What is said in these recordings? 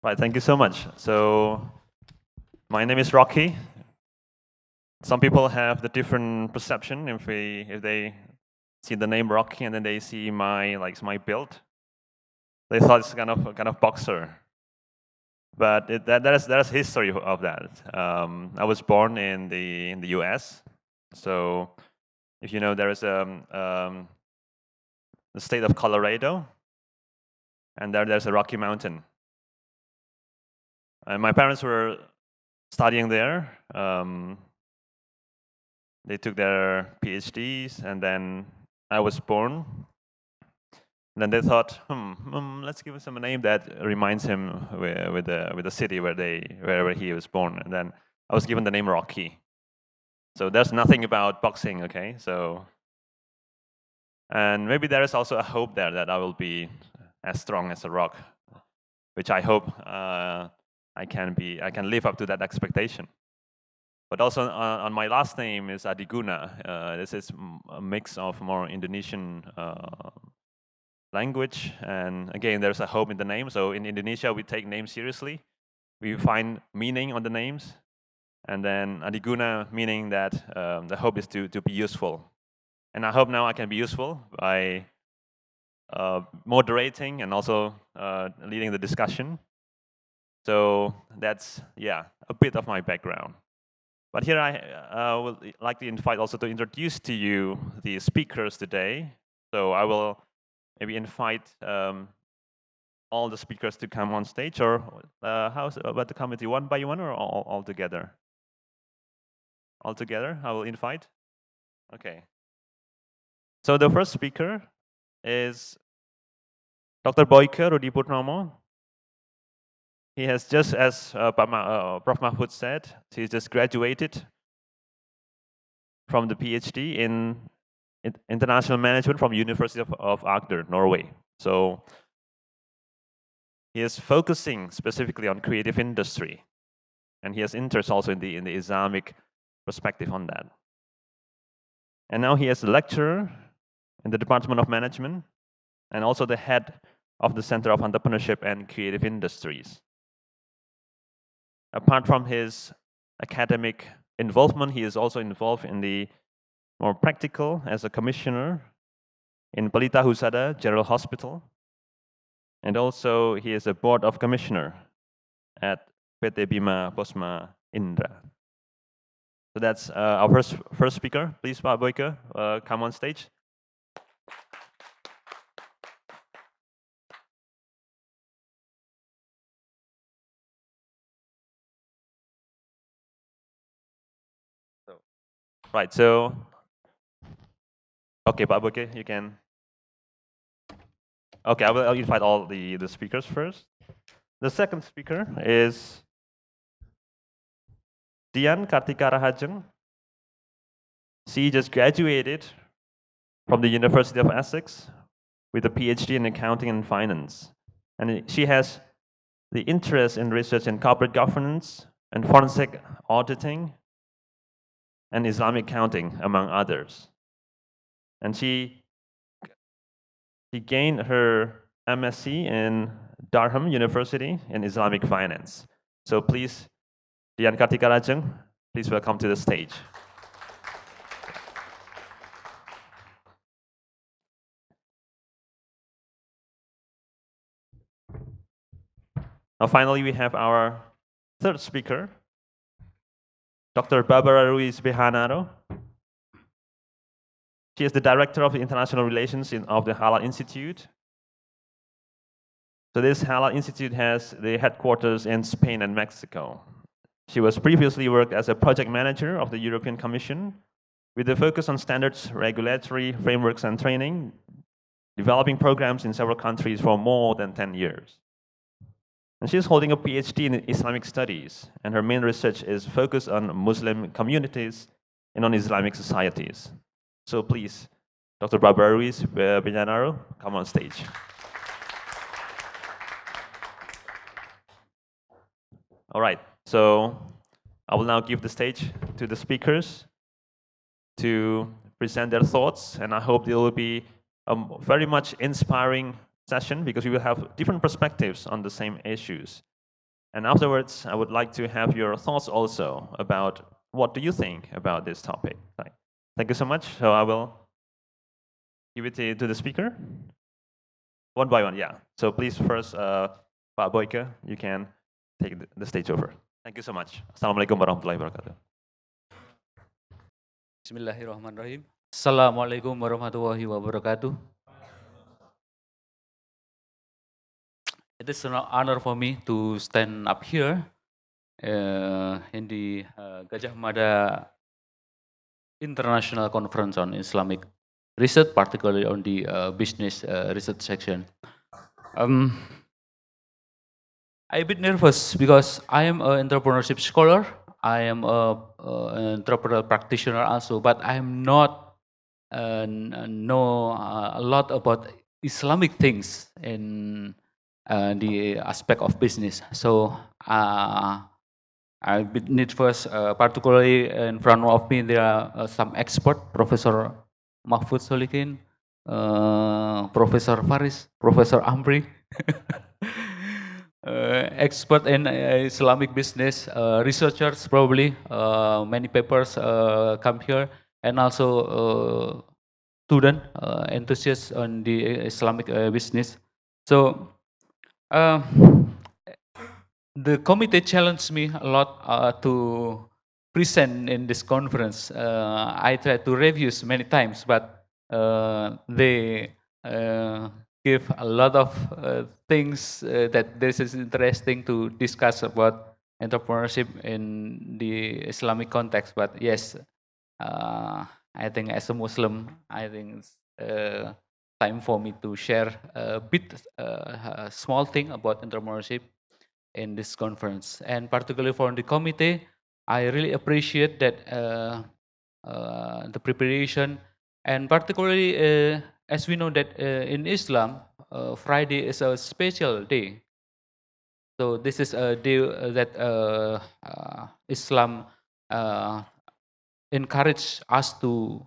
Right, thank you so much. So, my name is Rocky. Some people have the different perception if they see the name Rocky and then they see my build. They thought it's kind of boxer. But there's history of that. I was born in the U.S. So, if you know, there is the state of Colorado, and there's a Rocky Mountain. And my parents were studying there. They took their PhDs, and then I was born. And then they thought, let's give him a name that reminds him with the city wherever he was born. And then I was given the name Rocky. So there's nothing about boxing, okay? So, and maybe there is also a hope there that I will be as strong as a rock, which I hope I can live up to that expectation. But also on my last name is Adiguna. This is a mix of more Indonesian language, and again, there's a hope in the name. So in Indonesia, we take names seriously. We find meaning on the names, and then Adiguna meaning that the hope is to be useful. And I hope now I can be useful by moderating and also leading the discussion. So that's, a bit of my background. But here I would like to invite also to introduce to you the speakers today. So I will maybe invite all the speakers to come on stage, or how's about the committee, one by one or all together? All together, I will invite. Okay. So the first speaker is Dr. Boyke Rudi Purnomo. He has just, as Prof. Mahfud said, he just graduated from the PhD in International Management from University of Agder, Norway. So he is focusing specifically on creative industry, and he has interest also in the Islamic perspective on that. And now he is a lecturer in the Department of Management and also the head of the Center of Entrepreneurship and Creative Industries. Apart from his academic involvement, he is also involved in the more practical as a commissioner in Pelita Husada General Hospital. And also he is a board of commissioner at PT Bima Posma Indra. So that's our first speaker. Please, Pak Boyke, come on stage. Right, so, okay, Pak Boyke, you can. Okay, I'll invite all the speakers first. The second speaker is Dian Kartika Rahajeng. She just graduated from the University of Essex with a PhD in accounting and finance. And she has the interest in research in corporate governance and forensic auditing and Islamic accounting, among others. And she gained her M.Sc in Durham University in Islamic finance. So please, Dian Kartika Rahajeng, please welcome to the stage. Now finally, we have our third speaker, Dr. Barbara Ruiz-Bejarano. She is the director of the international relations of the Halal Institute. So this Halal Institute has the headquarters in Spain and Mexico. She was previously worked as a project manager of the European Commission with a focus on standards, regulatory frameworks and training, developing programs in several countries for more than 10 years. And she is holding a PhD in Islamic studies, and her main research is focused on Muslim communities and on Islamic societies. So please, Dr. Barbara Ruiz-Bejarano, come on stage. All right, so I will now give the stage to the speakers to present their thoughts, and I hope it will be a very much inspiring session because we will have different perspectives on the same issues. And afterwards, I would like to have your thoughts also about what do you think about this topic. Thank you so much. So I will give it to the speaker. One by one, yeah. So please first, Pak Boyke, you can take the stage over. Thank you so much. Assalamualaikum warahmatullahi wabarakatuh. Bismillahirrahmanirrahim. Assalamualaikum warahmatullahi wabarakatuh. It is an honor for me to stand up here in the Gadjah Mada International Conference on Islamic Research, particularly on the business research section. I'm a bit nervous because I am an entrepreneurship scholar. I am an entrepreneurial practitioner also, but I am not know a lot about Islamic things in the aspect of business. So I need first, particularly in front of me, there are some expert, Professor Mahfud Solikin, Professor Faris, Professor Amri, expert in Islamic business, researchers probably, many papers come here, and also student enthusiasts on the Islamic business. So the committee challenged me a lot to present in this conference. I tried to review many times, but they give a lot of things that this is interesting to discuss about entrepreneurship in the Islamic context. But yes, I think as a Muslim, I think it's time for me to share a bit, a small thing about entrepreneurship in this conference. And particularly for the committee, I really appreciate that the preparation, and particularly as we know that in Islam, Friday is a special day. So this is a day that Islam encourage us to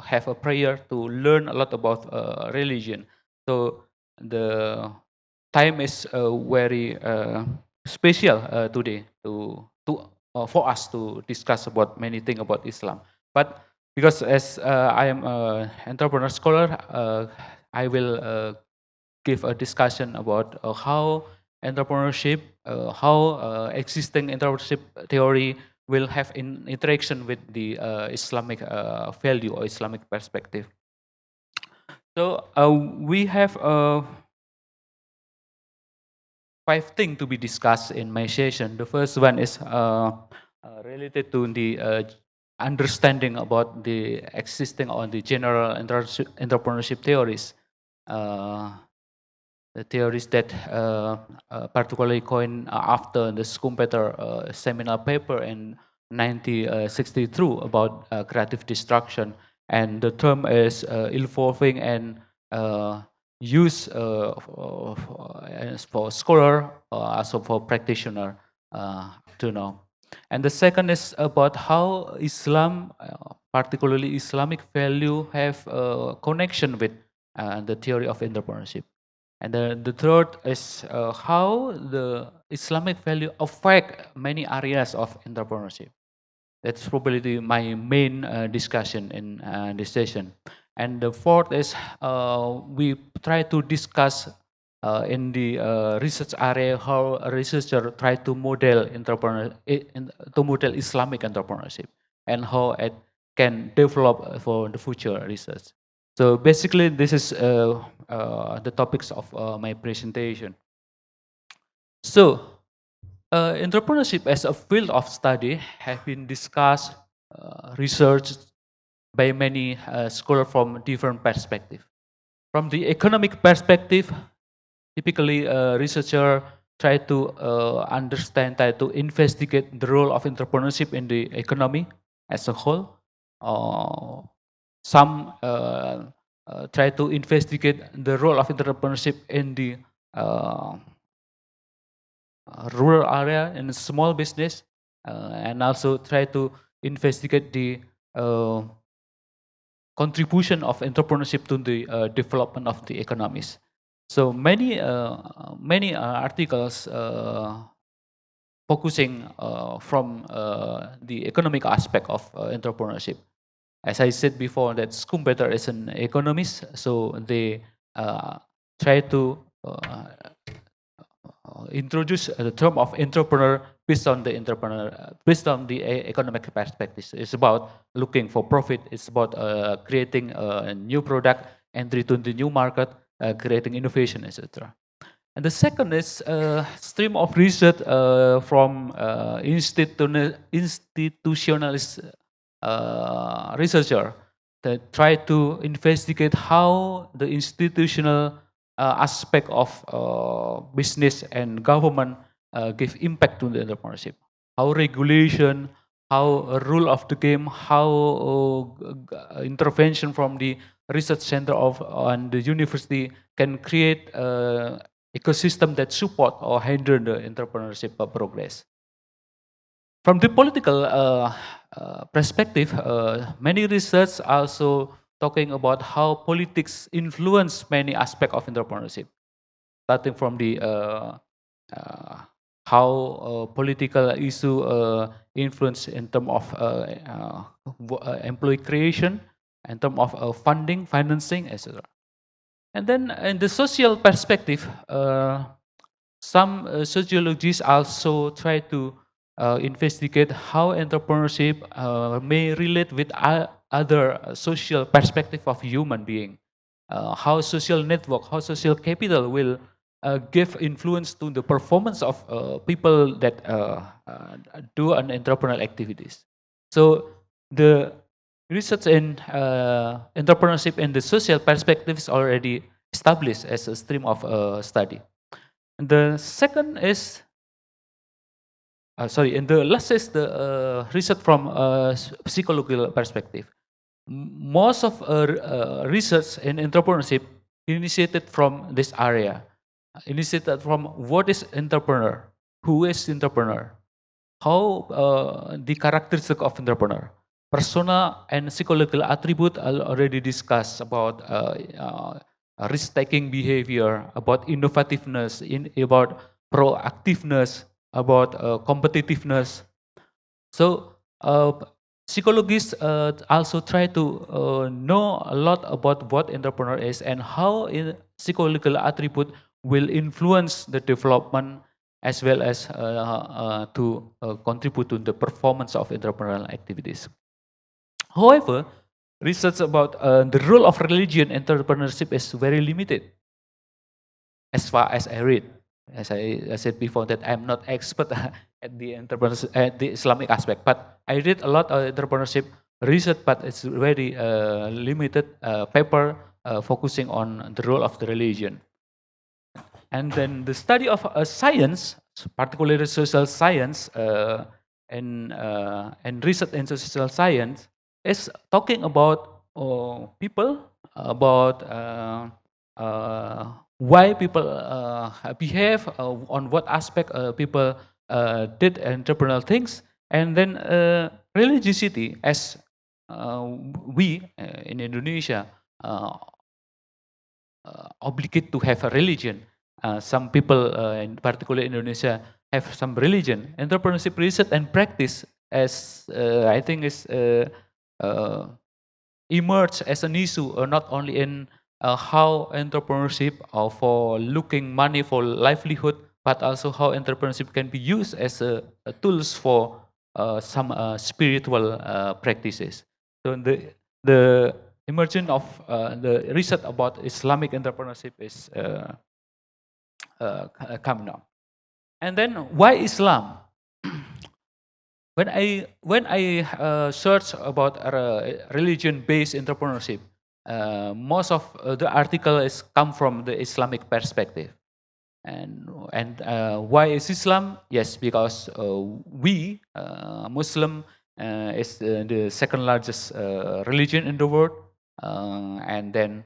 have a prayer, to learn a lot about religion. So the time is very special today for us to discuss about many things about Islam. But because as I am an entrepreneur scholar, I will give a discussion about how entrepreneurship, how existing entrepreneurship theory will have interaction with the Islamic value or Islamic perspective. So we have 5 things to be discussed in my session. The first one is related to the understanding about the existing or the general entrepreneurship theories. The theories that particularly coined after the Schumpeter seminal paper in 1963 about creative destruction, and the term is evolving and used for scholar, also for practitioner to know. And the second is about how Islam, particularly Islamic value, have a connection with the theory of entrepreneurship. And the third is how the Islamic value affect many areas of entrepreneurship. That's probably my main discussion in this session. And the fourth is we try to discuss in the research area how a researcher try to model Islamic entrepreneurship and how it can develop for the future research. So basically, this is the topics of my presentation. So, entrepreneurship as a field of study have been discussed, researched by many scholars from different perspectives. From the economic perspective, typically a researcher try to understand, try to investigate the role of entrepreneurship in the economy as a whole. Some try to investigate the role of entrepreneurship in the rural area and small business, and also try to investigate the contribution of entrepreneurship to the development of the economies. So many articles focusing from the economic aspect of entrepreneurship. As I said before, that Schumpeter is an economist, so they try to introduce the term of entrepreneur based on the economic perspective. It's about looking for profit. It's about creating a new product, entry to the new market, creating innovation, etc. And the second is stream of research from institutionalist researcher that try to investigate how the institutional aspect of business and government give impact to the entrepreneurship. How regulation, how a rule of the game, how intervention from the research center of and the university can create ecosystem that support or hinder the entrepreneurship progress. From the political perspective, many research also talking about how politics influence many aspects of entrepreneurship, starting from the how political issue influence in terms of employee creation, in terms of funding, financing, etc. And then in the social perspective, some sociologists also try to investigate how entrepreneurship may relate with other social perspective of human being. How social network, how social capital will give influence to the performance of people that do an entrepreneurial activities. So the research in entrepreneurship and the social perspectives already established as a stream of study. And the second is, and the last is the research from psychological perspective. Most of research in entrepreneurship initiated from this area, initiated from what is entrepreneur, who is entrepreneur, how the characteristic of entrepreneur, persona and psychological attribute are already discussed about risk-taking behavior, about innovativeness, about proactiveness, about competitiveness. So psychologists also try to know a lot about what entrepreneur is and how psychological attribute will influence the development as well as to contribute to the performance of entrepreneurial activities. However, research about the role of religion in entrepreneurship is very limited. As far as I read, as I said before, that I'm not expert at the Islamic aspect, but I read a lot of entrepreneurship research, but it's very limited paper focusing on the role of the religion. And then the study of science, particularly social science, and research in social science is talking about people, about why people behave, on what aspect people did entrepreneurial things, and then religiosity, as we in Indonesia obligate to have a religion. Some people, in particular Indonesia, have some religion. Entrepreneurship research and practice, as I think is emerged as an issue, not only in how entrepreneurship for looking money for livelihood, but also how entrepreneurship can be used as a tools for some spiritual practices. So the emergence of the research about Islamic entrepreneurship is coming up. And then why Islam? When I search about religion-based entrepreneurship, most of the article is come from the Islamic perspective. And why is Islam? Yes, because we Muslim is the second largest religion in the world, and then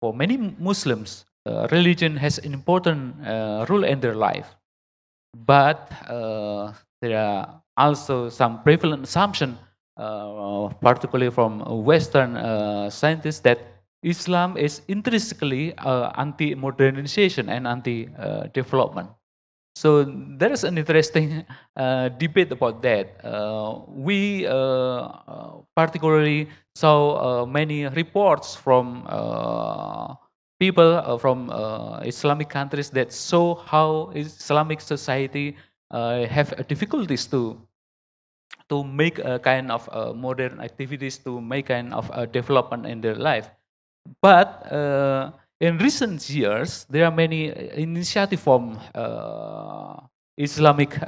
for many Muslims, religion has an important role in their life. But there are also some prevalent assumption, particularly from Western scientists, that Islam is intrinsically anti-modernization and anti-development. So there is an interesting debate about that. We particularly saw many reports from people from Islamic countries that show how Islamic society have difficulties to make a kind of modern activities, to make kind of development in their life. But in recent years, there are many initiatives from Islamic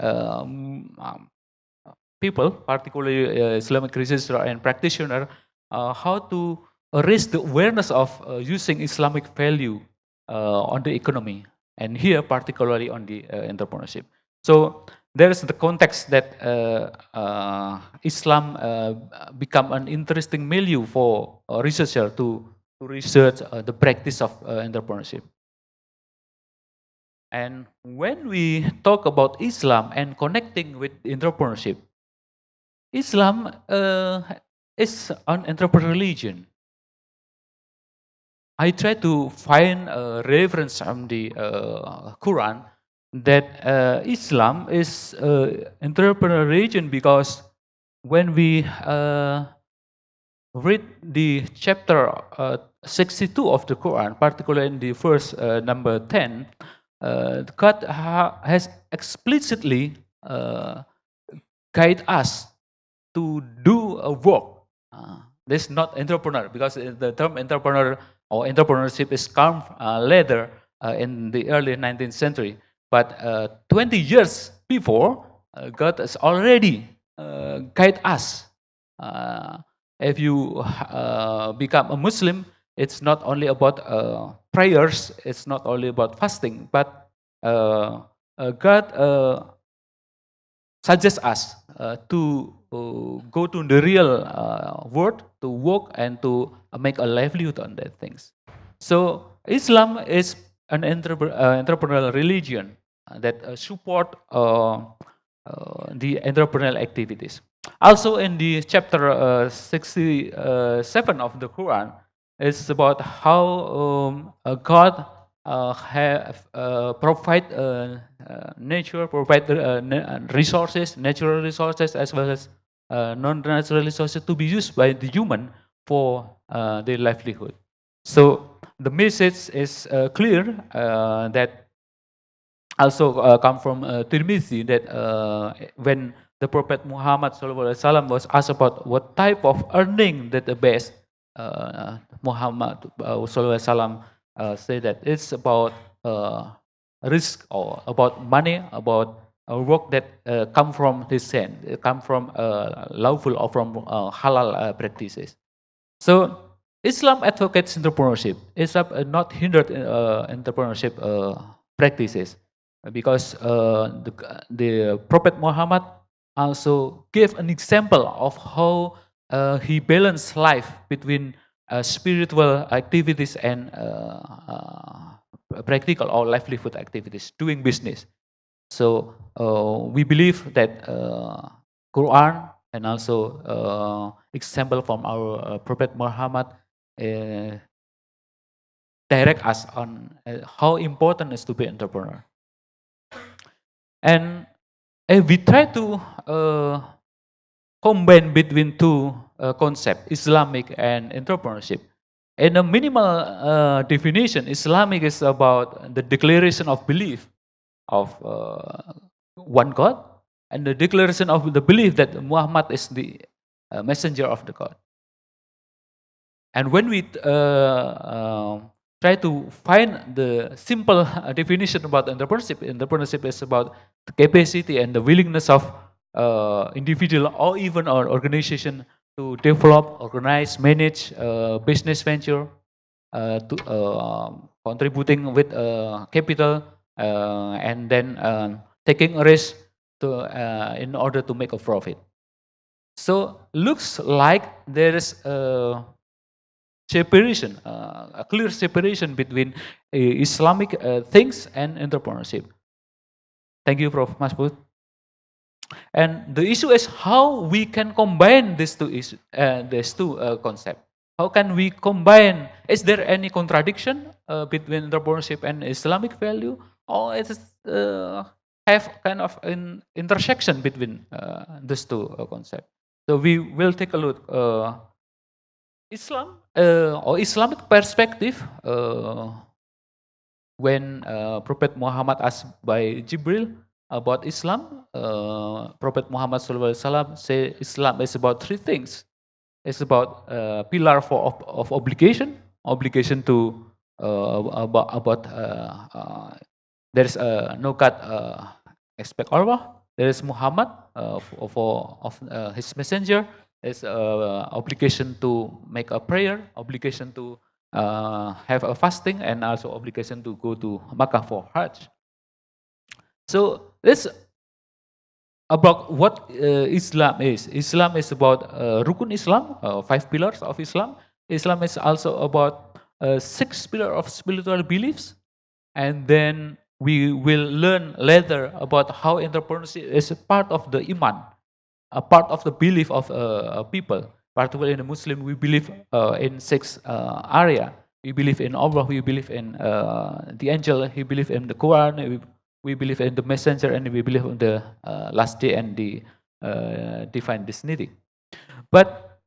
people, particularly Islamic researcher and practitioner, how to raise the awareness of using Islamic value on the economy, and here particularly on the entrepreneurship. So there is the context that Islam become an interesting milieu for a researcher to research the practice of entrepreneurship. And when we talk about Islam and connecting with entrepreneurship, Islam is an entrepreneur religion. I try to find a reference from the Quran that Islam is entrepreneur religion, because when we read the chapter 62 of the Quran, particularly in the verse number 10, God has explicitly guide us to do a work. This is not entrepreneur, because the term entrepreneur or entrepreneurship is come later in the early 19th century. But 20 years before, God has already guide us. If you become a Muslim, it's not only about prayers, it's not only about fasting, but God suggests us to go to the real world, to work and to make a livelihood on that things. So Islam is an entrepreneurial religion that support the entrepreneurial activities. Also in the chapter 67 of the Quran, it's about how God have provide nature, provide resources, natural resources as well as non-natural resources to be used by the human for their livelihood. So the message is clear that also come from Tirmidhi, that when the Prophet Muhammad SAW was asked about what type of earning that the best, Muhammad SAW say that it's about risk, or about money, about work that come from his hand, come from lawful or from halal practices. So Islam advocates entrepreneurship. Islam not hindered entrepreneurship practices, because the Prophet Muhammad also gave an example of how he balanced life between spiritual activities and practical or livelihood activities, doing business. So we believe that Quran and also example from our Prophet Muhammad direct us on how important it is to be entrepreneur. And we try to combine between two concepts, Islamic and entrepreneurship. In a minimal definition, Islamic is about the declaration of belief of one God, and the declaration of the belief that Muhammad is the messenger of the God. And when we try to find the simple definition about entrepreneurship is about the capacity and the willingness of individual or even our organization to develop, organize, manage business venture, to contributing with capital, and then taking a risk to in order to make a profit. So looks like there is a separation, a clear separation between Islamic things and entrepreneurship. Thank you, Prof. Masbud. And the issue is how we can combine these two concepts. How can we combine? Is there any contradiction between entrepreneurship and Islamic value, or is have kind of an intersection between these two concepts. So we will take a look Islam or Islamic perspective when Prophet Muhammad asked by Jibril about Islam, Prophet Muhammad SAW say Islam is about three things. It's about pillar of obligation, obligation to about there is no God except Allah. There is Muhammad of his messenger. There's obligation to make a prayer, obligation to have a fasting, and also obligation to go to Makkah for Hajj. So this about what Islam is. Islam is about Rukun Islam, 5 pillars of Islam. Islam is also about 6 pillars of spiritual beliefs. And then we will learn later about how entrepreneurship is a part of the Iman, a part of the belief of people. Particularly in the Muslim, we believe in 6 areas. We believe in Allah, we believe in the angel, we believe in the Quran, we believe in the messenger, and we believe in the last day and the divine destiny. But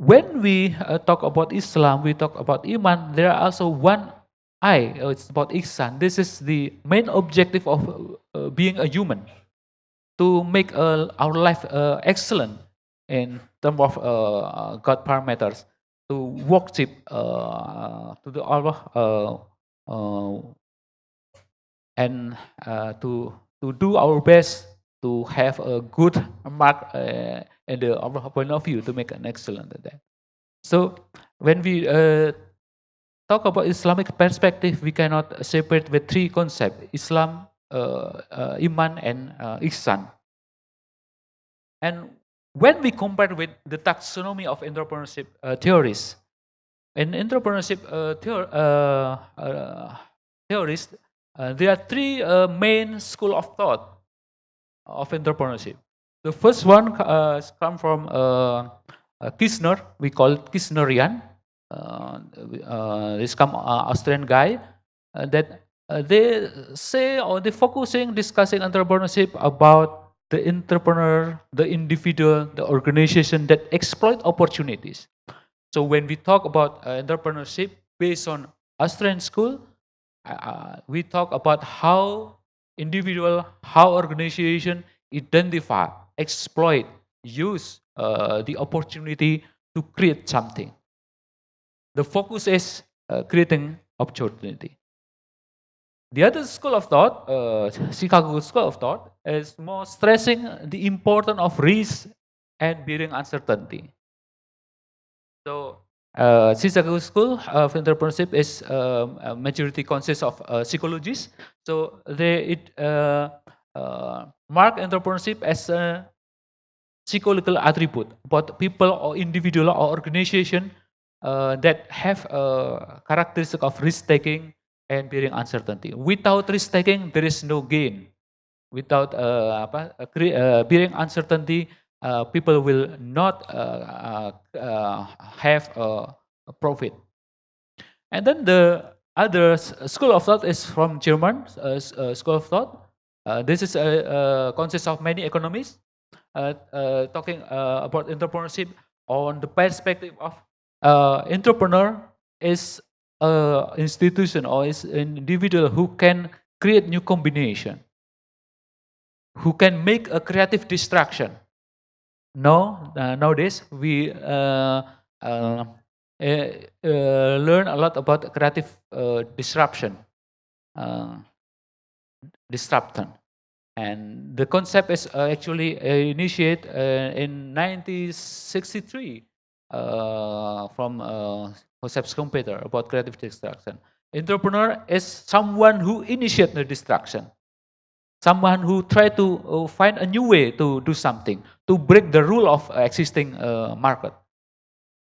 when we talk about Islam, we talk about Iman, there are also one it's about Ihsan. This is the main objective of being a human, to make our life excellent in terms of God parameters, to worship to the Allah and to do our best to have a good mark in the Allah point of view, to make an excellent at that. So when we talk about Islamic perspective, we cannot separate with 3 concepts: Islam, Iman, and Ihsan. And when we compare with the taxonomy of entrepreneurship theories, in entrepreneurship theories, there are 3 main school of thought of entrepreneurship. The first one comes from Kirchner. We call it Kirchnerian. This come Austrian guy that they say, or they focusing discussing entrepreneurship about the entrepreneur, the individual, the organization that exploit opportunities. So when we talk about entrepreneurship based on Austrian school, we talk about how individual, how organization identify, exploit, use the opportunity to create something. The focus is creating opportunity. The other school of thought, Chicago School of Thought, is more stressing the importance of risk and bearing uncertainty. So, Chicago School of Entrepreneurship is majority consists of psychologists. So they mark entrepreneurship as a psychological attribute about people or individual or organization that have a characteristic of risk taking and bearing uncertainty. Without risk taking, there is no gain. Without bearing uncertainty, people will not have a profit. And then the other school of thought is from German school of thought. This is consists of many economists talking about entrepreneurship on the perspective of entrepreneur is an institution or is an individual who can create new combination, who can make a creative distraction. Nowadays we learn a lot about creative disruption, disruption. And the concept is actually initiated in 1963 from Joseph Schumpeter about creative distraction. Entrepreneur is someone who initiates the distraction, someone who try to find a new way to do something, to break the rule of existing market.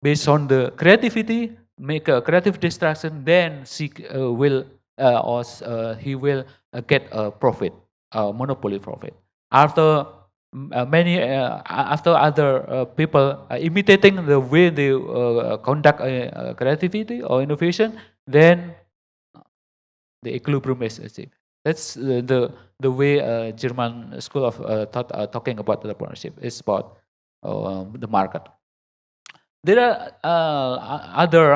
Based on the creativity, make a creative distraction, then he will get a profit, monopoly profit. After after other people imitating the way they conduct creativity or innovation, then the equilibrium is achieved. That's the way German school of thought talking about entrepreneurship is about the market. There are other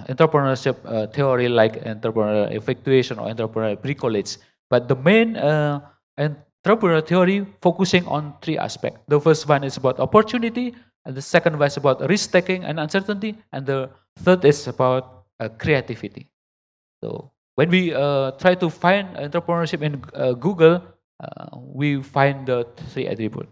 entrepreneurship theory like entrepreneurial effectuation or entrepreneurial bricolage, but the main entrepreneurial theory focusing on three aspects. The first one is about opportunity, and the second one is about risk taking and uncertainty, and the third is about creativity. So when we try to find entrepreneurship in Google, we find the three attributes.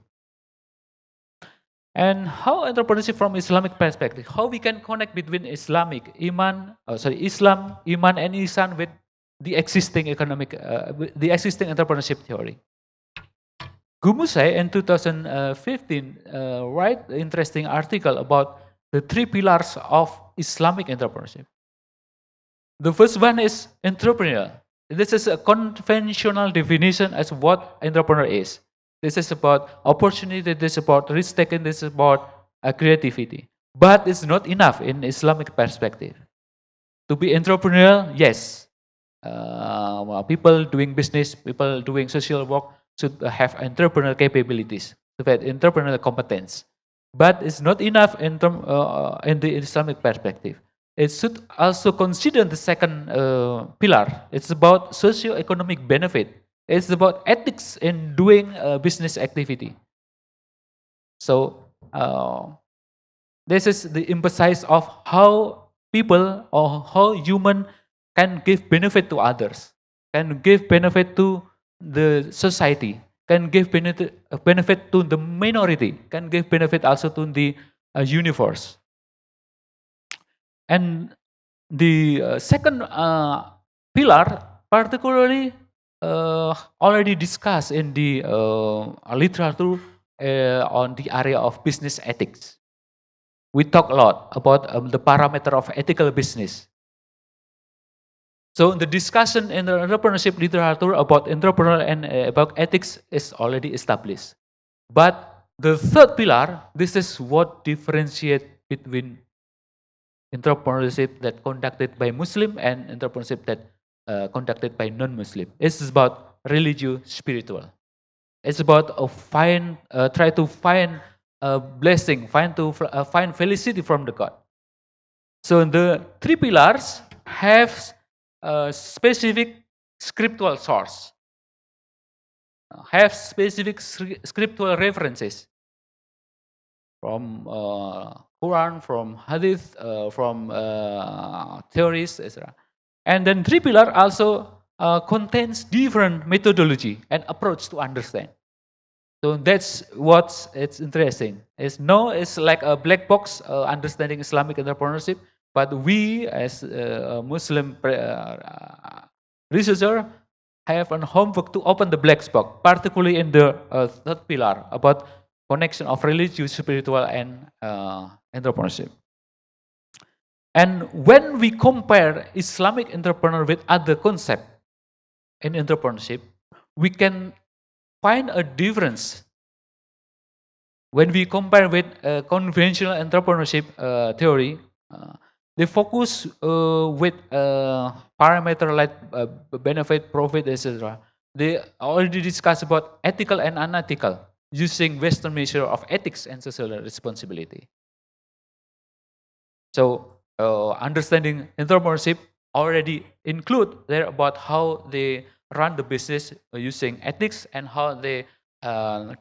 And how entrepreneurship from Islamic perspective, how we can connect between Islam, Iman, and Ihsan with the existing the existing entrepreneurship theory. GAMAICI in 2015 write an interesting article about the three pillars of Islamic entrepreneurship. The first one is entrepreneur. This is a conventional definition as what entrepreneur is. This is about opportunity, this is about risk taking, this is about creativity. But it's not enough in Islamic perspective. To be entrepreneur, yes. People doing business, people doing social work should have entrepreneurial capabilities, to have entrepreneurial competence. But it's not enough in the Islamic perspective. It should also consider the second pillar. It's about socio-economic benefit. It's about ethics in doing business activity. So this is the emphasis of how people or how human can give benefit to others, can give benefit to the society, can give benefit to the minority, can give benefit also to the universe. And the second pillar, particularly already discussed in the literature on the area of business ethics. We talk a lot about the parameter of ethical business. So the discussion in the entrepreneurship literature about entrepreneur and about ethics is already established. But the third pillar, this is what differentiates between entrepreneurship that conducted by Muslim and entrepreneurship that conducted by non-Muslim. It's about religious, spiritual. It's about try to find a blessing, find felicity from the God. So the three pillars have a specific scriptural source, have specific scriptural references from Quran, from Hadith, from theories, etc. And then three pillar also contains different methodology and approach to understand. So that's what's it's interesting. It's like a black box understanding Islamic entrepreneurship, but we as a Muslim researcher have a homework to open the black box, particularly in the third pillar about connection of religious, spiritual, and entrepreneurship. And when we compare Islamic entrepreneur with other concepts in entrepreneurship, we can find a difference. When we compare with conventional entrepreneurship theory, they focus with parameter like benefit, profit, etc. They already discussed about ethical and unethical, using Western measure of ethics and social responsibility. So understanding entrepreneurship already include there about how they run the business using ethics and how they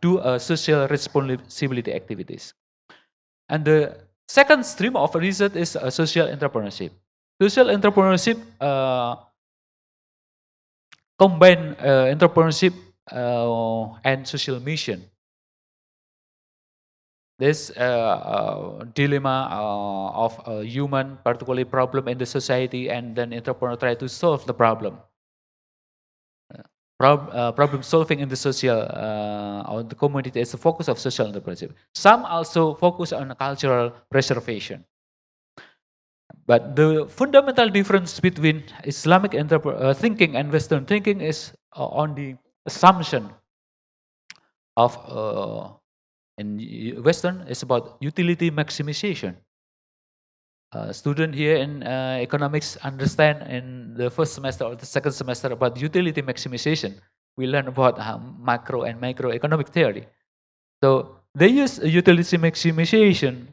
do social responsibility activities. And the second stream of research is social entrepreneurship. Social entrepreneurship combine entrepreneurship and social mission. This dilemma of a human, particularly problem in the society, and then entrepreneur try to solve the problem. Problem solving in the social or the community is the focus of social entrepreneurship. Some also focus on cultural preservation. But the fundamental difference between Islamic thinking and Western thinking is on the assumption of in Western, it's about utility maximization. student here in economics understand in the first semester or the second semester about utility maximization. We learn about macro and microeconomic theory. So they use utility maximization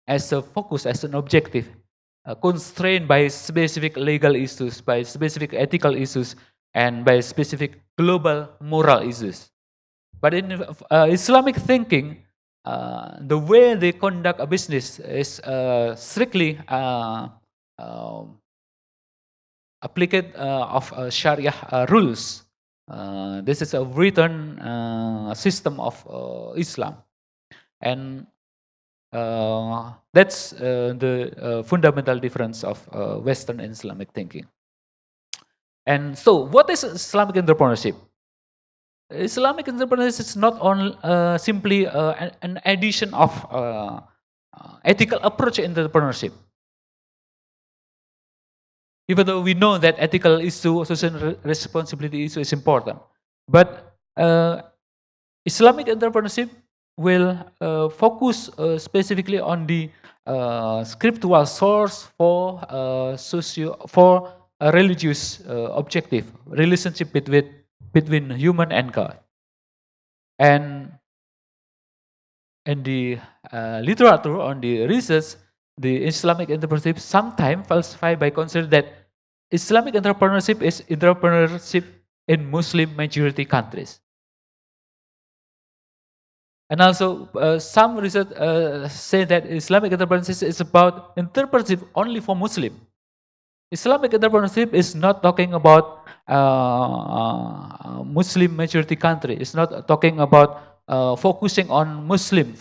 as a focus, as an objective, constrained by specific legal issues, by specific ethical issues, and by specific global moral issues. But in Islamic thinking, the way they conduct a business is strictly applied of Sharia rules. This is a written system of Islam, and that's the fundamental difference of Western and Islamic thinking. And so, what is Islamic entrepreneurship? Islamic entrepreneurship is not only simply an addition of ethical approach in entrepreneurship. Even though we know that ethical issue, social responsibility issue is important, but Islamic entrepreneurship will focus specifically on the scriptural source for a religious objective, relationship between human and God. And in the literature, on the research, the Islamic entrepreneurship sometimes falsified by considering that Islamic entrepreneurship is entrepreneurship in Muslim majority countries. And also, some research say that Islamic entrepreneurship is about entrepreneurship only for Muslim. Islamic entrepreneurship is not talking about Muslim majority country. It's not talking about focusing on Muslim,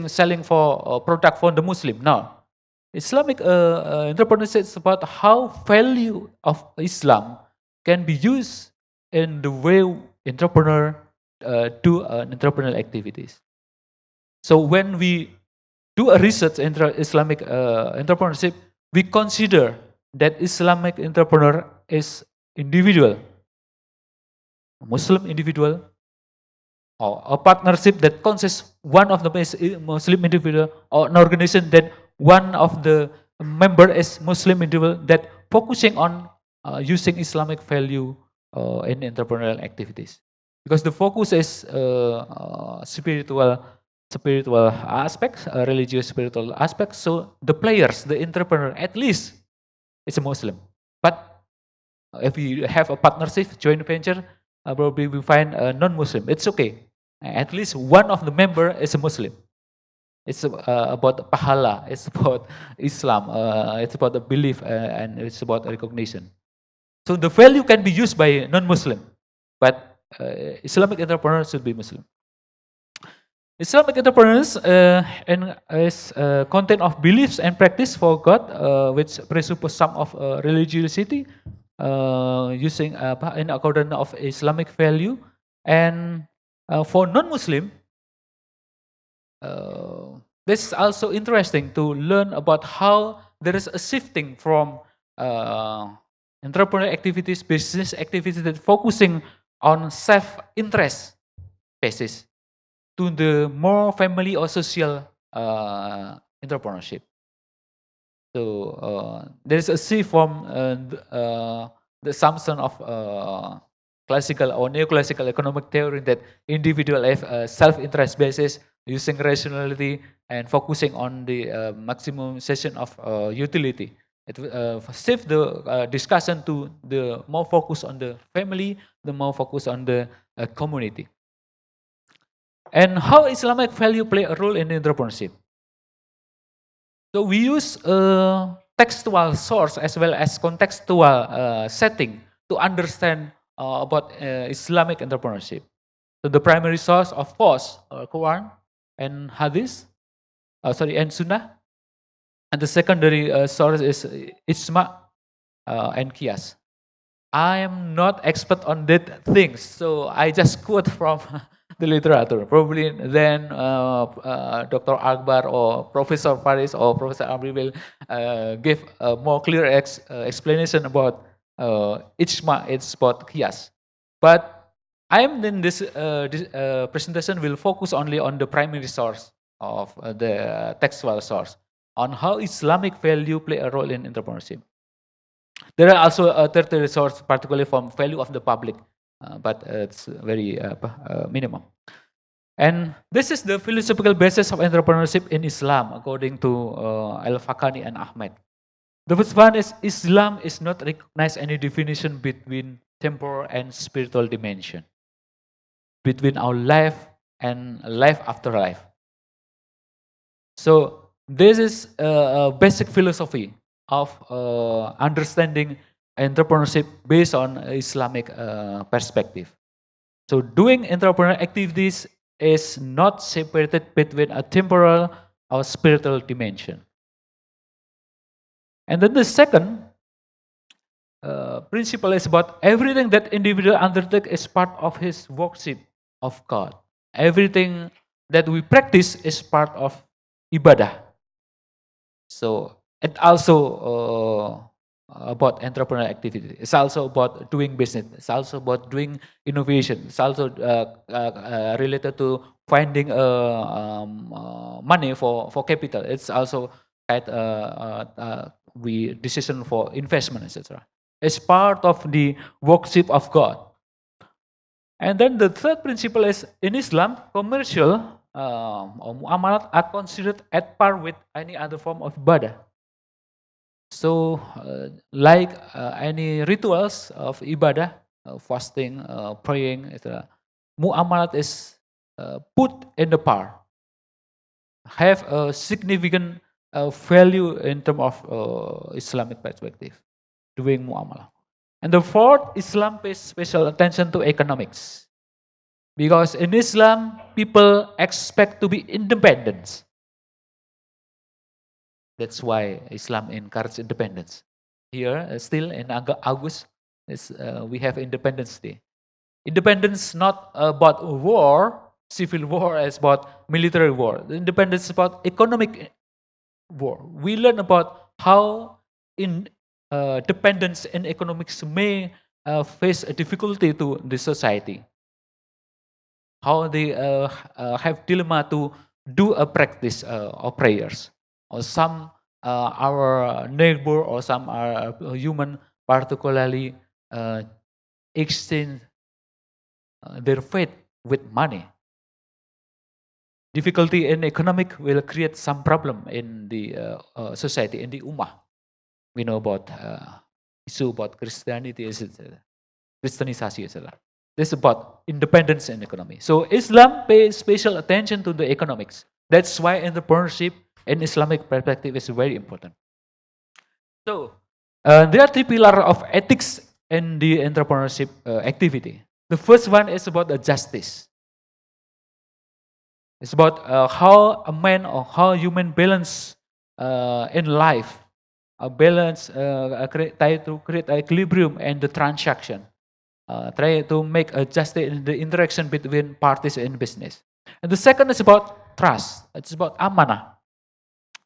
selling for product for the Muslim. No. Islamic entrepreneurship is about how value of Islam can be used in the way entrepreneur do entrepreneurial activities. So when we do a research in Islamic entrepreneurship, we consider that Islamic entrepreneur is individual, a Muslim individual, or a partnership that consists one of the Muslim individual, or an organization that one of the member is Muslim individual that focusing on using Islamic value in entrepreneurial activities. Because the focus is spiritual aspects, religious spiritual aspects. So the players, the entrepreneur, at least it's a Muslim. But if we have a partnership, joint venture, probably we find a non-Muslim. It's okay. At least one of the member is a Muslim. It's about pahala. It's about Islam. It's about the belief, and it's about recognition. So the value can be used by non-Muslim, but Islamic entrepreneurs should be Muslim. Islamic entrepreneurs is content of beliefs and practice for God, which presuppose some of religiosity, using in accordance of Islamic value, and for non-Muslim. This is also interesting to learn about how there is a shifting from entrepreneurial activities, business activities that focusing on self-interest basis to the more family or social entrepreneurship. So there is a shift from the assumption of classical or neoclassical economic theory that individual have self-interest basis, using rationality and focusing on the maximization of utility. It shift the discussion to the more focus on the family, the more focus on the community. And how Islamic value play a role in entrepreneurship? So we use textual source as well as contextual setting to understand about Islamic entrepreneurship. So the primary source, of course, Quran and Hadith, and Sunnah. And the secondary source is Ijma and Qiyas. I am not expert on that things, so I just quote from the literature. Probably then Dr. Akbar or Professor Faris or Professor Amri will give a more clear explanation about Ijma, it's about Qiyas. But I am in this presentation will focus only on the primary source of the textual source. on how Islamic value play a role in entrepreneurship. There are also a third resource, particularly from value of the public, but it's very minimum. And this is the philosophical basis of entrepreneurship in Islam, according to Al-Fakani and Ahmed. The first one is Islam is not recognize any definition between temporal and spiritual dimension, between our life and life after life. So this is a basic philosophy of understanding entrepreneurship based on Islamic perspective. So doing entrepreneurial activities is not separated between a temporal or spiritual dimension. And then the second principle is about everything that individual undertake is part of his worship of God. Everything that we practice is part of ibadah. So it also about entrepreneurial activity. It's also about doing business. It's also about doing innovation. It's also related to finding money for capital. It's also we decision for investment, etc. It's part of the worship of God. And then the third principle is in Islam, commercial or muamalat are considered at par with any other form of ibadah. So, like any rituals of ibadah, fasting, praying, etc., muamalat is put in the par, have a significant value in terms of Islamic perspective, doing muamalah. And the fourth, Islam pays special attention to economics. Because in Islam, people expect to be independent. That's why Islam encourages independence. Here, still in August, we have Independence Day. Independence not about war, civil war, is about military war. The independence is about economic war. We learn about how dependence in economics may face a difficulty to the society. How they have dilemma to do a practice of prayers. Or some our neighbor or some are human particularly exchange their faith with money. Difficulty in economic will create some problem in the society, in the ummah. We know about issue about Christianity, Christianisasi, etc. This is about independence and economy. So Islam pays special attention to the economics. That's why entrepreneurship in Islamic perspective is very important. So there are three pillars of ethics in the entrepreneurship activity. The first one is about the justice. It's about how a man or how human balance in life, a balance, try to create equilibrium and the transaction, try to make a justice in the interaction between parties in business. And the second is about trust. It's about amanah.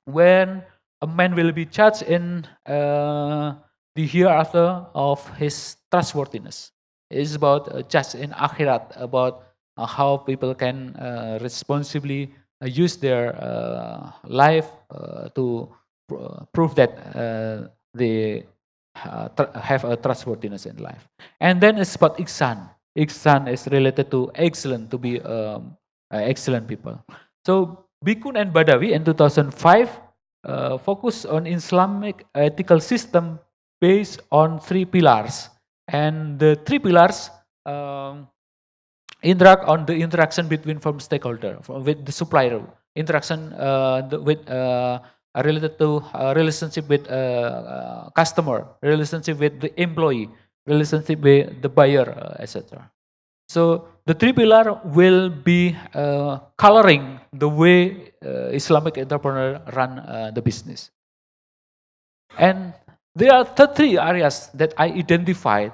When a man will be judged in the hereafter of his trustworthiness. It's about just in akhirat, about how people can responsibly use their life to prove that they have a trustworthiness in life. And then it's about ihsan. Ihsan is related to excellent, to be excellent people. So Bikun and Badawi in 2005 focus on Islamic ethical system based on three pillars. And the three pillars interact on the interaction between from stakeholder, with the supplier, interaction with related to relationship with customer, relationship with the employee, relationship with the buyer, etc. So the three pillars will be coloring the way Islamic entrepreneur run the business. And there are 33 areas that I identified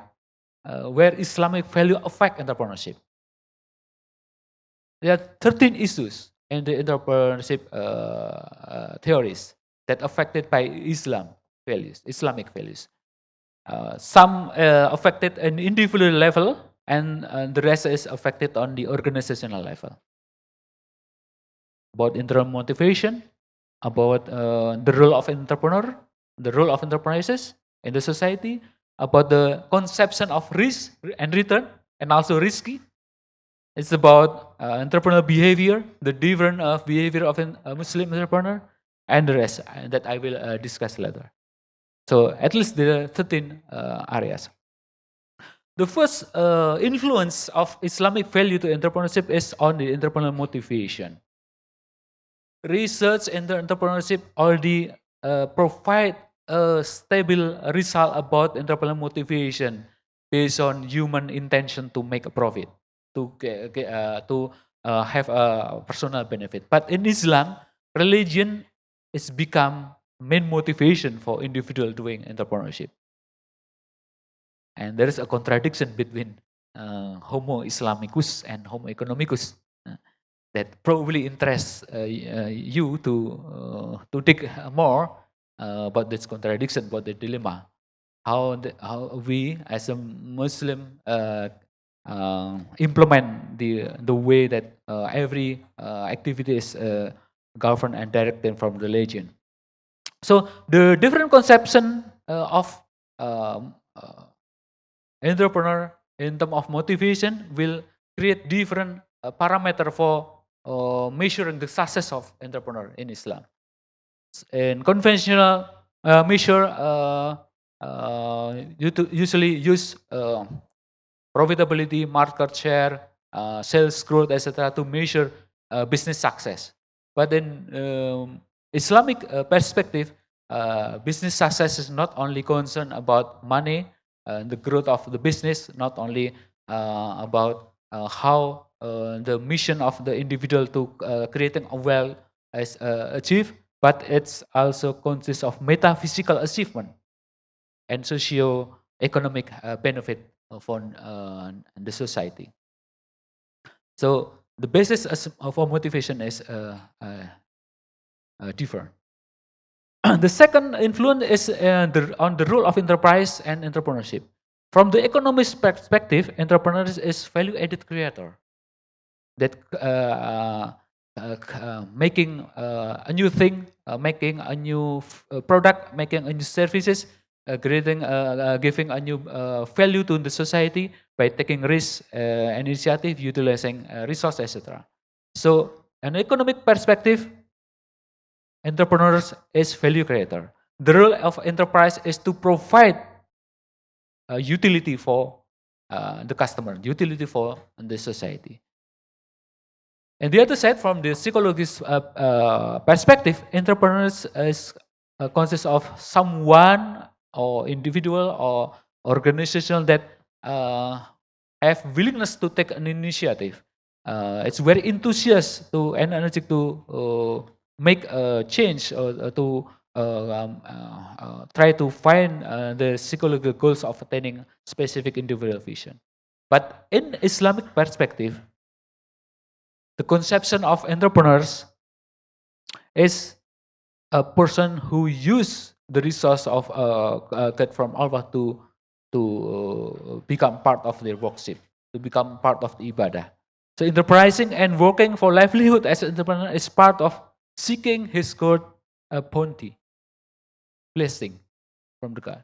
where Islamic value affect entrepreneurship. There are 13 issues in the entrepreneurship theories that affected by Islam values, Islamic values. Some affected an individual level, and the rest is affected on the organizational level. About internal motivation, about the role of entrepreneur, the role of enterprises in the society, about the conception of risk and return, and also risky. It's about entrepreneurial behavior, the different behavior of a Muslim entrepreneur, and the rest that I will discuss later. So at least there are 13 areas. The first influence of Islamic value to entrepreneurship is on the entrepreneurial motivation. Research into entrepreneurship already provide a stable result about entrepreneurial motivation based on human intention to make a profit, to have a personal benefit. But in Islam, religion is become main motivation for individual doing entrepreneurship. And there is a contradiction between Homo Islamicus and Homo economicus that probably interests you to dig more about this contradiction, about the dilemma. How we as a Muslim implement the way that every activity is governed and directed from religion. So the different conception of entrepreneur in terms of motivation will create different parameter for measuring the success of entrepreneur in Islam. In conventional measure, usually use profitability, market share, sales growth, etc., to measure business success. But in Islamic perspective, business success is not only concerned about money, the growth of the business, not only about how the mission of the individual to creating a wealth is achieved, but it's also consists of metaphysical achievement and socio-economic benefit for the society. So the basis of our motivation is different. The second influence is on the role of enterprise and entrepreneurship. From the economist perspective, entrepreneurs is value-added creator that making a new thing, making a new product, making a new services, giving a new value to the society by taking risk, initiative, utilizing resources, etc. So, an economic perspective, entrepreneurs is value creator. The role of enterprise is to provide utility for the customer, utility for the society. And the other side, from the psychologist perspective, entrepreneurs consists of someone or individual or organization that have willingness to take an initiative. It's very enthusiastic and energetic to make a change or to try to find the psychological goals of attaining specific individual vision. But in Islamic perspective, the conception of entrepreneurs is a person who use the resource of get from Allah to become part of their worship, to become part of the ibadah. So enterprising and working for livelihood as an entrepreneur is part of seeking his God bounty, blessing from the God.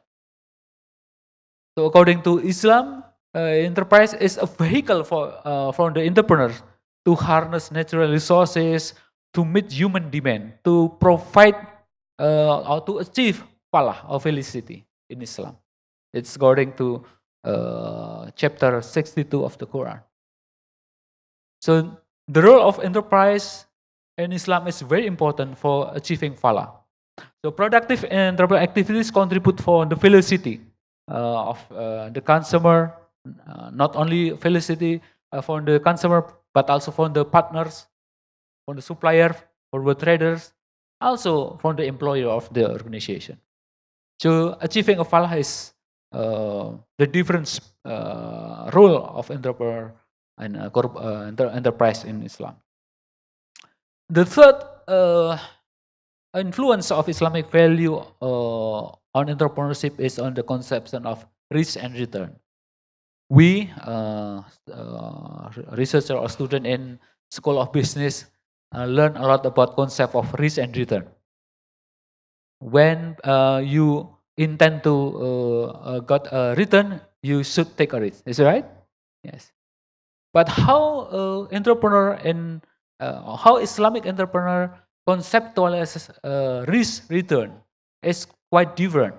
So according to Islam, enterprise is a vehicle for the entrepreneur to harness natural resources, to meet human demand, to provide or to achieve falah or felicity in Islam. It's according to chapter 62 of the Quran. So the role of enterprise in Islam is very important for achieving falah. So productive entrepreneurial activities contribute for the felicity of the consumer, not only felicity for the consumer, but also for the partners, for the supplier, for the traders, also for the employer of the organization. So achieving a falah is the different role of entrepreneur and enterprise in Islam. The third influence of Islamic value on entrepreneurship is on the conception of risk and return. We, researcher or student in School of Business, learn a lot about concept of risk and return. When you intend to got a return, you should take a risk. Is it right? Yes. But how entrepreneur and how Islamic entrepreneur conceptualizes risk return is quite different.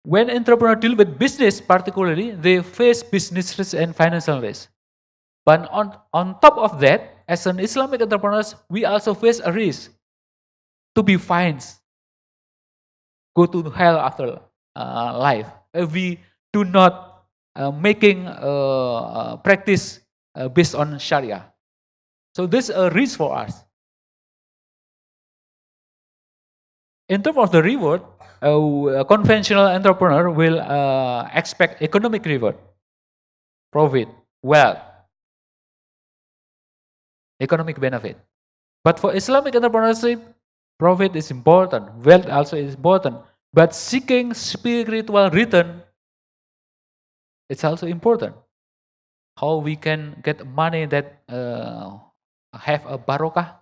When entrepreneur deal with business, particularly, they face business risk and financial risk. But on top of that, as an Islamic entrepreneurs, we also face a risk to be fined, go to hell after life if we do not making practice based on Sharia. So this is a risk for us. In terms of the reward, a conventional entrepreneur will expect economic reward, profit, wealth, economic benefit. But for Islamic entrepreneurship, profit is important, wealth also is important. But seeking spiritual return, it's also important. How we can get money that have a barakah.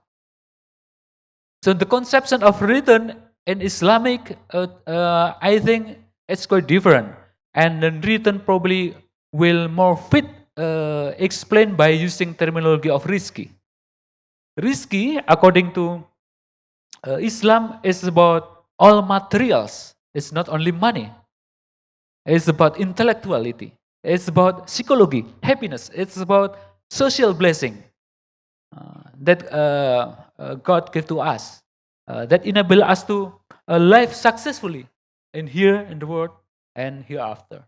So the conception of return in Islamic, I think it's quite different. And the return probably will more fit explained by using terminology of risky. Risky, according to Islam, is about all materials. It's not only money. It's about intellectuality. It's about psychology, happiness. It's about social blessing that God gave to us, that enable us to live successfully in here in the world and hereafter.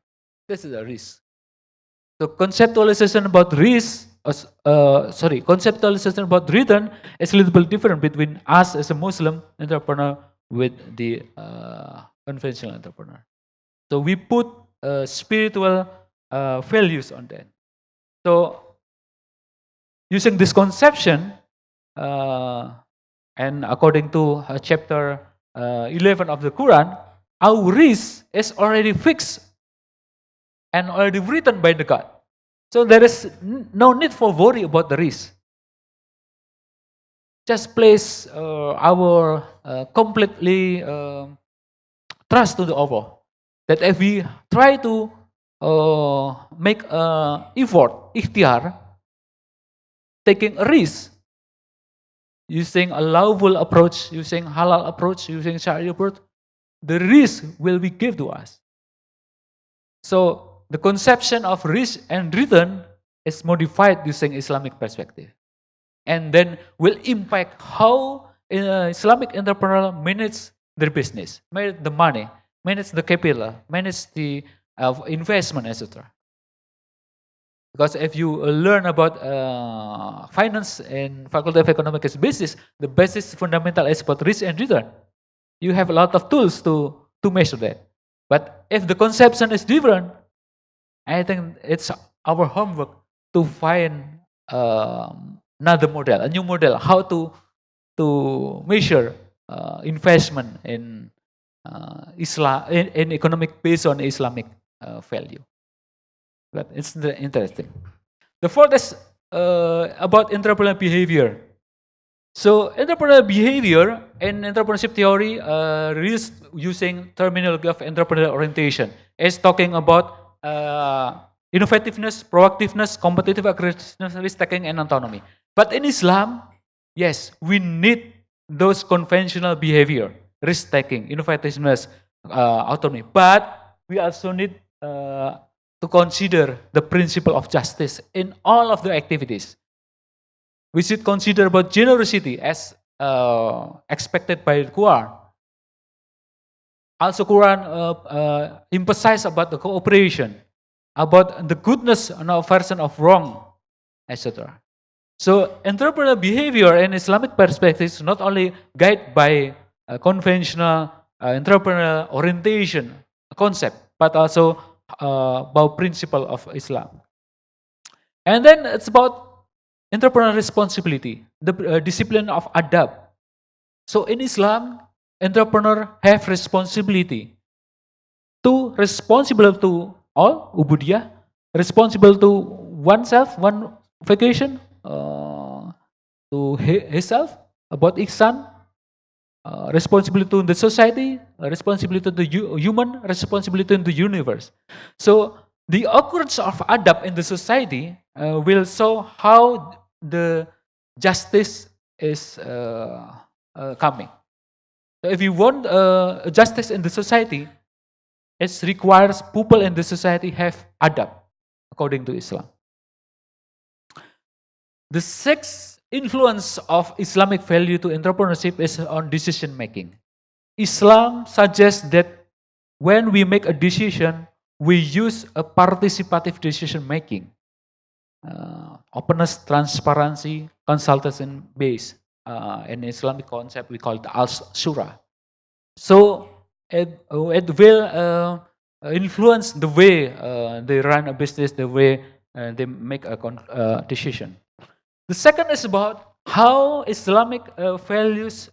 This is a risk. So conceptualization about risk, conceptualization about return is a little bit different between us as a Muslim entrepreneur with the conventional entrepreneur. So we put spiritual values on that. So using this conception, and according to chapter 11 of the Quran, our risk is already fixed and already written by the God. So there is no need for worry about the risk. Just place our completely trust to the Allah. That if we try to make effort, ikhtiar, taking a risk, using a lawful approach, using halal approach, using Sharia approach, the risk will be given to us. So the conception of risk and return is modified using Islamic perspective, and then will impact how Islamic entrepreneur manage their business, manage the money, manage the capital, manage the investment, etc. Because if you learn about finance in Faculty of Ekonomika Bisnis, the basis fundamental is about risk and return. You have a lot of tools to measure that. But if the conception is different, I think it's our homework to find another model, a new model, how to measure investment in Islam, in economic based on Islamic value. But it's interesting. The fourth is about entrepreneurial behavior. So entrepreneurial behavior in entrepreneurship theory, using terminology of entrepreneurial orientation, is talking about innovativeness, proactiveness, competitive aggressiveness, risk-taking, and autonomy. But in Islam, yes, we need those conventional behavior, risk-taking, innovativeness, autonomy. But we also need to consider the principle of justice in all of the activities. We should consider about generosity as expected by the Quran. Also, Quran emphasize about the cooperation, about the goodness and aversion of wrong, etc. So, entrepreneurial behavior in Islamic perspective is not only guided by conventional entrepreneurial orientation concept, but also about principle of Islam. And then it's about entrepreneurial responsibility, the discipline of adab. So in Islam, entrepreneur have responsibility to responsible to all, ubudiyah, responsible to oneself, one vacation, to himself, about ihsan, responsibility to the society, responsibility to the human, responsibility in the universe. So the occurrence of adab in the society will show how the justice is coming. So if you want justice in the society, it requires people in the society have adab, according to Islam. The sixth influence of Islamic value to entrepreneurship is on decision making. Islam suggests that when we make a decision, we use a participative decision making. Openness, transparency, consultation based. In Islamic concept, we call it al-shura. So it will influence the way they run a business, the way they make a decision. The second is about how Islamic values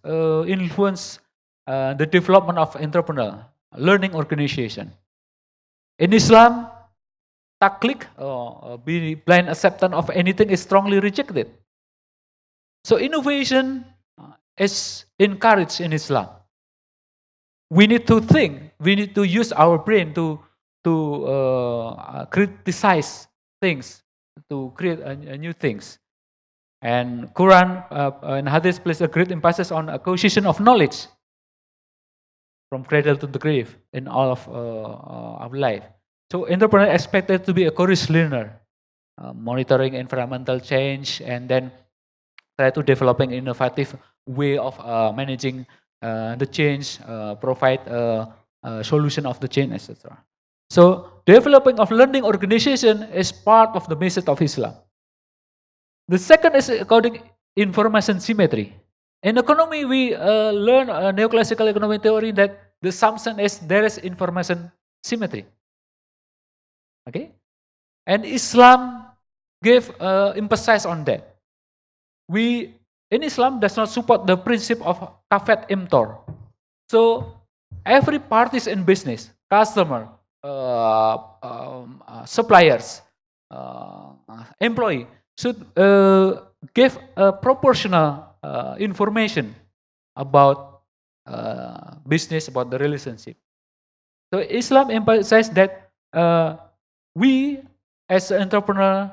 influence the development of entrepreneur, learning organization. In Islam, taklid, blind acceptance of anything is strongly rejected. So innovation is encouraged in Islam. We need to think, we need to use our brain to criticize things, to create new things. And Quran and Hadith place a great emphasis on acquisition of knowledge from cradle to the grave in all of our life. So entrepreneur expected to be a courageous learner, monitoring environmental change, and then try to developing innovative way of managing the change, provide a solution of the change, etc. So developing of learning organization is part of the message of Islam. The second is according information symmetry. In economy, we learn neoclassical economic theory that the assumption is there is information symmetry. Okay, and Islam gave emphasis on that. We in Islam does not support the principle of kafat imtor. So every parties in business, customer, suppliers, employee should give proportional information about business, about the relationship. So Islam emphasizes that we as an entrepreneur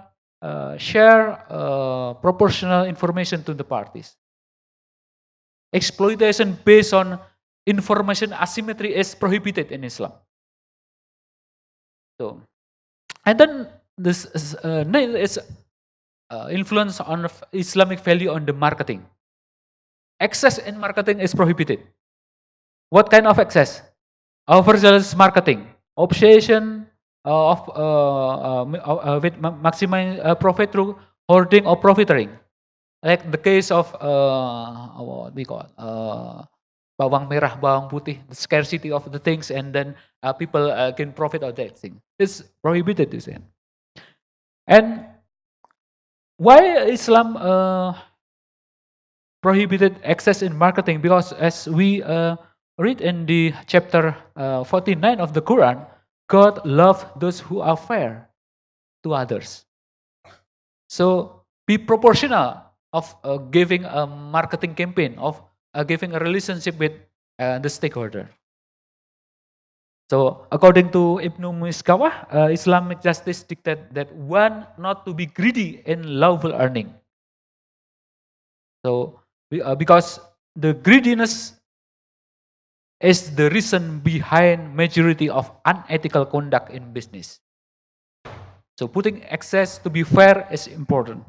share proportional information to the parties. Exploitation based on information asymmetry is prohibited in Islam. So, and then this is influence on Islamic value on the marketing. Excess in marketing is prohibited. What kind of excess? Overzealous marketing, obsession with maximizing profit through hoarding or profiteering, like the case of what we call bawang merah, bawang putih, the scarcity of the things, and then people can profit of that thing. It's prohibited, you see. And why Islam prohibited excess in marketing? Because as we read in the chapter 49 of the Quran, God loves those who are fair to others. So be proportional of giving a marketing campaign, of giving a relationship with the stakeholder. So according to Ibnu Miskawah, Islamic justice dictates that one not to be greedy in lawful earning. So because the greediness is the reason behind majority of unethical conduct in business. So putting excess to be fair is important.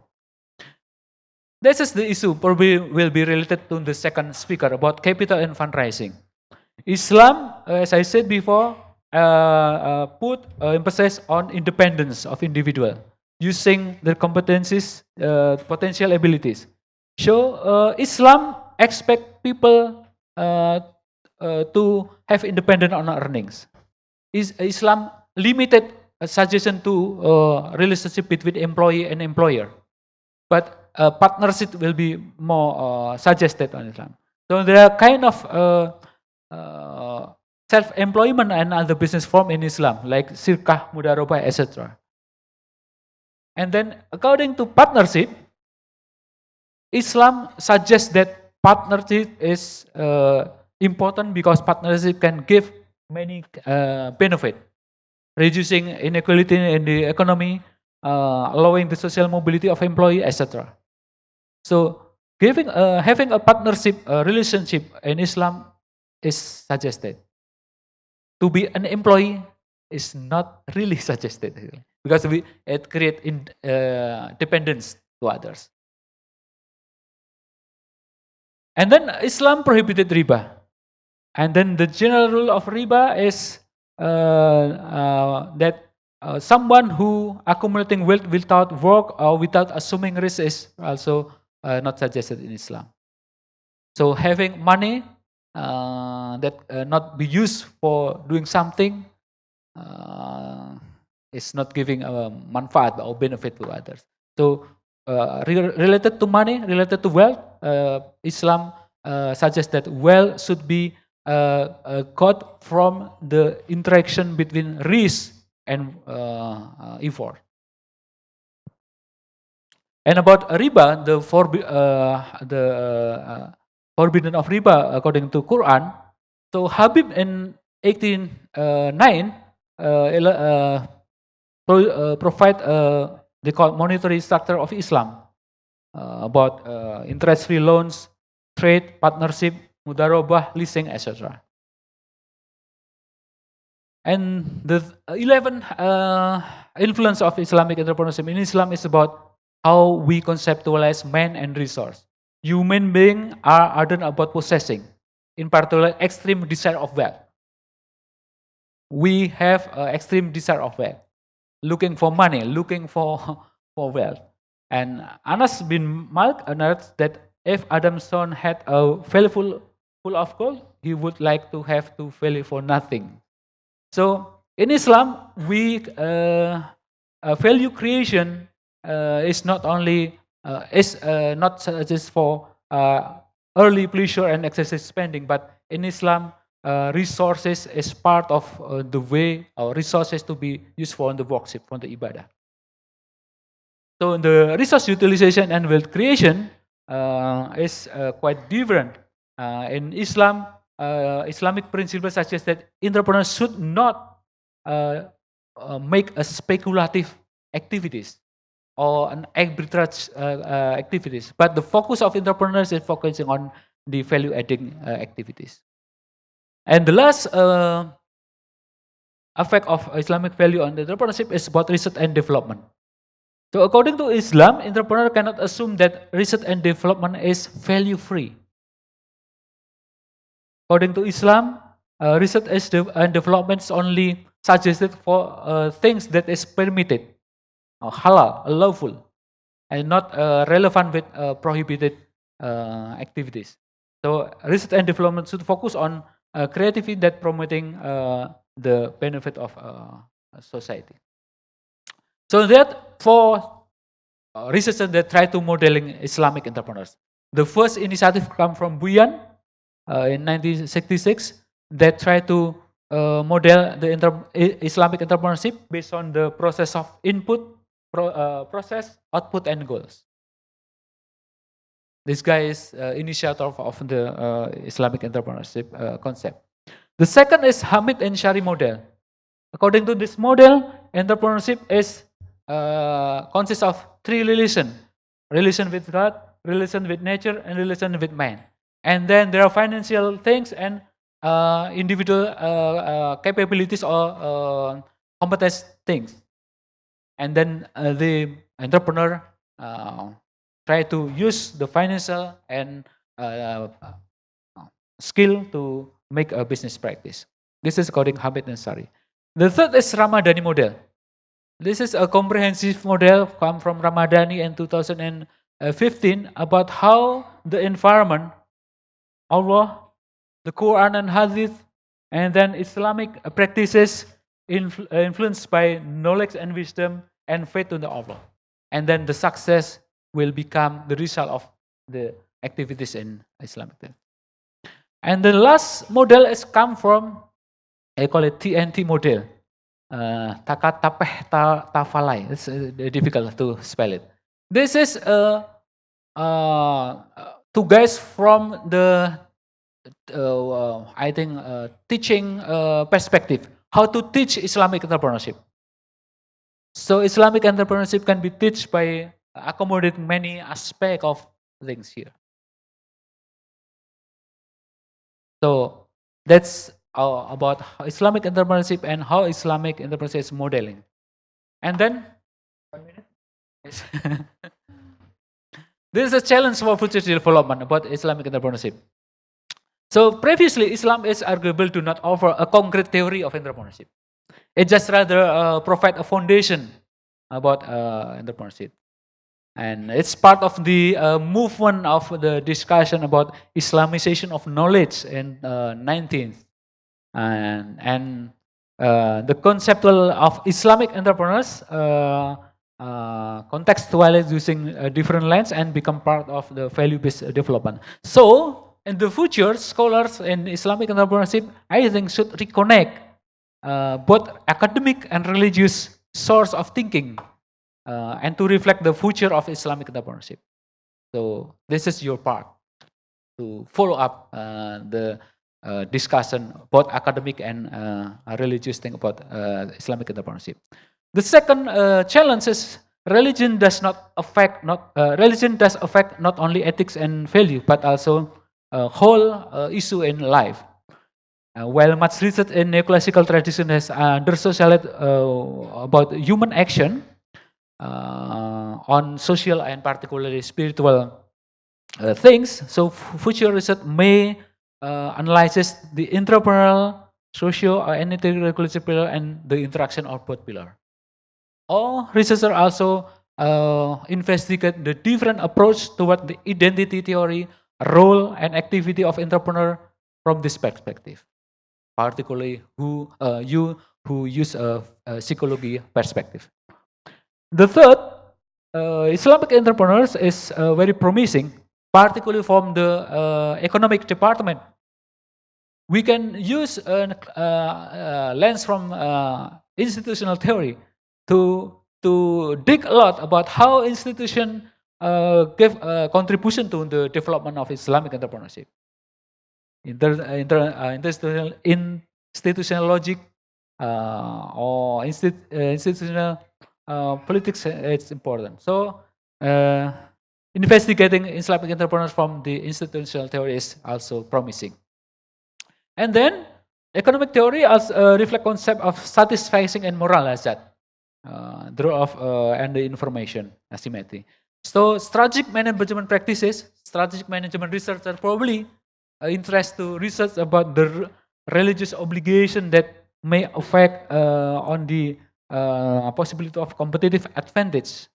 This is the issue probably will be related to the second speaker about capital and fundraising. Islam, as I said before, put emphasis on independence of individual, using their competencies, potential abilities. So Islam expect people to have independent on earnings. Islam limited suggestion to relationship between employee and employer, but partnership will be more suggested on Islam. So there are kind of self-employment and other business form in Islam, like sirkah, mudarabah, etc. And then according to partnership, Islam suggests that partnership is important because partnership can give many benefit, reducing inequality in the economy, allowing the social mobility of employee, etc. So having a partnership relationship in Islam is suggested. To be an employee is not really suggested because it creates dependence to others. And then Islam prohibited riba. And then the general rule of riba is that someone who accumulating wealth without work or without assuming risk is also not suggested in Islam. So having money that not be used for doing something is not giving manfaat or benefit to others. So related to money, related to wealth, Islam suggests that wealth should be got from the interaction between risk and effort. And about riba, the forbidden of riba according to Quran. So Habib in 1809 provide they call monetary structure of Islam about interest-free loans, trade, partnership, mudarabah, leasing, etc. And the 11 influence of Islamic entrepreneurship in Islam is about how we conceptualize man and resource. Human beings are ardent about possessing, in particular, extreme desire of wealth. We have extreme desire of wealth, looking for money, looking for wealth. And Anas bin Malik announced that if Adam's son had a valley full of gold, he would like to have to value for nothing. So in Islam, we value creation is not only not just for early pleasure and excessive spending, but in Islam, resources is part of the way our resources to be used for the worship, for the ibadah. So the resource utilization and wealth creation is quite different. In Islam, Islamic principles suggest that entrepreneurs should not make a speculative activities or an arbitrage activities, but the focus of entrepreneurs is focusing on the value-adding activities. And the last effect of Islamic value on entrepreneurship is about research and development. So according to Islam, entrepreneur cannot assume that research and development is value-free. According to Islam, research and development is only suggested for things that is permitted, halal, lawful, and not relevant with prohibited activities. So research and development should focus on creativity that promoting the benefit of society. So that for researchers that try to modeling Islamic entrepreneurs. The first initiative come from Dian in 1966 that try to model the Islamic entrepreneurship based on the process of input, process, output, and goals. This guy is initiator of the Islamic entrepreneurship concept. The second is Hamid and Shari model. According to this model, entrepreneurship is consists of three relations: relation with God, relation with nature, and relation with man. And then there are financial things and individual capabilities or competence things. And then the entrepreneur try to use the financial and skill to make a business practice. This is according to Hamid and Shari. The third is Ramadani model. This is a comprehensive model come from Ramadani in 2015 about how the environment, Allah, the Quran and Hadith, and then Islamic practices influenced by knowledge and wisdom and faith in the Allah. And then the success will become the result of the activities in Islamic. And the last model is come from, I call it TNT model. Takat tapeh tafalai. It's difficult to spell it. This is two guys from the I think teaching perspective, how to teach Islamic entrepreneurship. So Islamic entrepreneurship can be taught by accommodating many aspects of things here. So that's about Islamic entrepreneurship and how Islamic entrepreneurship is modeling. And then, 1 minute. Yes. There is a challenge for future development about Islamic entrepreneurship. So previously, Islam is arguable to not offer a concrete theory of entrepreneurship. It just rather provide a foundation about entrepreneurship. And it's part of the movement of the discussion about Islamization of knowledge in 19th. And the conceptual of Islamic entrepreneurs contextualize using a different lens and become part of the value-based development. So, in the future, scholars in Islamic entrepreneurship, I think, should reconnect both academic and religious source of thinking and to reflect the future of Islamic entrepreneurship. So, this is your part to follow up the discussion, both academic and religious thing about Islamic entrepreneurship. The second challenge is religion does affect not only ethics and value, but also whole issue in life. While much research in neoclassical tradition has under-socialized about human action on social and particularly spiritual things, so future research may analyzes the entrepreneurial, socio, and regulatory pillar and the interaction of both pillar. All researchers also investigate the different approach toward the identity theory, role, and activity of entrepreneur from this perspective. Particularly who use a psychology perspective. The third, Islamic entrepreneurs is very promising, particularly from the economic department. We can use a lens from institutional theory to dig a lot about how institution give a contribution to the development of Islamic entrepreneurship. Institutional logic or institutional politics, it's important. So investigating Islamic entrepreneurs from the institutional theory is also promising. And then economic theory also reflect concept of satisficing and moral hazard, the role of and the information asymmetry. So strategic management practices, strategic management research are probably interest to research about the religious obligation that may affect on the possibility of competitive advantage.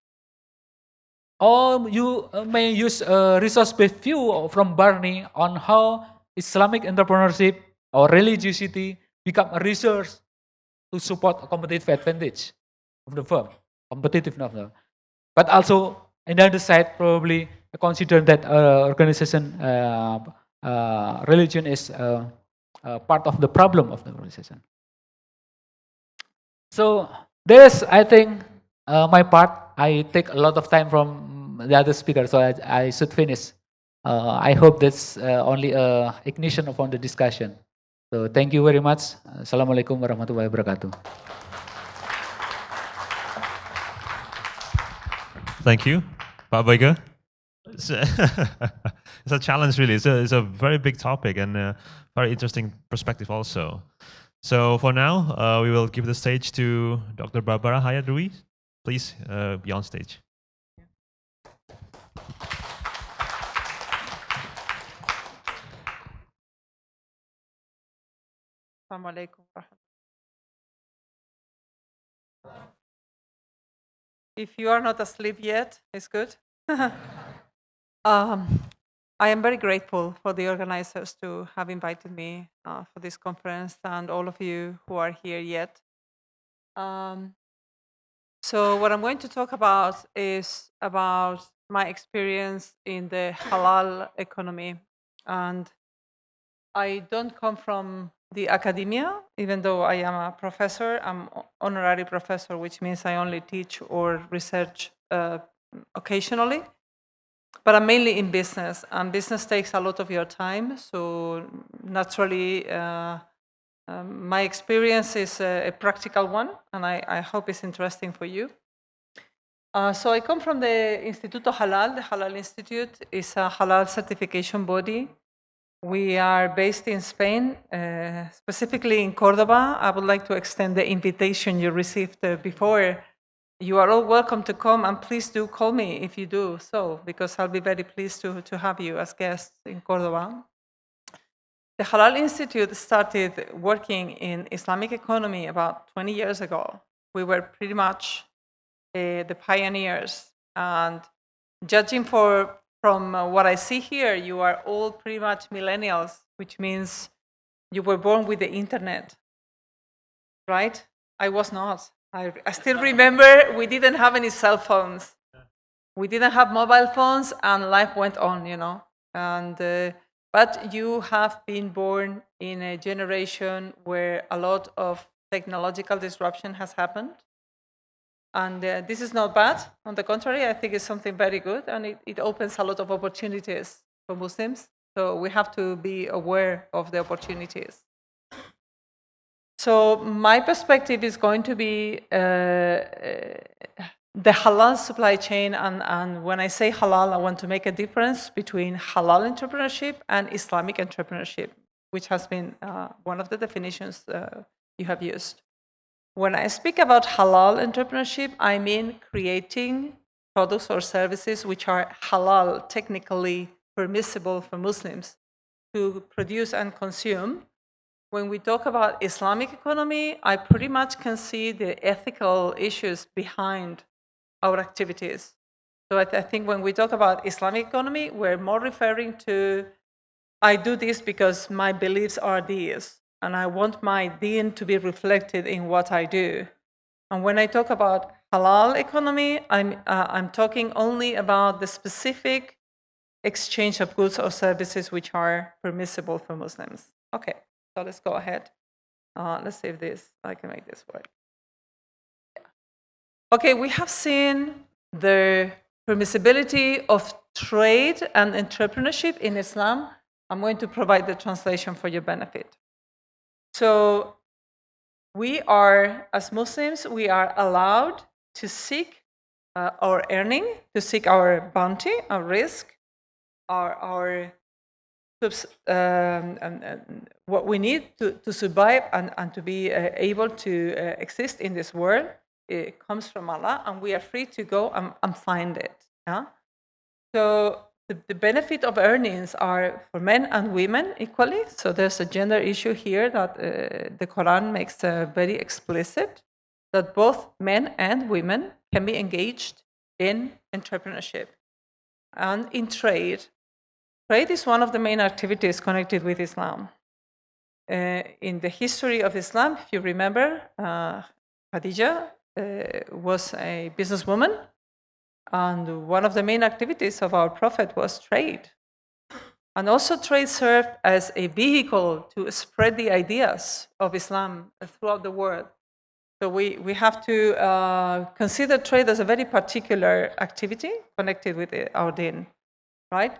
Or you may use a resource-based view from Barney on how Islamic entrepreneurship or religiosity become a resource to support a competitive advantage of the firm, competitiveness of the. But also, on the other side, probably consider that organization religion is part of the problem of the organization. So there's, I think, my part. I take a lot of time from the other speaker, so I should finish. I hope that's only a ignition upon the discussion. So thank you very much. Assalamualaikum warahmatullahi wabarakatuh. Thank you, Pak Boyke. It's a challenge, really. It's a very big topic and a very interesting perspective also. So for now, we will give the stage to Dr. Barbara Hayat Ruiz. Please be on stage. Assalamualaikum. If you are not asleep yet, it's good. I am very grateful for the organizers to have invited me for this conference and all of you who are here yet. So what I'm going to talk about is about my experience in the halal economy. And I don't come from the academia, even though I am a professor. I'm honorary professor, which means I only teach or research occasionally. but I'm mainly in business, and business takes a lot of your time. So naturally, my experience is a practical one, and I hope it's interesting for you. So I come from the Instituto Halal. The Halal Institute is a Halal certification body. We are based in Spain, specifically in Cordoba. I would like to extend the invitation you received before. You are all welcome to come, and please do call me if you do so, because I'll be very pleased to have you as guests in Cordoba. The Halal Institute started working in Islamic economy about 20 years ago. We were pretty much the pioneers, and judging from what I see here, you are all pretty much millennials, which means you were born with the internet, right? I was not. I still remember we didn't have any cell phones. We didn't have mobile phones, and life went on, you know. And but you have been born in a generation where a lot of technological disruption has happened. And this is not bad. On the contrary, I think it's something very good, and it opens a lot of opportunities for Muslims. So we have to be aware of the opportunities. So my perspective is going to be the halal supply chain. And when I say halal, I want to make a difference between halal entrepreneurship and Islamic entrepreneurship, which has been one of the definitions you have used. When I speak about halal entrepreneurship, I mean creating products or services which are halal, technically permissible for Muslims to produce and consume. When we talk about Islamic economy, I pretty much can see the ethical issues behind our activities. So I think when we talk about Islamic economy, we're more referring to, I do this because my beliefs are these, and I want my deen to be reflected in what I do. And when I talk about halal economy, I'm talking only about the specific exchange of goods or services which are permissible for Muslims. Okay, so let's go ahead. Let's see if I can make this work. Yeah. Okay, we have seen the permissibility of trade and entrepreneurship in Islam. I'm going to provide the translation for your benefit. So we are, as Muslims, we are allowed to seek our earning, to seek our bounty, our risk, our what we need to survive and to be able to exist in this world. It comes from Allah, and we are free to go and find it. Yeah? So the benefit of earnings are for men and women equally. So there's a gender issue here that the Quran makes very explicit, that both men and women can be engaged in entrepreneurship and in trade. Trade is one of the main activities connected with Islam. In the history of Islam, if you remember, Gadjah was a businesswoman. And one of the main activities of our Prophet was trade. And also trade served as a vehicle to spread the ideas of Islam throughout the world. So we have to consider trade as a very particular activity connected with our deen, right?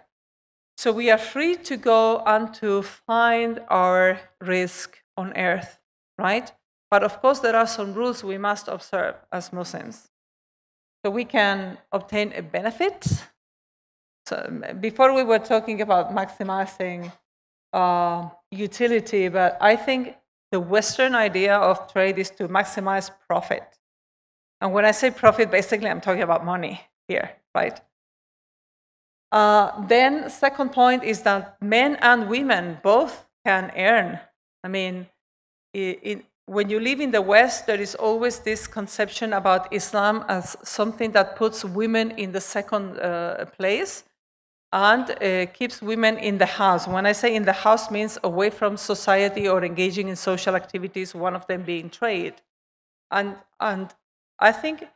So we are free to go and to find our risk on earth, right? But of course, there are some rules we must observe as Muslims. So we can obtain a benefit. So before we were talking about maximizing utility, but I think the Western idea of trade is to maximize profit. And when I say profit, basically I'm talking about money here, right? Then second point is that men and women both can earn. I mean, when you live in the West, there is always this conception about Islam as something that puts women in the second place and keeps women in the house. When I say in the house, means away from society or engaging in social activities, one of them being trade. And I think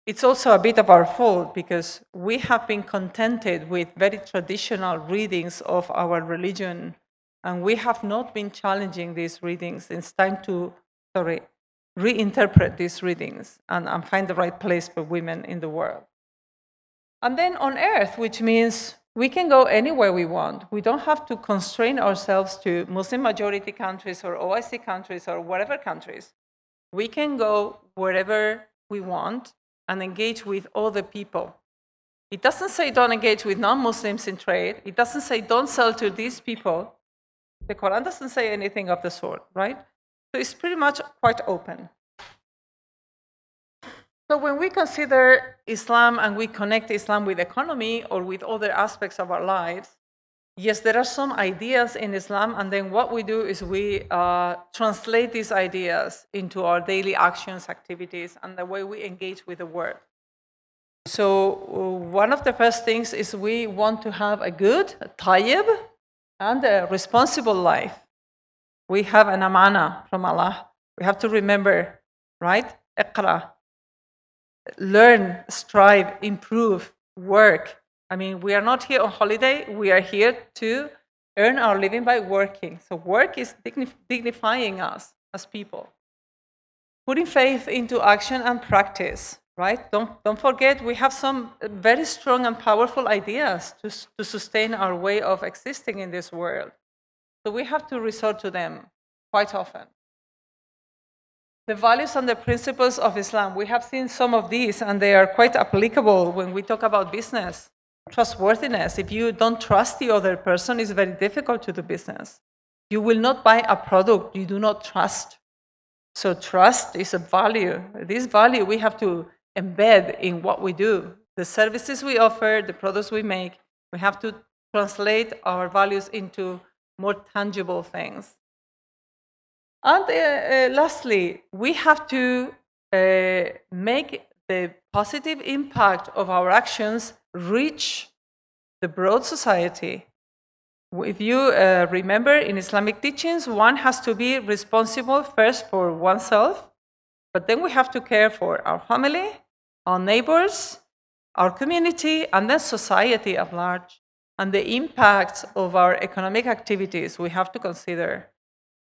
it's also a bit of our fault, because we have been contented with very traditional readings of our religion, and we have not been challenging these readings. It's time to reinterpret these readings and find the right place for women in the world. And then on earth, which means we can go anywhere we want. We don't have to constrain ourselves to Muslim majority countries or OIC countries or whatever countries. We can go wherever we want and engage with other people. It doesn't say don't engage with non-Muslims in trade. It doesn't say don't sell to these people. The Quran doesn't say anything of the sort, right? So it's pretty much quite open. So when we consider Islam and we connect Islam with economy or with other aspects of our lives, yes, there are some ideas in Islam, and then what we do is we translate these ideas into our daily actions, activities, and the way we engage with the world. So one of the first things is we want to have a good, tayyib, and a responsible life. We have an amana from Allah. We have to remember, right? Iqra. Learn, strive, improve, work. I mean, we are not here on holiday. We are here to earn our living by working. So work is dignifying us as people. Putting faith into action and practice, right? Don't forget, we have some very strong and powerful ideas to sustain our way of existing in this world. So we have to resort to them quite often. The values and the principles of Islam, we have seen some of these, and they are quite applicable when we talk about business. Trustworthiness. If you don't trust the other person, it's very difficult to do business. You will not buy a product you do not trust. So trust is a value. This value we have to embed in what we do. The services we offer, the products we make, we have to translate our values into more tangible things. And lastly, we have to make the positive impact of our actions reach the broad society. If you remember in Islamic teachings, one has to be responsible first for oneself, but then we have to care for our family, our neighbors, our community, and then society at large. And the impact of our economic activities we have to consider.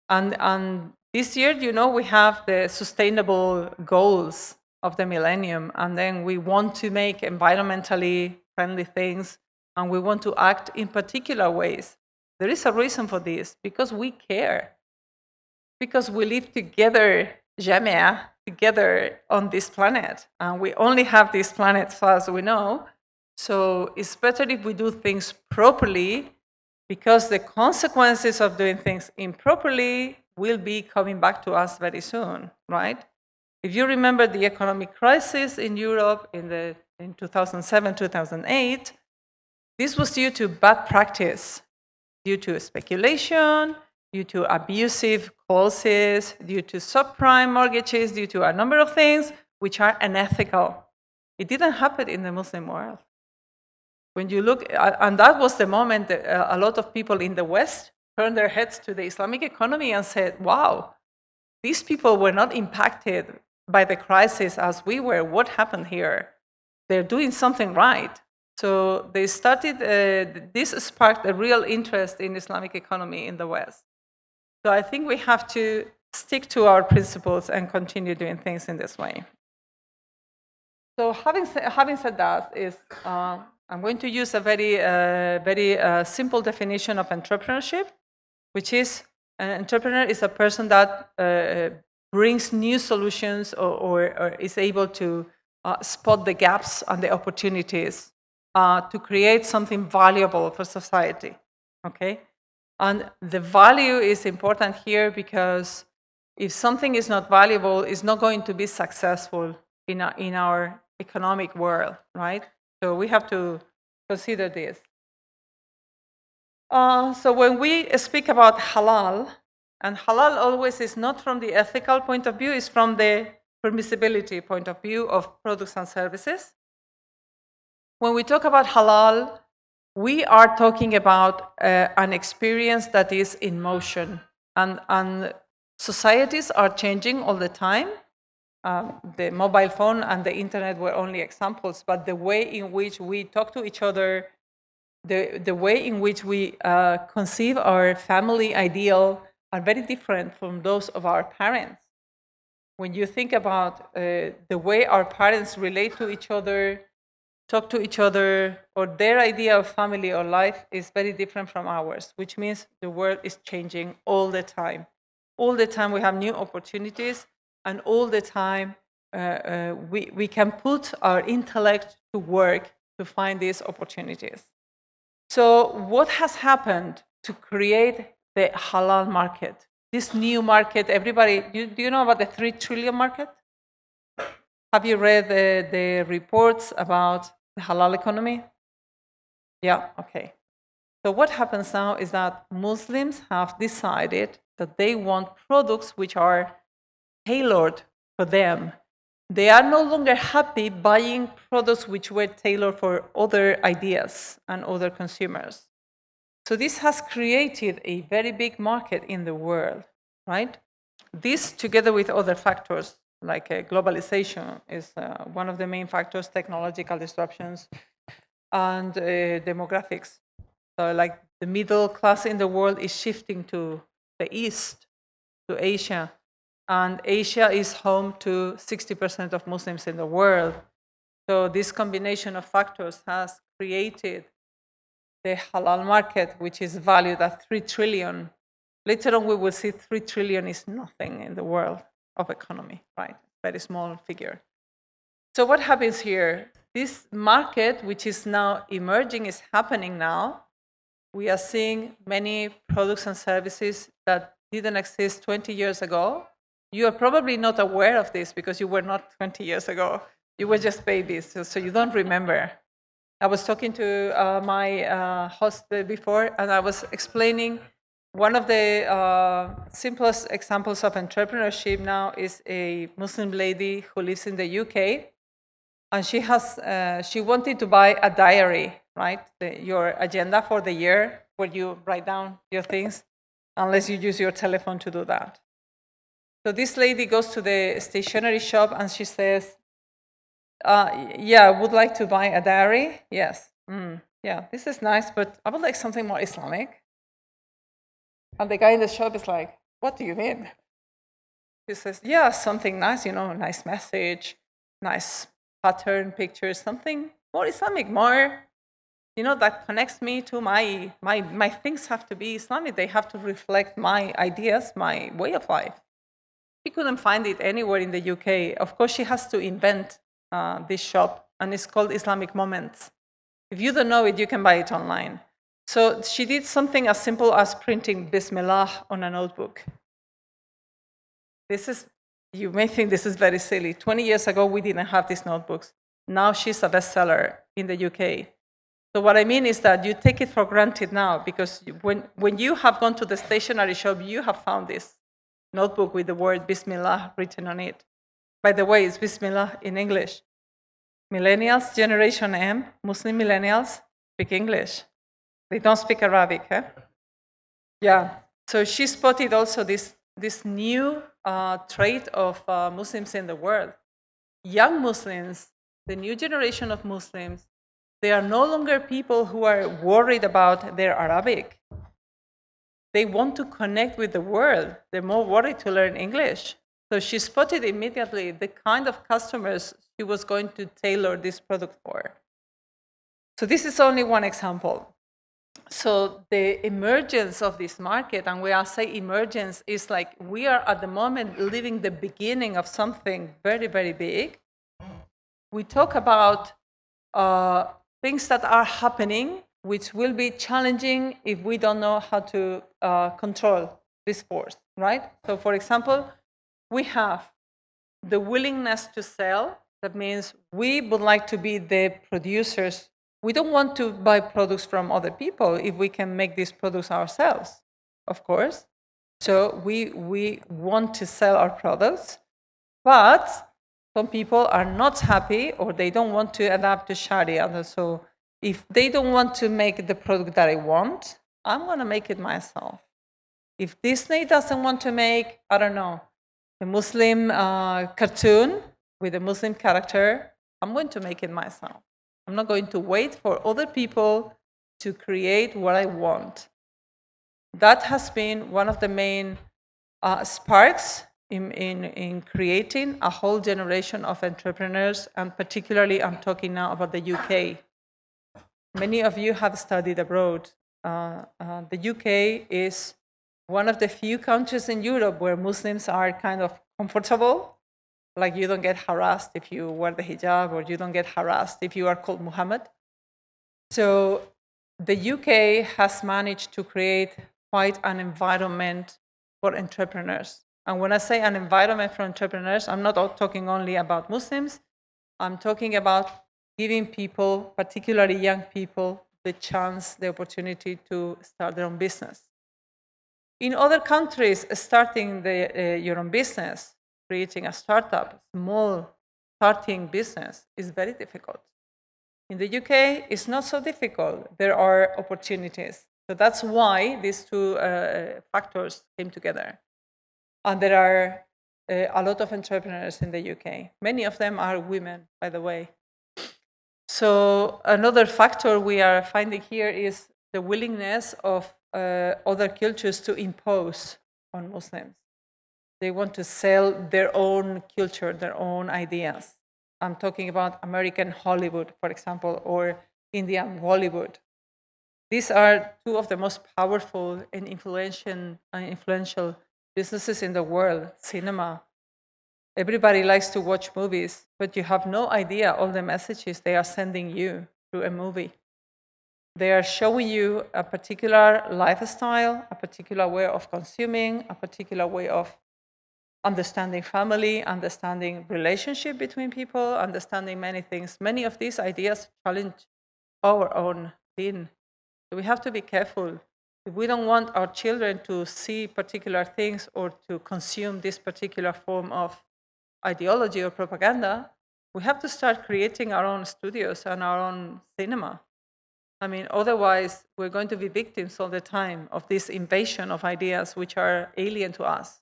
And this year, you know, we have the sustainable goals of the millennium, and then we want to make environmentally friendly things, and we want to act in particular ways. There is a reason for this, because we care. Because we live together, Jamia, together on this planet, and we only have this planet as far as we know. So it's better if we do things properly, because the consequences of doing things improperly will be coming back to us very soon, right? If you remember the economic crisis in Europe in 2007, 2008, this was due to bad practice, due to speculation, due to abusive clauses, due to subprime mortgages, due to a number of things which are unethical. It didn't happen in the Muslim world. When you look, and that was the moment that a lot of people in the West turned their heads to the Islamic economy and said, wow, these people were not impacted by the crisis as we were. What happened here? They're doing something right. So they started, this sparked a real interest in Islamic economy in the West. So I think we have to stick to our principles and continue doing things in this way. So having said that, I'm going to use a very simple definition of entrepreneurship, which is an entrepreneur is a person that brings new solutions or is able to spot the gaps and the opportunities to create something valuable for society, okay? And the value is important here because if something is not valuable, it's not going to be successful in our economic world, right? So we have to consider this. So when we speak about halal, and halal always is not from the ethical point of view, it's from the permissibility point of view of products and services. When we talk about halal, we are talking about an experience that is in motion, and societies are changing all the time. The mobile phone and the internet were only examples, but the way in which we talk to each other, the way in which we conceive our family ideal are very different from those of our parents. When you think about the way our parents relate to each other, talk to each other, or their idea of family or life is very different from ours, which means the world is changing all the time. All the time we have new opportunities, and all the time we can put our intellect to work to find these opportunities. So what has happened to create the halal market? This new market, everybody, do you know about the 3 trillion market? Have you read the reports about the halal economy? Yeah, okay. So what happens now is that Muslims have decided that they want products which are tailored for them. They are no longer happy buying products which were tailored for other ideas and other consumers. So this has created a very big market in the world, right? This, together with other factors, like globalization is one of the main factors, technological disruptions, and demographics. So like the middle class in the world is shifting to the east, to Asia. And Asia is home to 60% of Muslims in the world. So this combination of factors has created the halal market, which is valued at 3 trillion. Later on, we will see 3 trillion is nothing in the world of economy, right? Very small figure. So what happens here? This market, which is now emerging, is happening now. We are seeing many products and services that didn't exist 20 years ago. You are probably not aware of this because you were not 20 years ago. You were just babies, so you don't remember. I was talking to my host before, and I was explaining one of the simplest examples of entrepreneurship now is a Muslim lady who lives in the UK, and she wanted to buy a diary, right? Your agenda for the year, where you write down your things, unless you use your telephone to do that. So this lady goes to the stationery shop and she says, yeah, I would like to buy a diary. Yes. Yeah, this is nice, but I would like something more Islamic. And the guy in the shop is like, what do you mean? He says, yeah, something nice, nice message, nice pattern, pictures, something more Islamic, more, that connects me to my things have to be Islamic. They have to reflect my ideas, my way of life. He couldn't find it anywhere in the UK. Of course, she has to invent this shop, and it's called Islamic Moments. If you don't know it, you can buy it online. So she did something as simple as printing Bismillah on a notebook. You may think this is very silly. 20 years ago, we didn't have these notebooks. Now she's a bestseller in the UK. So what I mean is that you take it for granted now, because when you have gone to the stationery shop, you have found this notebook with the word Bismillah written on it. By the way, it's Bismillah in English. Millennials, Generation M, Muslim millennials speak English. They don't speak Arabic, eh? Yeah. So she spotted also this new trait of Muslims in the world. Young Muslims, the new generation of Muslims, they are no longer people who are worried about their Arabic. They want to connect with the world. They're more worried to learn English. So she spotted immediately the kind of customers she was going to tailor this product for. So this is only one example. So the emergence of this market, and when I say emergence, is like we are at the moment living the beginning of something very, very big. We talk about things that are happening, which will be challenging if we don't know how to control this force, right? So for example, we have the willingness to sell. That means we would like to be the producers. We don't want to buy products from other people if we can make these products ourselves, of course. So we want to sell our products, but some people are not happy or they don't want to adapt to Sharia. So if they don't want to make the product that I want, I'm going to make it myself. If Disney doesn't want to make, I don't know, a Muslim cartoon with a Muslim character, I'm going to make it myself. I'm not going to wait for other people to create what I want. That has been one of the main sparks in creating a whole generation of entrepreneurs, and particularly I'm talking now about the UK. Many of you have studied abroad. The UK is one of the few countries in Europe where Muslims are kind of comfortable, like you don't get harassed if you wear the hijab, or you don't get harassed if you are called Muhammad. So the UK has managed to create quite an environment for entrepreneurs. And when I say an environment for entrepreneurs, I'm not talking only about Muslims. I'm talking about giving people, particularly young people, the chance, the opportunity to start their own business. In other countries, starting your own business, creating a startup, small starting business, is very difficult. In the UK, it's not so difficult. There are opportunities. So that's why these two factors came together. And there are a lot of entrepreneurs in the UK. Many of them are women, by the way. So another factor we are finding here is the willingness of other cultures to impose on Muslims. They want to sell their own culture, their own ideas. I'm talking about American Hollywood, for example, or Indian Bollywood. These are two of the most powerful and influential businesses in the world, cinema. Everybody likes to watch movies, but you have no idea all the messages they are sending you through a movie. They are showing you a particular lifestyle, a particular way of consuming, a particular way of understanding family, understanding relationship between people, understanding many things. Many of these ideas challenge our own deen. So we have to be careful. If we don't want our children to see particular things or to consume this particular form of ideology or propaganda, we have to start creating our own studios and our own cinema. I mean, otherwise, we're going to be victims all the time of this invasion of ideas which are alien to us.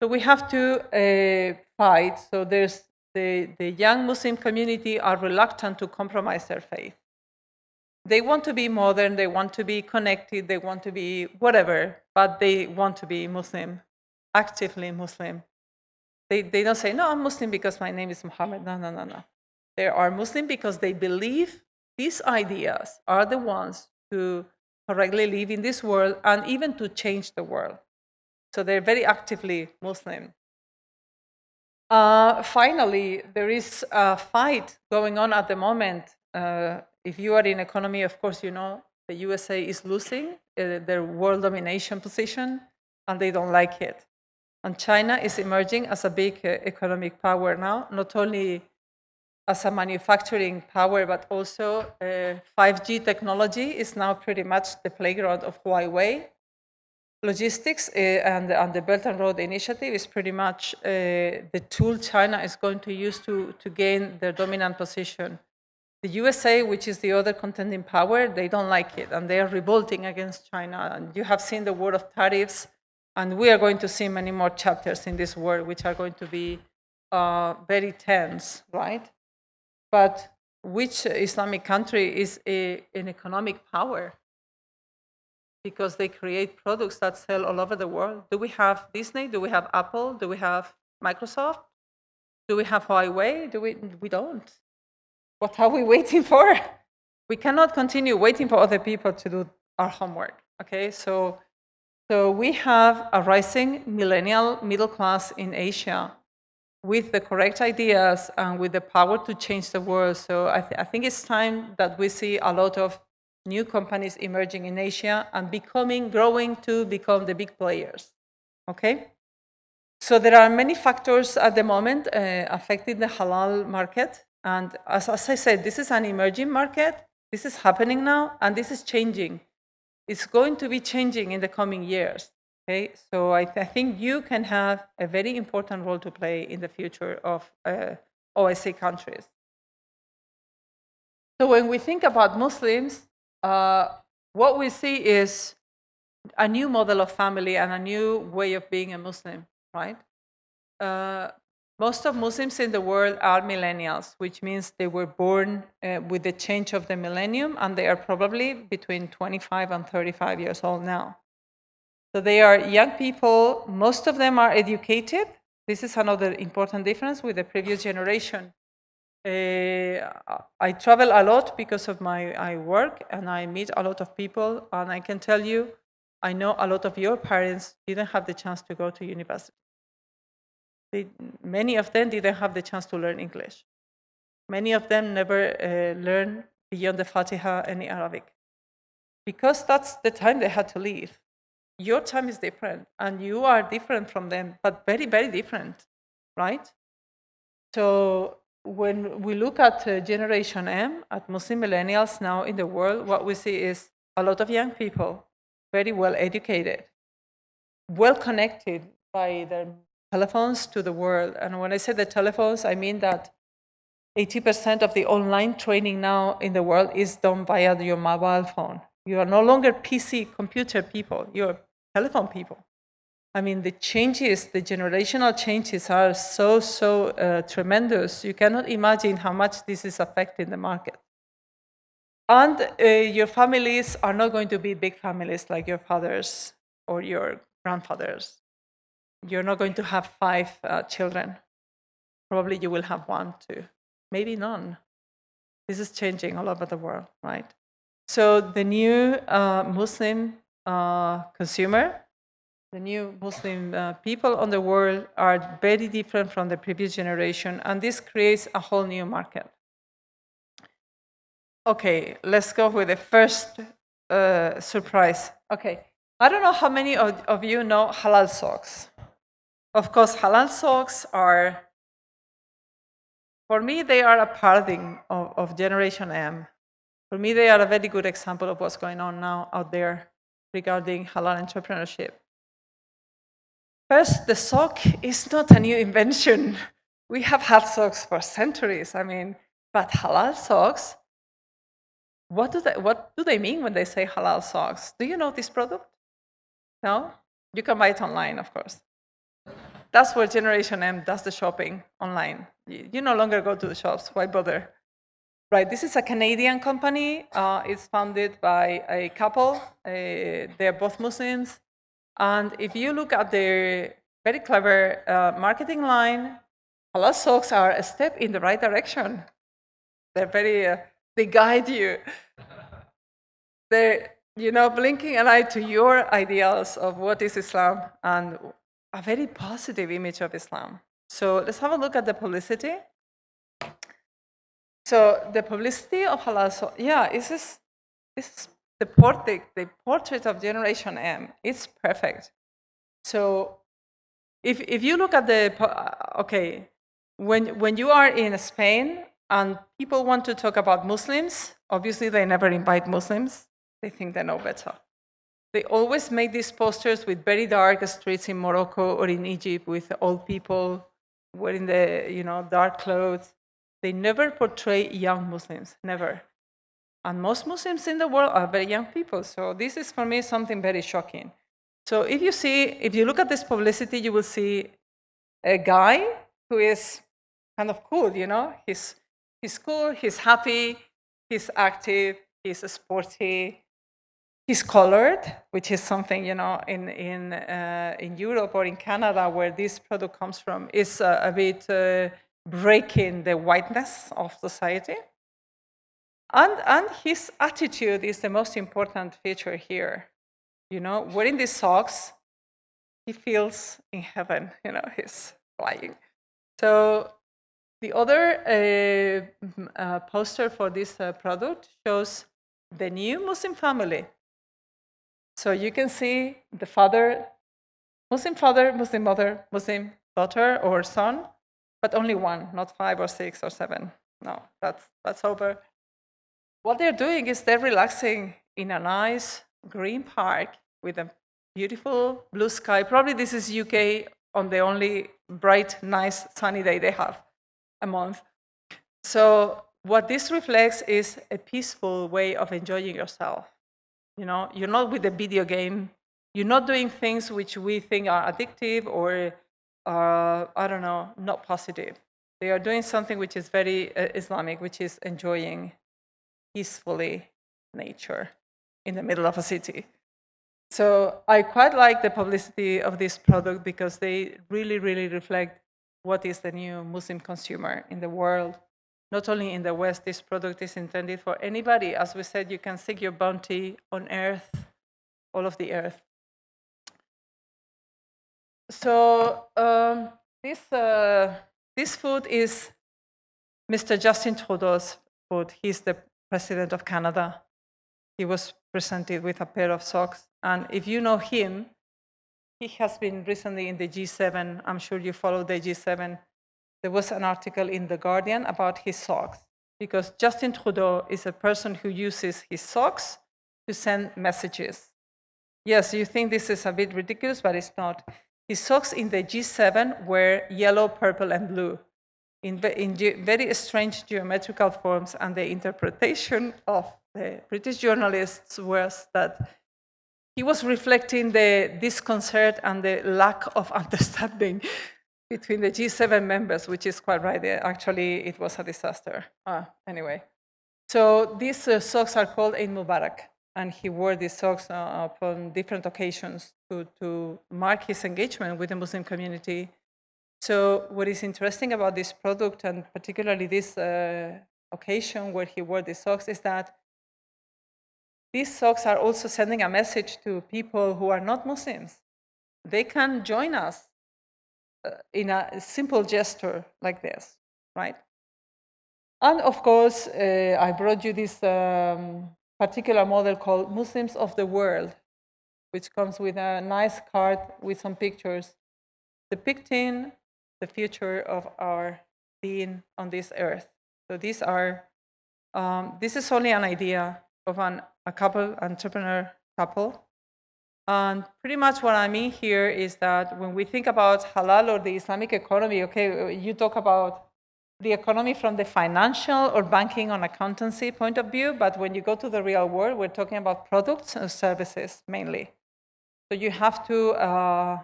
So we have to fight. So there's the young Muslim community are reluctant to compromise their faith. They want to be modern, they want to be connected, they want to be whatever, but they want to be Muslim, actively Muslim. They don't say, no, I'm Muslim because my name is Muhammad. No. They are Muslim because they believe these ideas are the ones to correctly live in this world and even to change the world. So they're very actively Muslim. Finally, there is a fight going on at the moment. If you are in economy, of course, you know the USA is losing their world domination position, and they don't like it. And China is emerging as a big economic power now, not only as a manufacturing power, but also 5G technology is now pretty much the playground of Huawei. Logistics and the Belt and Road Initiative is pretty much the tool China is going to use to gain their dominant position. The USA, which is the other contending power, they don't like it, and they are revolting against China. And you have seen the war of tariffs, and we are going to see many more chapters in this war, which are going to be very tense, right? But which Islamic country is an economic power? Because they create products that sell all over the world. Do we have Disney? Do we have Apple? Do we have Microsoft? Do we have Huawei? We don't. What are we waiting for? We cannot continue waiting for other people to do our homework, okay? So we have a rising millennial middle class in Asia with the correct ideas and with the power to change the world. So I think it's time that we see a lot of new companies emerging in Asia and growing to become the big players, okay? So there are many factors at the moment affecting the halal market. And as I said, this is an emerging market. This is happening now, and this is changing. It's going to be changing in the coming years, okay? So I think you can have a very important role to play in the future of OSCE countries. So when we think about Muslims, what we see is a new model of family and a new way of being a Muslim, right? Most of Muslims in the world are millennials, which means they were born with the change of the millennium, and they are probably between 25 and 35 years old now. So they are young people. Most of them are educated. This is another important difference with the previous generation. I travel a lot because of my work, and I meet a lot of people, and I can tell you, I know a lot of your parents didn't have the chance to go to university. Many of them didn't have the chance to learn English. Many of them never learned beyond the Fatiha any Arabic, because that's the time they had to leave. Your time is different, and you are different from them, but very, very different, right? So when we look at Generation M, at Muslim millennials now in the world, what we see is a lot of young people, very well educated, well connected by their telephones to the world. And when I say the telephones, I mean that 80% of the online training now in the world is done via your mobile phone. You are no longer PC computer people, you're telephone people. I mean, the changes, the generational changes are so tremendous. You cannot imagine how much this is affecting the market. And your families are not going to be big families like your fathers or your grandfathers. You're not going to have 5 children. Probably you will have 1, 2, maybe none. This is changing all over the world, right? So the new Muslim consumer, the new Muslim people on the world are very different from the previous generation, and this creates a whole new market. Okay, let's go with the first surprise. Okay, I don't know how many of you know halal socks. Of course, halal socks are, for me, they are a paradigm of Generation M. For me, they are a very good example of what's going on now out there regarding halal entrepreneurship. First, the sock is not a new invention. We have had socks for centuries. I mean, but halal socks, what do they mean when they say halal socks? Do you know this product? No? You can buy it online, of course. That's where Generation M does the shopping online. You no longer go to the shops. Why bother? Right, this is a Canadian company. It's founded by a couple. They're both Muslims. And if you look at their very clever marketing line, halal socks are a step in the right direction. They're very, they guide you. They're, blinking an eye to your ideals of what is Islam and a very positive image of Islam. So let's have a look at the publicity. So the publicity of halal socks, yeah, this is the portrait of Generation M. It's perfect. So if you look at okay, when you are in Spain and people want to talk about Muslims, obviously they never invite Muslims. They think they know better. They always make these posters with very dark streets in Morocco or in Egypt with old people wearing the dark clothes. They never portray young Muslims, never. And most Muslims in the world are very young people. So this is, for me, something very shocking. So if you look at this publicity, you will see a guy who is kind of cool, He's cool, he's happy, he's active, he's sporty, he's colored, which is something, in Europe or in Canada, where this product comes from, is a bit breaking the whiteness of society. And his attitude is the most important feature here. Wearing these socks, he feels in heaven, he's flying. So the other poster for this product shows the new Muslim family. So you can see the father, Muslim mother, Muslim daughter or son, but only one, not 5 or 6 or 7. No, that's over. What they're doing is they're relaxing in a nice green park with a beautiful blue sky. Probably this is UK on the only bright, nice, sunny day they have a month. So what this reflects is a peaceful way of enjoying yourself. You're not with a video game. You're not doing things which we think are addictive or, I don't know, not positive. They are doing something which is very Islamic, which is enjoying peacefully nature in the middle of a city. So I quite like the publicity of this product because they really, really reflect what is the new Muslim consumer in the world. Not only in the West, this product is intended for anybody. As we said, you can seek your bounty on earth, all of the earth. So this food is Mr. Justin Trudeau's food. He's the president of Canada. He was presented with a pair of socks. And if you know him, he has been recently in the G7. I'm sure you follow the G7. There was an article in The Guardian about his socks, because Justin Trudeau is a person who uses his socks to send messages. Yes, you think this is a bit ridiculous, but it's not. His socks in the G7 were yellow, purple, and blue in very strange geometrical forms, and the interpretation of the British journalists was that he was reflecting the disconcert and the lack of understanding between the G7 members, which is quite right. Actually, it was a disaster. Anyway, so these socks are called Eid Mubarak, and he wore these socks upon different occasions to mark his engagement with the Muslim community. So what is interesting about this product, and particularly this occasion where he wore these socks, is that these socks are also sending a message to people who are not Muslims. They can join us in a simple gesture like this, right? And of course, I brought you this particular model called Muslims of the World, which comes with a nice card with some pictures depicting the future of our being on this earth. So these are, this is only an idea of a couple, entrepreneur couple. And pretty much what I mean here is that when we think about halal or the Islamic economy, okay, you talk about the economy from the financial or banking or accountancy point of view, but when you go to the real world, we're talking about products and services mainly. So you have to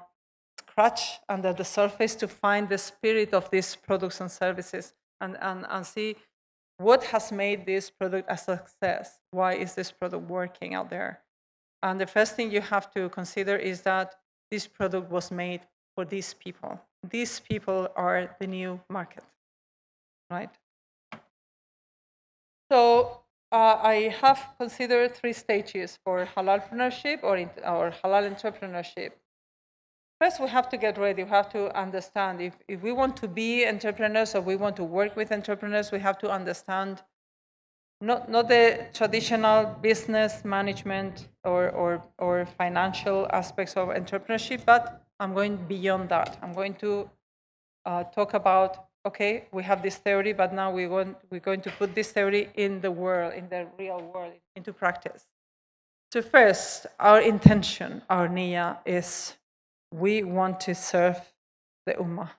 scratch under the surface to find the spirit of these products and services and see what has made this product a success. Why is this product working out there? And the first thing you have to consider is that this product was made for these people. These people are the new market, right? So I have considered 3 stages for halalpreneurship or halal entrepreneurship. First, we have to get ready. We have to understand if we want to be entrepreneurs or we want to work with entrepreneurs, we have to understand not the traditional business management or financial aspects of entrepreneurship, but I'm going beyond that. I'm going to talk about, okay, we have this theory, but now we're going to put this theory in the world, in the real world, into practice. So first, our intention, our niyyah, is we want to serve the ummah.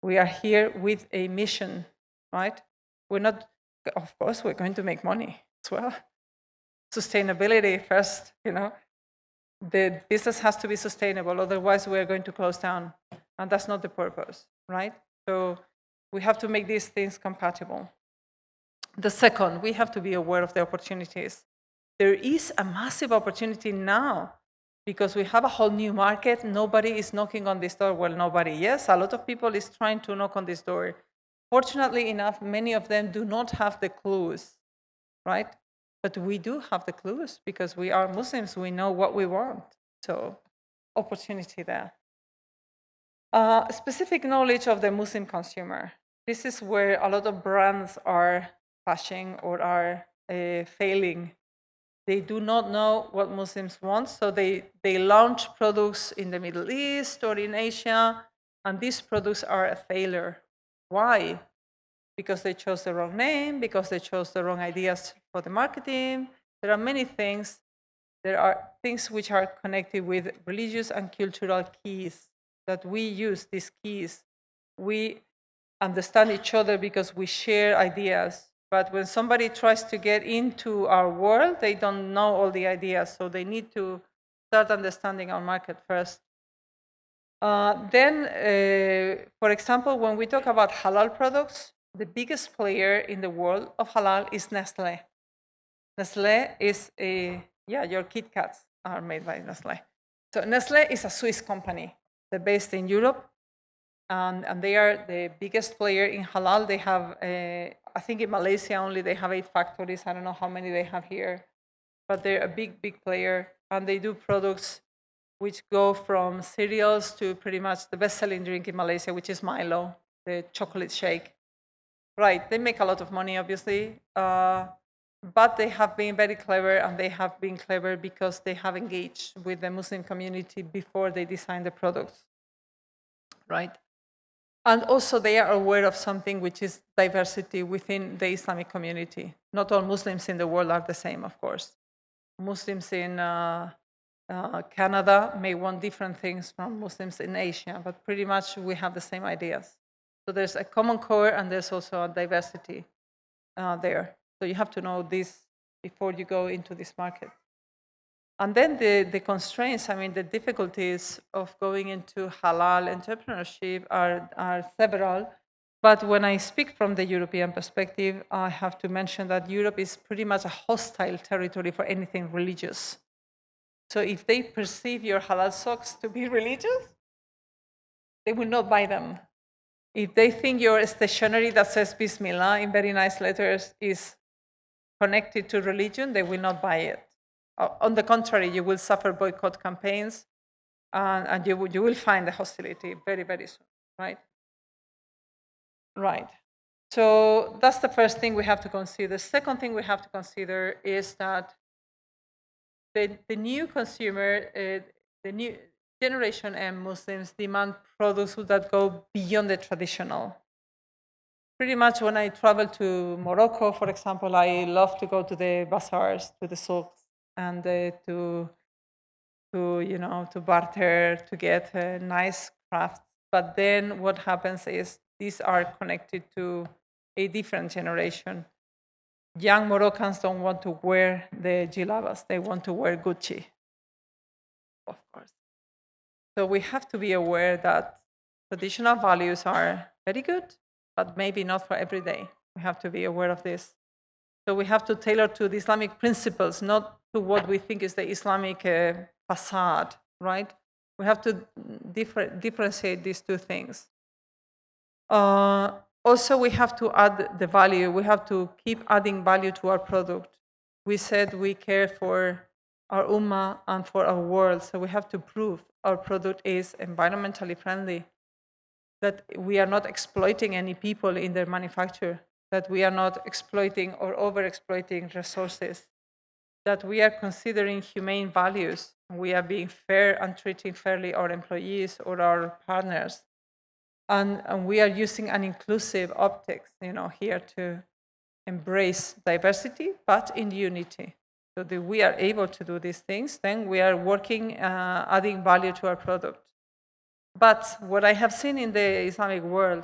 We are here with a mission, right? We're not, of course, we're going to make money as well. Sustainability first, you know. The business has to be sustainable, otherwise we're going to close down. And that's not the purpose, right? So we have to make these things compatible. The second, we have to be aware of the opportunities. There is a massive opportunity now because we have a whole new market. Nobody is knocking on this door. Well, nobody, yes, a lot of people is trying to knock on this door. Fortunately enough, many of them do not have the clues, right? But we do have the clues because we are Muslims. We know what we want. So opportunity there. Specific knowledge of the Muslim consumer. This is where a lot of brands are crashing or are failing. They do not know what Muslims want, so they launch products in the Middle East or in Asia, and these products are a failure. Why? Because they chose the wrong name, because they chose the wrong ideas for the marketing. There are many things. There are things which are connected with religious and cultural keys that we use, these keys. We understand each other because we share ideas. But when somebody tries to get into our world, they don't know all the ideas. So they need to start understanding our market first. Then, for example, when we talk about halal products, the biggest player in the world of halal is Nestle. Nestle is your Kit Kats are made by Nestlé. So Nestlé is a Swiss company. They're based in Europe, and they are the biggest player in halal. They have, I think in Malaysia only, they have 8 factories. I don't know how many they have here, but they're a big, big player, and they do products which go from cereals to pretty much the best-selling drink in Malaysia, which is Milo, the chocolate shake. Right, they make a lot of money, obviously, but they have been very clever, and they have been clever because they have engaged with the Muslim community before they design the products, right? And also they are aware of something which is diversity within the Islamic community. Not all Muslims in the world are the same, of course. Muslims in Canada may want different things from Muslims in Asia, but pretty much we have the same ideas. So there's a common core, and there's also a diversity there. So you have to know this before you go into this market. And then the constraints, I mean, the difficulties of going into halal entrepreneurship are several. But when I speak from the European perspective, I have to mention that Europe is pretty much a hostile territory for anything religious. So if they perceive your halal socks to be religious, they will not buy them. If they think your stationery that says Bismillah in very nice letters is connected to religion, they will not buy it. On the contrary, you will suffer boycott campaigns, and you will find the hostility very, very soon, right? Right. So that's the first thing we have to consider. The second thing we have to consider is that the new consumer, the new Generation M Muslims demand products that go beyond the traditional. Pretty much when I travel to Morocco, for example, I love to go to the bazaars, to the souks, and to barter, to get nice crafts. But then what happens is these are connected to a different generation. Young Moroccans don't want to wear the jilabas. They want to wear Gucci, of course. So we have to be aware that traditional values are very good, but maybe not for every day. We have to be aware of this. So we have to tailor to the Islamic principles, not to what we think is the Islamic facade, right? We have to differentiate these two things. Also, we have to add the value. We have to keep adding value to our product. We said we care for our ummah and for our world, so we have to prove our product is environmentally friendly, that we are not exploiting any people in their manufacture, that we are not exploiting or over-exploiting resources, that we are considering humane values, we are being fair and treating fairly our employees or our partners, and we are using an inclusive optics, here to embrace diversity, but in unity. So that we are able to do these things, then we are working, adding value to our product. But what I have seen in the Islamic world